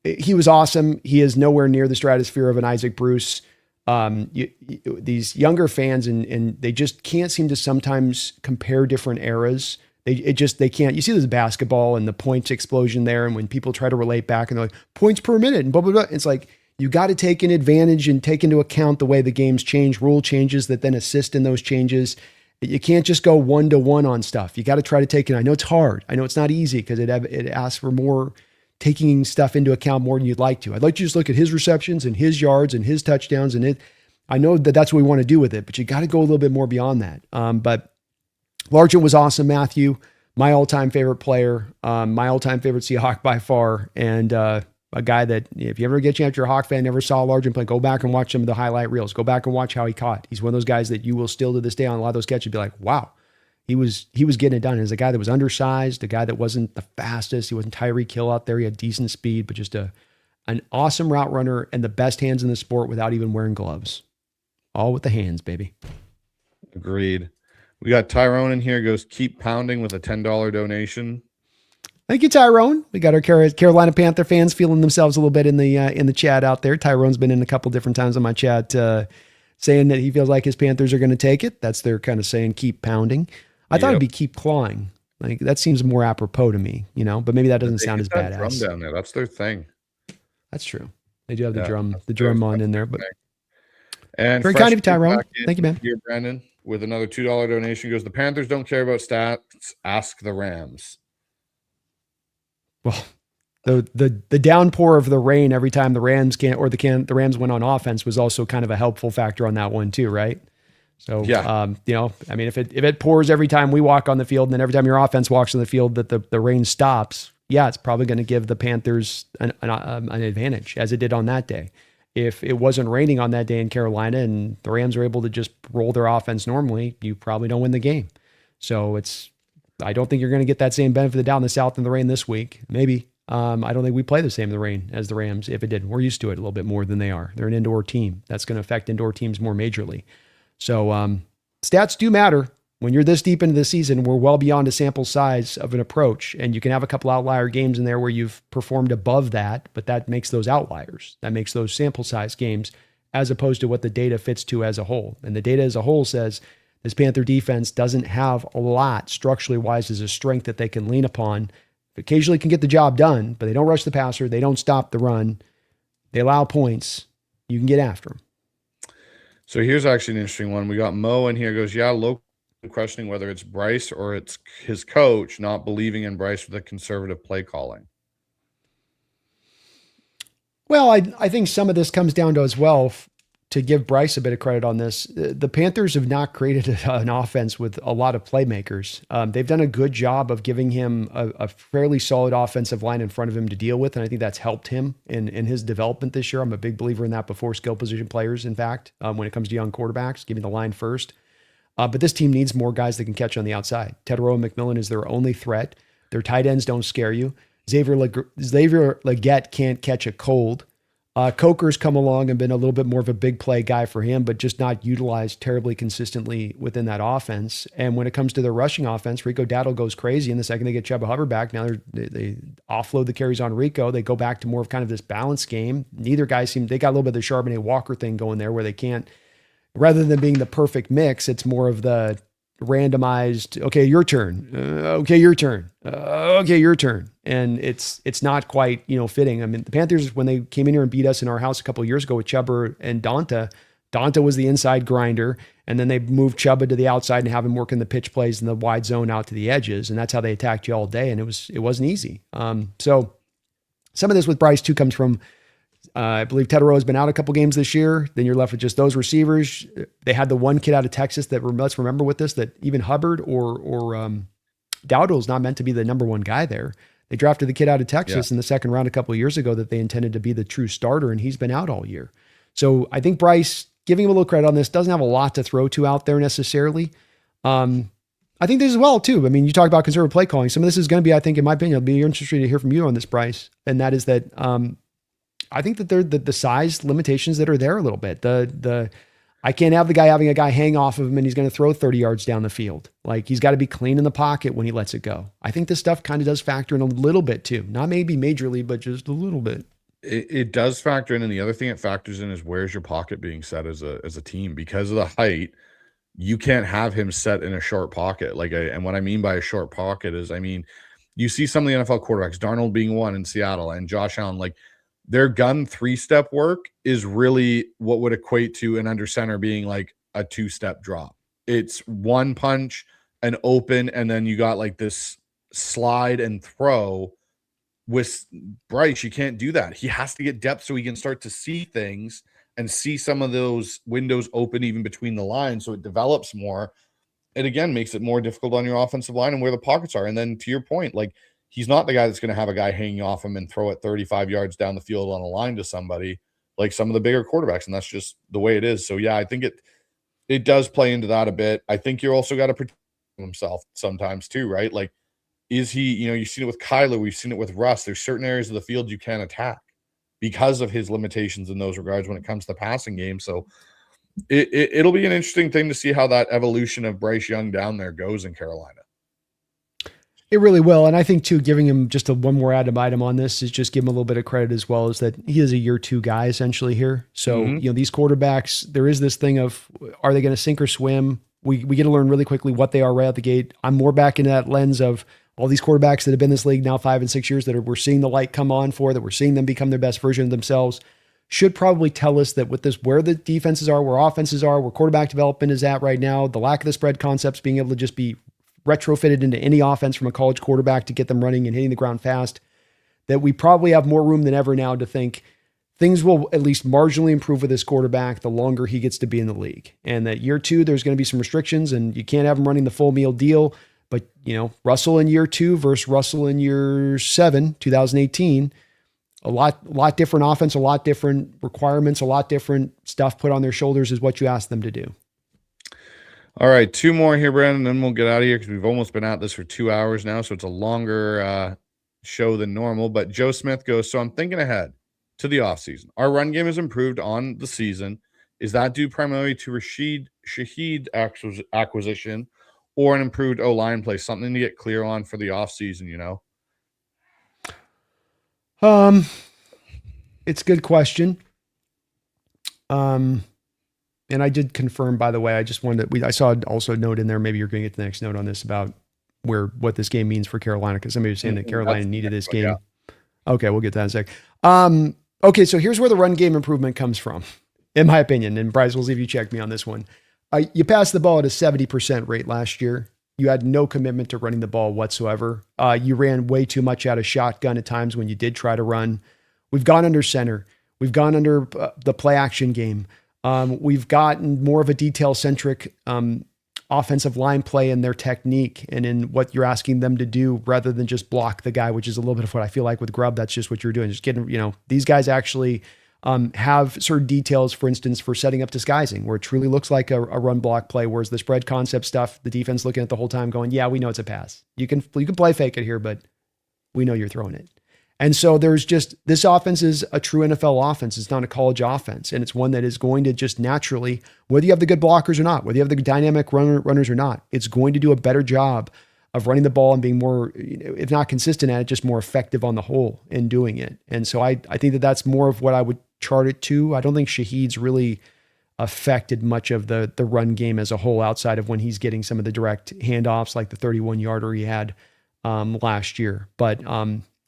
he was awesome. He is nowhere near the stratosphere of an Isaac Bruce. These younger fans, and they just can't seem to sometimes compare different eras. They can't. You see this basketball and the points explosion there. And when people try to relate back and they're like, points per minute and blah, blah, blah. It's like, You got to take an advantage and take into account the way the games change, rule changes that then assist in those changes. You can't just go 1-to-1 on stuff. You got to try to take it. I know it's hard. I know it's not easy because it asks for more, taking stuff into account more than you'd like to. I'd like to just look at his receptions and his yards and his touchdowns. And I know that that's what we want to do with it, but you got to go a little bit more beyond that. But Largent was awesome, Matthew. My all-time favorite player, my all-time favorite Seahawk by far. And a guy that if you ever get a chance, you're a Hawk fan, never saw Largent play, go back and watch some of the highlight reels. Go back and watch how he caught. He's one of those guys that you will still to this day on a lot of those catches be like, wow, he was getting it done. As a guy that was undersized, a guy that wasn't the fastest. He wasn't Tyreek Hill out there. He had decent speed, but just an awesome route runner and the best hands in the sport without even wearing gloves. All with the hands, baby. Agreed. We got Tyrone in here, goes keep pounding with a $10 donation. Thank you, Tyrone. We got our Carolina Panther fans feeling themselves a little bit in the chat out there. Tyrone's been in a couple different times on my chat saying that he feels like his Panthers are going to take it. That's their kind of saying, keep pounding. I thought it'd be keep clawing. Like that seems more apropos to me, but maybe that doesn't sound as badass. Drum down there. That's their thing. That's true. They do have the drum on in there, but and very kind of you, Tyrone. Thank you, man. Here, Brandon, with another $2 donation goes, the Panthers don't care about stats. Ask the Rams. Well, the downpour of the rain every time the Rams the Rams went on offense was also kind of a helpful factor on that one too, right? So yeah, I mean, if it pours every time we walk on the field, and then every time your offense walks on the field, that the rain stops, yeah, it's probably going to give the Panthers an advantage, as it did on that day. If it wasn't raining on that day in Carolina and the Rams were able to just roll their offense normally, you probably don't win the game. So I don't think you're going to get that same benefit of the doubt in the South in the rain this week. Maybe. I don't think we play the same in the rain as the Rams. If it did, we're used to it a little bit more than they are. They're an indoor team. That's going to affect indoor teams more majorly. So stats do matter. When you're this deep into the season, we're well beyond a sample size of an approach, and you can have a couple outlier games in there where you've performed above that, but that makes those outliers. That makes those sample size games as opposed to what the data fits to as a whole. And the data as a whole says this Panther defense doesn't have a lot structurally wise as a strength that they can lean upon. Occasionally can get the job done, but they don't rush the passer. They don't stop the run. They allow points. You can get after them. So here's actually an interesting one. We got Mo in here goes, yeah, local questioning whether it's Bryce or it's his coach not believing in Bryce with a conservative play calling. Well, I think some of this comes down to as well, to give Bryce a bit of credit on this. The Panthers have not created an offense with a lot of playmakers. They've done a good job of giving him a fairly solid offensive line in front of him to deal with. And I think that's helped him in his development this year. I'm a big believer in that before skill position players, in fact, when it comes to young quarterbacks, giving the line first. But this team needs more guys that can catch on the outside. Tedrow and McMillan is their only threat. Their tight ends don't scare you. Xavier Legette can't catch a cold. Coker's come along and been a little bit more of a big play guy for him, but just not utilized terribly consistently within that offense. And when it comes to their rushing offense, Rico Dowdle goes crazy. And the second they get Chuba Hubbard back, now they offload the carries on Rico. They go back to more of kind of this balanced game. Neither guy they got a little bit of the Charbonnet Walker thing going there where they can't, rather than being the perfect mix, it's more of the randomized, okay, your turn. Okay, your turn. Okay, your turn. And it's not quite, fitting. I mean, the Panthers, when they came in here and beat us in our house a couple of years ago with Chuba and Donta was the inside grinder. And then they moved Chuba to the outside and have him work in the pitch plays in the wide zone out to the edges. And that's how they attacked you all day. And it wasn't easy. So some of this with Bryce too comes from, I believe Tedrow has been out a couple games this year. Then you're left with just those receivers. They had the one kid out of Texas that, let's remember with this, that even Hubbard or Dowdle is not meant to be the number one guy there. They drafted the kid out of Texas in the second round a couple of years ago that they intended to be the true starter, and he's been out all year. So I think Bryce, giving him a little credit on this, doesn't have a lot to throw to out there necessarily. I think this as well too. I mean, you talk about conservative play calling. Some of this is going to be, I think, in my opinion, it'll be interesting to hear from you on this, Bryce. And that is that I think that they're the size limitations that are there a little bit. I can't have the guy having a guy hang off of him and he's going to throw 30 yards down the field. Like he's got to be clean in the pocket when he lets it go. I think this stuff kind of does factor in a little bit too. Not maybe majorly, but just a little bit. It does factor in. And the other thing it factors in is where's your pocket being set as a team? Because of the height, you can't have him set in a short pocket. And what I mean by a short pocket is, I mean, you see some of the NFL quarterbacks, Darnold being one in Seattle and Josh Allen, their gun 3-step work is really what would equate to an under center being like a 2-step drop. It's one punch, an open, and then you got like this slide and throw. With Bryce, you can't do that. He has to get depth so he can start to see things and see some of those windows open even between the lines, so it develops more. It again makes it more difficult on your offensive line and where the pockets are. And then to your point, like he's not the guy that's going to have a guy hanging off him and throw it 35 yards down the field on a line to somebody like some of the bigger quarterbacks. And that's just the way it is. So yeah, I think it does play into that a bit. I think you're also got to protect himself sometimes too, right? Like, is he, you've seen it with Kyler, we've seen it with Russ. There's certain areas of the field you can't attack because of his limitations in those regards when it comes to the passing game. So it'll be an interesting thing to see how that evolution of Bryce Young down there goes in Carolina. It really will. And I think too, giving him just one more added item on this is just give him a little bit of credit as well, is that he is a year 2 guy essentially here. So, these quarterbacks, there is this thing of, are they going to sink or swim? We get to learn really quickly what they are right out the gate. I'm more back into that lens of all these quarterbacks that have been in this league now 5 and 6 years that we're seeing the light come on for, that we're seeing them become their best version of themselves, should probably tell us that with this, where the defenses are, where offenses are, where quarterback development is at right now, the lack of the spread concepts, being able to just be retrofitted into any offense from a college quarterback to get them running and hitting the ground fast, that we probably have more room than ever now to think things will at least marginally improve with this quarterback the longer he gets to be in the league. And that year 2, there's going to be some restrictions and you can't have him running the full meal deal. But, Russell in year 2 versus Russell in year 7, 2018, a lot different offense, a lot different requirements, a lot different stuff put on their shoulders is what you ask them to do. All right, 2 more here, Brandon, then we'll get out of here because we've almost been at this for 2 hours now, so it's a longer show than normal. But Joe Smith goes, so I'm thinking ahead to the offseason. Our run game has improved on the season. Is that due primarily to Shaheed acquisition or an improved O-line play? Something to get clear on for the offseason, It's a good question. And I did confirm, by the way, I just wanted to, I saw also a note in there, maybe you're going to get the next note on this about what this game means for Carolina, because somebody was saying that Carolina needed this game. Yeah. Okay, we'll get to that in a sec. Okay, so here's where the run game improvement comes from, in my opinion, and Bryce, we'll see if you check me on this one. You passed the ball at a 70% rate last year. You had no commitment to running the ball whatsoever. You ran way too much out of shotgun at times when you did try to run. We've gone under center. We've gone under the play action game. We've gotten more of a detail-centric offensive line play in their technique and in what you're asking them to do rather than just block the guy, which is a little bit of what I feel like with Grubb. That's just what you're doing. Just getting, these guys actually have certain details, for instance, for setting up disguising, where it truly looks like a run block play, whereas the spread concept stuff, the defense looking at the whole time going, yeah, we know it's a pass. You can play fake it here, but we know you're throwing it. And so there's just, this offense is a true NFL offense. It's not a college offense. And it's one that is going to just naturally, whether you have the good blockers or not, whether you have the dynamic runners or not, it's going to do a better job of running the ball and being more, if not consistent at it, just more effective on the whole in doing it. And so I think that that's more of what I would chart it to. I don't think Shaheed's really affected much of the run game as a whole outside of when he's getting some of the direct handoffs, like the 31-yarder he had last year. But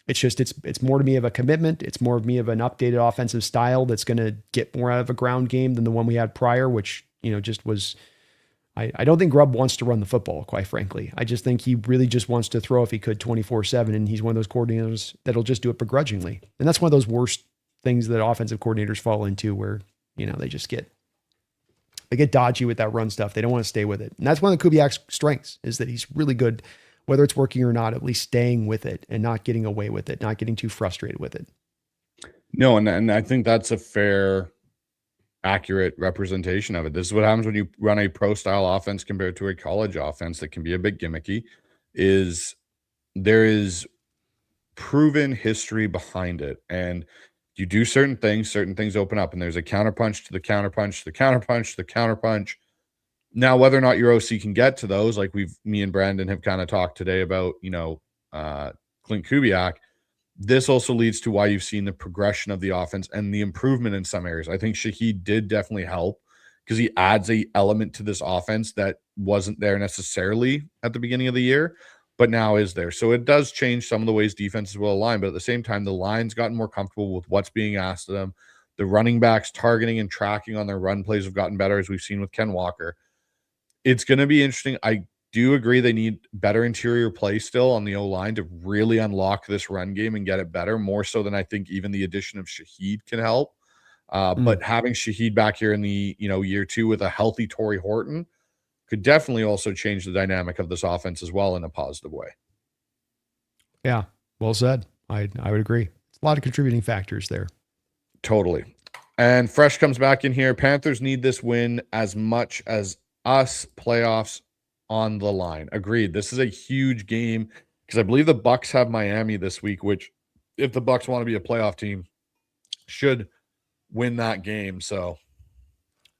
it's just, it's more to me of a commitment. It's more of me of an updated offensive style that's going to get more out of a ground game than the one we had prior, which, just was, I don't think Grubb wants to run the football, quite frankly. I just think he really just wants to throw if he could 24/7. And he's one of those coordinators that'll just do it begrudgingly. And that's one of those worst things that offensive coordinators fall into where, they just get dodgy with that run stuff. They don't want to stay with it. And that's one of Kubiak's strengths, is that he's really good, whether it's working or not, at least staying with it and not getting away with it, not getting too frustrated with it. No, and I think that's a fair, accurate representation of it. This is what happens when you run a pro-style offense compared to a college offense that can be a bit gimmicky, is there is proven history behind it. And you do certain things open up, and there's a counterpunch to the counterpunch, to the counterpunch, to the counterpunch. Now, whether or not your OC can get to those, like me and Brandon have kind of talked today about, Clint Kubiak, this also leads to why you've seen the progression of the offense and the improvement in some areas. I think Shaheed did definitely help because he adds a element to this offense that wasn't there necessarily at the beginning of the year. but now is there. So it does change some of the ways defenses will align, but at the same time, the line's gotten more comfortable with what's being asked of them. The running backs targeting and tracking on their run plays have gotten better, as we've seen with Ken Walker. It's going to be interesting. I do agree they need better interior play still on the O-line to really unlock this run game and get it better, more so than I think even the addition of Shaheed can help. But having Shaheed back here in the year 2 with a healthy Torrey Horton could definitely also change the dynamic of this offense as well in a positive way. Yeah, well said. I would agree. It's a lot of contributing factors there. Totally. And Fresh comes back in here. Panthers need this win as much as us, playoffs on the line. Agreed. This is a huge game because I believe the Bucs have Miami this week, which if the Bucs want to be a playoff team, should win that game. So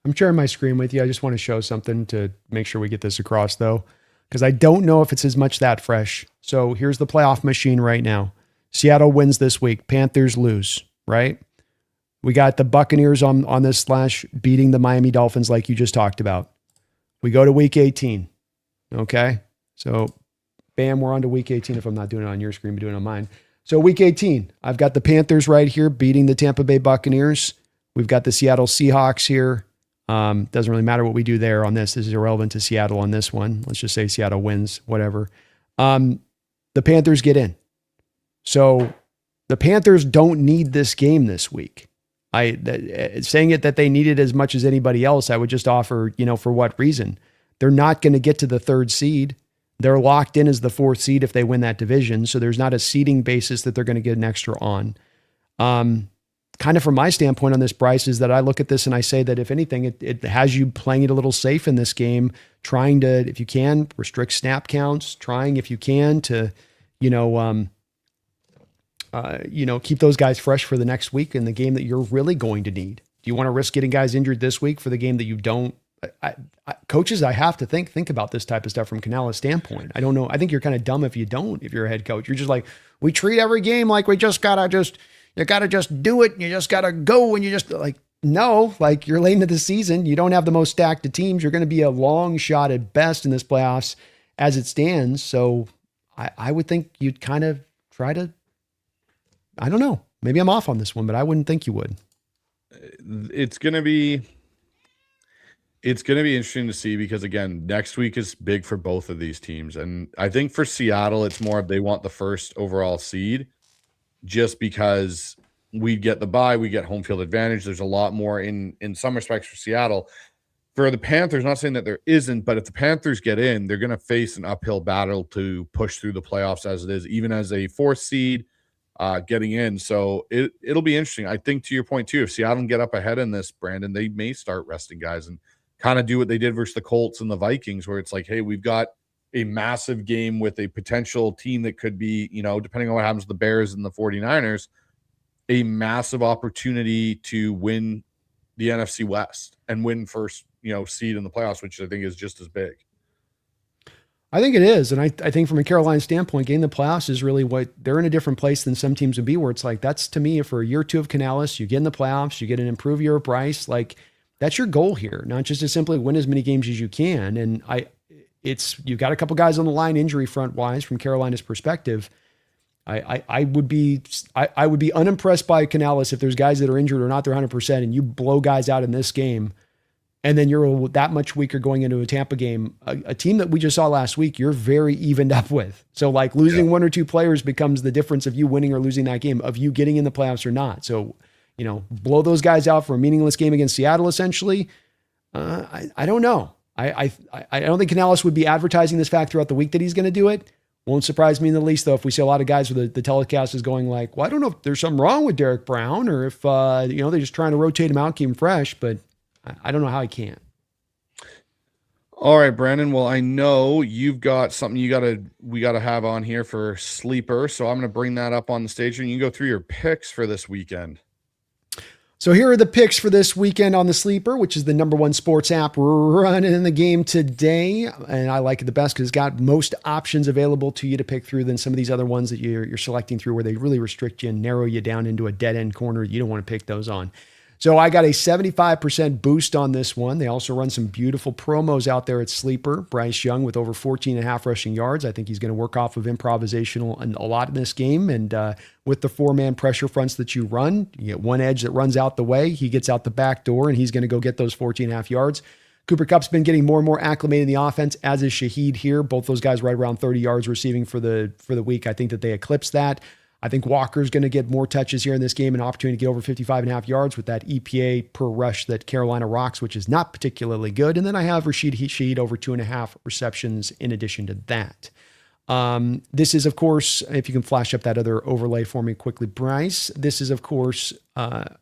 I'm sharing my screen with you. I just want to show something to make sure we get this across, though, because I don't know if it's as much that fresh. So here's the playoff machine right now. Seattle wins this week. Panthers lose, right? We got the Buccaneers on this slash beating the Miami Dolphins like you just talked about. We go to week 18. Okay. So bam, we're on to week 18 if I'm not doing it on your screen, but doing it on mine. So week 18, I've got the Panthers right here beating the Tampa Bay Buccaneers. We've got the Seattle Seahawks here. Doesn't really matter what we do there on this. This is irrelevant to Seattle on this one. Let's just say Seattle wins, whatever. The Panthers get in. So the Panthers don't need this game this week. Saying it that they need it as much as anybody else, I would just offer, for what reason? They're not going to get to the 3rd seed. They're locked in as the 4th seed if they win that division. So there's not a seeding basis that they're going to get an extra on. Kind of from my standpoint on this, Bryce, is that I look at this and I say that if anything, it has you playing it a little safe in this game, trying to, if you can, restrict snap counts, trying if you can to, keep those guys fresh for the next week in the game that you're really going to need. Do you want to risk getting guys injured this week for the game that you don't? Coaches, I have to think about this type of stuff from Canales' standpoint. I don't know. I think you're kind of dumb if you don't, if you're a head coach. You're just like, we treat every game like you gotta just do it. And you just gotta go. And you just no, you're late into the season. You don't have the most stacked of teams. You're going to be a long shot at best in this playoffs as it stands. So I would think you'd kind of try to, I don't know. Maybe I'm off on this one, but I wouldn't think you would. It's going to be interesting to see because, again, next week is big for both of these teams. And I think for Seattle, it's more they want the first overall seed just because we get the bye, we get home field advantage. There's a lot more in some respects for Seattle. For the Panthers, not saying that there isn't, but if the Panthers get in, they're going to face an uphill battle to push through the playoffs as it is, even as a 4th seed. Getting in. So it'll be interesting. I think to your point too, if Seattle can get up ahead in this, Brandon, they may start resting guys and kind of do what they did versus the Colts and the Vikings, where it's like, hey, we've got a massive game with a potential team that could be, depending on what happens to the Bears and the 49ers, a massive opportunity to win the NFC West and win first, seed in the playoffs, which I think is just as big. I think it is. And I think from a Carolina standpoint, getting the playoffs is really what they're in a different place than some teams would be, where it's like, that's to me for a year 2 of Canales, you get in the playoffs, you get an improved year of Bryce. That's your goal here, not just to simply win as many games as you can. And you've got a couple guys on the line injury front wise from Carolina's perspective. I would be unimpressed by Canales if there's guys that are injured or not, they're 100% and you blow guys out in this game. And then you're that much weaker going into a Tampa game, a team that we just saw last week, you're very evened up with. So losing 1 or 2 players becomes the difference of you winning or losing that game, of you getting in the playoffs or not. So, blow those guys out for a meaningless game against Seattle, essentially. I don't know. I don't think Canales would be advertising this fact throughout the week that he's going to do it. Won't surprise me in the least, though, if we see a lot of guys with the telecast is going well, I don't know if there's something wrong with Derek Brown or if, they're just trying to rotate him out, keep him fresh, but I don't know how he can't. All right, Brandon. Well, I know you've got something we gotta have on here for Sleeper. So I'm going to bring that up on the stage and you can go through your picks for this weekend. So here are the picks for this weekend on the Sleeper, which is the #1 sports app running in the game today. And I like it the best because it's got most options available to you to pick through than some of these other ones that you're selecting through where they really restrict you and narrow you down into a dead end corner. You don't want to pick those on. So I got a 75% boost on this one. They also run some beautiful promos out there at Sleeper. Bryce Young with over 14 and a half rushing yards. I think he's going to work off of improvisational and a lot in this game. And with the 4-man pressure fronts that you run, you get one edge that runs out the way. He gets out the back door and he's going to go get those 14 and a half yards. Cooper Kupp's been getting more and more acclimated in the offense, as is Shaheed here. Both those guys right around 30 yards receiving for the week. I think that they eclipse that. I think Walker's going to get more touches here in this game, an opportunity to get over 55 and a half yards with that EPA per rush that Carolina rocks, which is not particularly good. And then I have Rashid Shaheed over 2.5 receptions in addition to that. This is, of course, if you can flash up that other overlay for me quickly, Bryce, this is, of course, part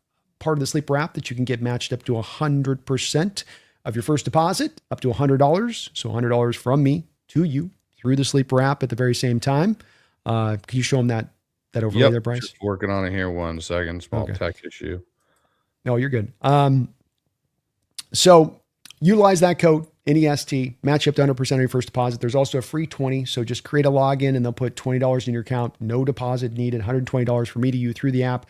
of the Sleeper app that you can get matched up to 100% of your first deposit, up to $100. So $100 from me to you through the Sleeper app at the very same time. Can you show them that overlay there, Bryce? Just working on it here. 1 second. Small tech issue. No, you're good. So utilize that code, NEST, match up to 100% of your first deposit. There's also a free 20. So just create a login and they'll put $20 in your account. No deposit needed. $120 for me to you through the app.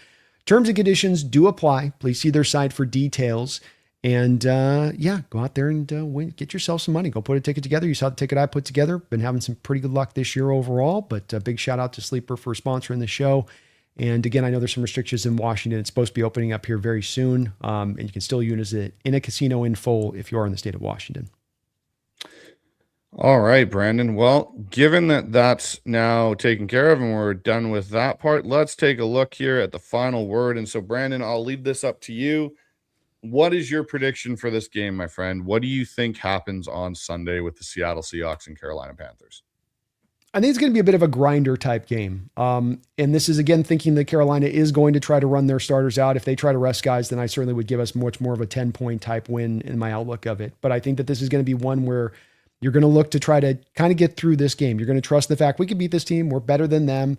Terms and conditions do apply. Please see their site for details. And go out there and win, get yourself some money. Go put a ticket together. You saw the ticket I put together. Been having some pretty good luck this year overall, but a big shout out to Sleeper for sponsoring the show. And again, I know there's some restrictions in Washington. It's supposed to be opening up here very soon. And you can still use it in a casino in full if you are in the state of Washington. All right, Brandon. Well, given that that's now taken care of and we're done with that part, let's take a look here at the final word. And so, Brandon, I'll leave this up to you. What is your prediction for this game, my friend? What do you think happens on Sunday with the Seattle Seahawks and Carolina Panthers? I think it's going to be a bit of a grinder type game. And this is, again, thinking that Carolina is going to try to run their starters out. If they try to rest guys, then I certainly would give us much more of a 10-point type win in my outlook of it. But I think that this is going to be one where you're going to look to try to kind of get through this game. You're going to trust the fact we can beat this team. We're better than them.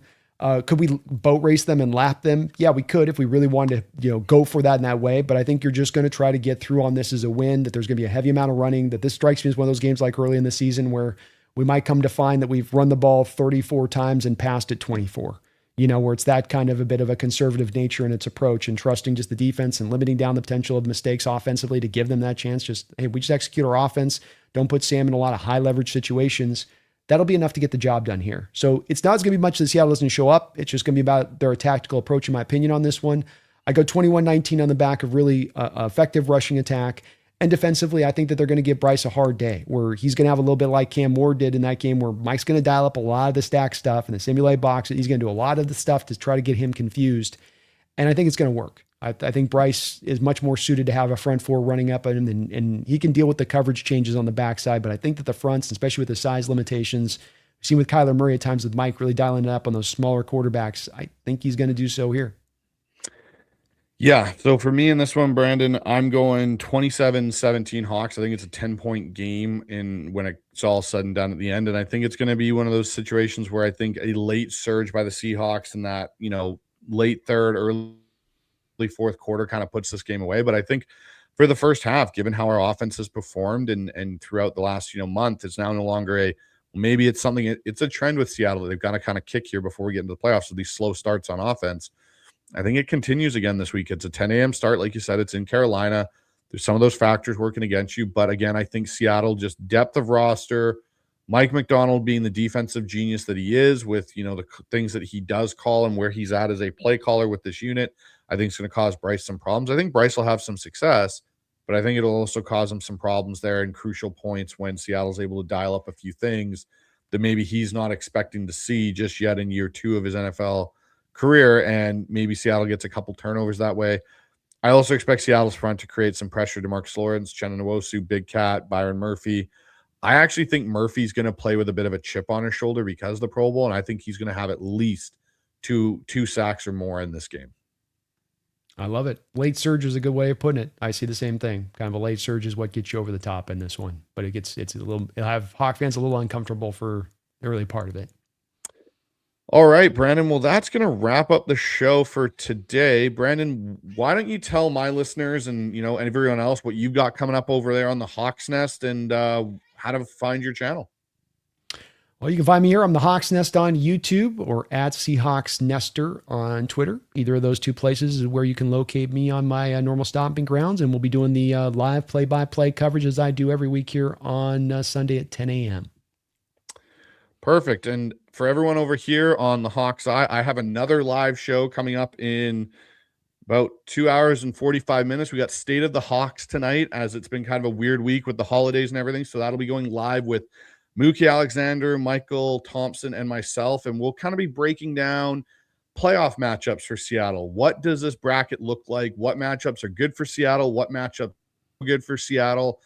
Could we boat race them and lap them? Yeah, we could if we really wanted to, go for that in that way. But I think you're just going to try to get through on this as a win, that there's going to be a heavy amount of running, that this strikes me as one of those games like early in the season where we might come to find that we've run the ball 34 times and passed it 24, where it's that kind of a bit of a conservative nature in its approach and trusting just the defense and limiting down the potential of mistakes offensively to give them that chance. Hey, we just execute our offense. Don't put Sam in a lot of high leverage situations. That'll be enough to get the job done here. So it's not going to be much that Seattle doesn't show up. It's just going to be about their tactical approach, in my opinion, on this one. I go 21-19 on the back of really effective rushing attack. And defensively, I think that they're going to give Bryce a hard day where he's going to have a little bit like Cam Ward did in that game where Mike's going to dial up a lot of the stack stuff and the simulate box. He's going to do a lot of the stuff to try to get him confused. And I think it's going to work. I think Bryce is much more suited to have a front four running up at him, and he can deal with the coverage changes on the backside. But I think that the fronts, especially with the size limitations, we've seen with Kyler Murray at times with Mike really dialing it up on those smaller quarterbacks. I think he's going to do so here. Yeah, so for me in this one, Brandon, I'm going 27-17 Hawks. I think it's a 10-point game when it's all said and done at the end. And I think it's going to be one of those situations where I think a late surge by the Seahawks in that, late third, early fourth quarter kind of puts this game away. But I think for the first half, given how our offense has performed and throughout the last, month, it's now no longer maybe it's something, it's a trend with Seattle that they've got to kind of kick here before we get into the playoffs with these slow starts on offense. I think it continues again this week. It's a 10 a.m. start. Like you said, it's in Carolina. There's some of those factors working against you. But again, I think Seattle, just depth of roster, Mike McDonald being the defensive genius that he is with, the things that he does call and where he's at as a play caller with this unit, I think it's going to cause Bryce some problems. I think Bryce will have some success, but I think it'll also cause him some problems there in crucial points when Seattle's able to dial up a few things that maybe he's not expecting to see just yet in year 2 of his NFL career, and maybe Seattle gets a couple turnovers that way. I also expect Seattle's front to create some pressure to Marcus Lawrence, Chenna Nwosu, Big Cat, Byron Murphy. I actually think Murphy's going to play with a bit of a chip on his shoulder because of the Pro Bowl, and I think he's going to have at least two sacks or more in this game. I love it. Late surge is a good way of putting it. I see the same thing. Kind of a late surge is what gets you over the top in this one, but it'll have Hawk fans a little uncomfortable for the early part of it. All right, Brandon. Well, that's going to wrap up the show for today. Brandon, why don't you tell my listeners and, and everyone else what you've got coming up over there on the Hawks Nest and how to find your channel? Well, you can find me here. I'm the Hawks Nest on YouTube or at Seahawks Nester on Twitter. Either of those two places is where you can locate me on my normal stomping grounds. And we'll be doing the live play-by-play coverage as I do every week here on Sunday at 10 a.m. Perfect. And for everyone over here on the Hawks Eye, I have another live show coming up in about 2 hours and 45 minutes. We got State of the Hawks tonight, as it's been kind of a weird week with the holidays and everything. So that'll be going live with Mookie Alexander, Michael Thompson, and myself. And we'll kind of be breaking down playoff matchups for Seattle. What does this bracket look like? What matchups are good for Seattle? What matchups are good for Seattle?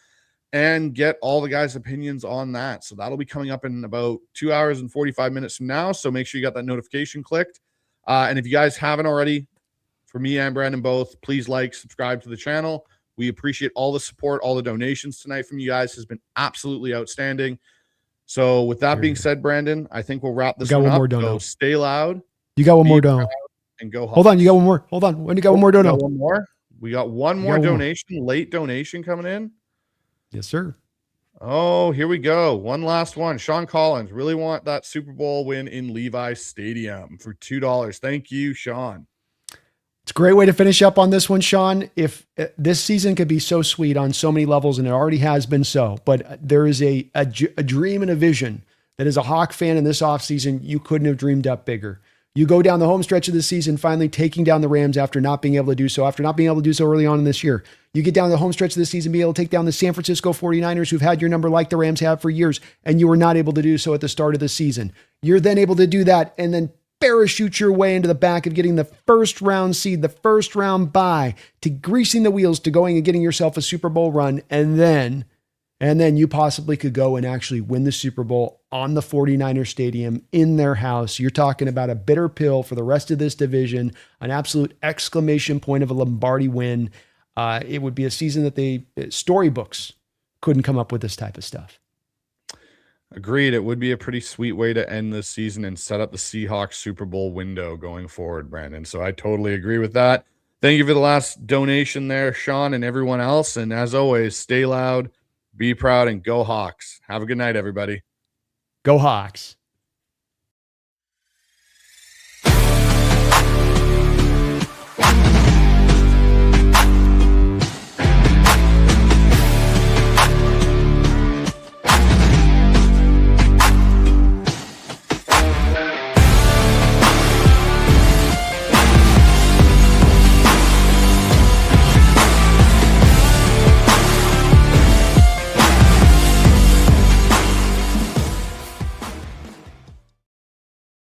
And get all the guys' opinions on that. So that'll be coming up in about 2 hours and 45 minutes from now. So make sure you got that notification clicked. And if you guys haven't already, for me and Brandon both, please like, subscribe to the channel. We appreciate all the support, all the donations tonight from you guys has been absolutely outstanding. So with that being said, Brandon, I think we'll wrap this one up. Go stay loud. You got one more dono. And go Hawks. Hold on, you got one more. Hold on. When you got one more dono? One more. We got one more donation, late donation coming in. Yes, sir. Oh, here we go. One last one. Sean Collins, really want that Super Bowl win in Levi's Stadium for $2. Thank you, Sean. It's a great way to finish up on this one, Sean. If this season could be so sweet on so many levels, and it already has been so, but there is a dream and a vision that as a Hawk fan in this offseason, you couldn't have dreamed up bigger. You go down the home stretch of the season, finally taking down the Rams after not being able to do so, early on in this year. You get down the home stretch of the season, be able to take down the San Francisco 49ers, who've had your number like the Rams have for years, and you were not able to do so at the start of the season. You're then able to do that and then parachute your way into the back of getting the first round seed, the first round bye, to greasing the wheels to going and getting yourself a Super Bowl run, and then you possibly could go and actually win the Super Bowl on the 49er stadium in their house. You're talking about a bitter pill for the rest of this division, an absolute exclamation point of a Lombardi win. It would be a season that the storybooks couldn't come up with this type of stuff. Agreed. It would be a pretty sweet way to end this season and set up the Seahawks Super Bowl window going forward, Brandon. So I totally agree with that. Thank you for the last donation there, Sean, and everyone else. And as always, stay loud, be proud, and go Hawks. Have a good night, everybody. Go Hawks.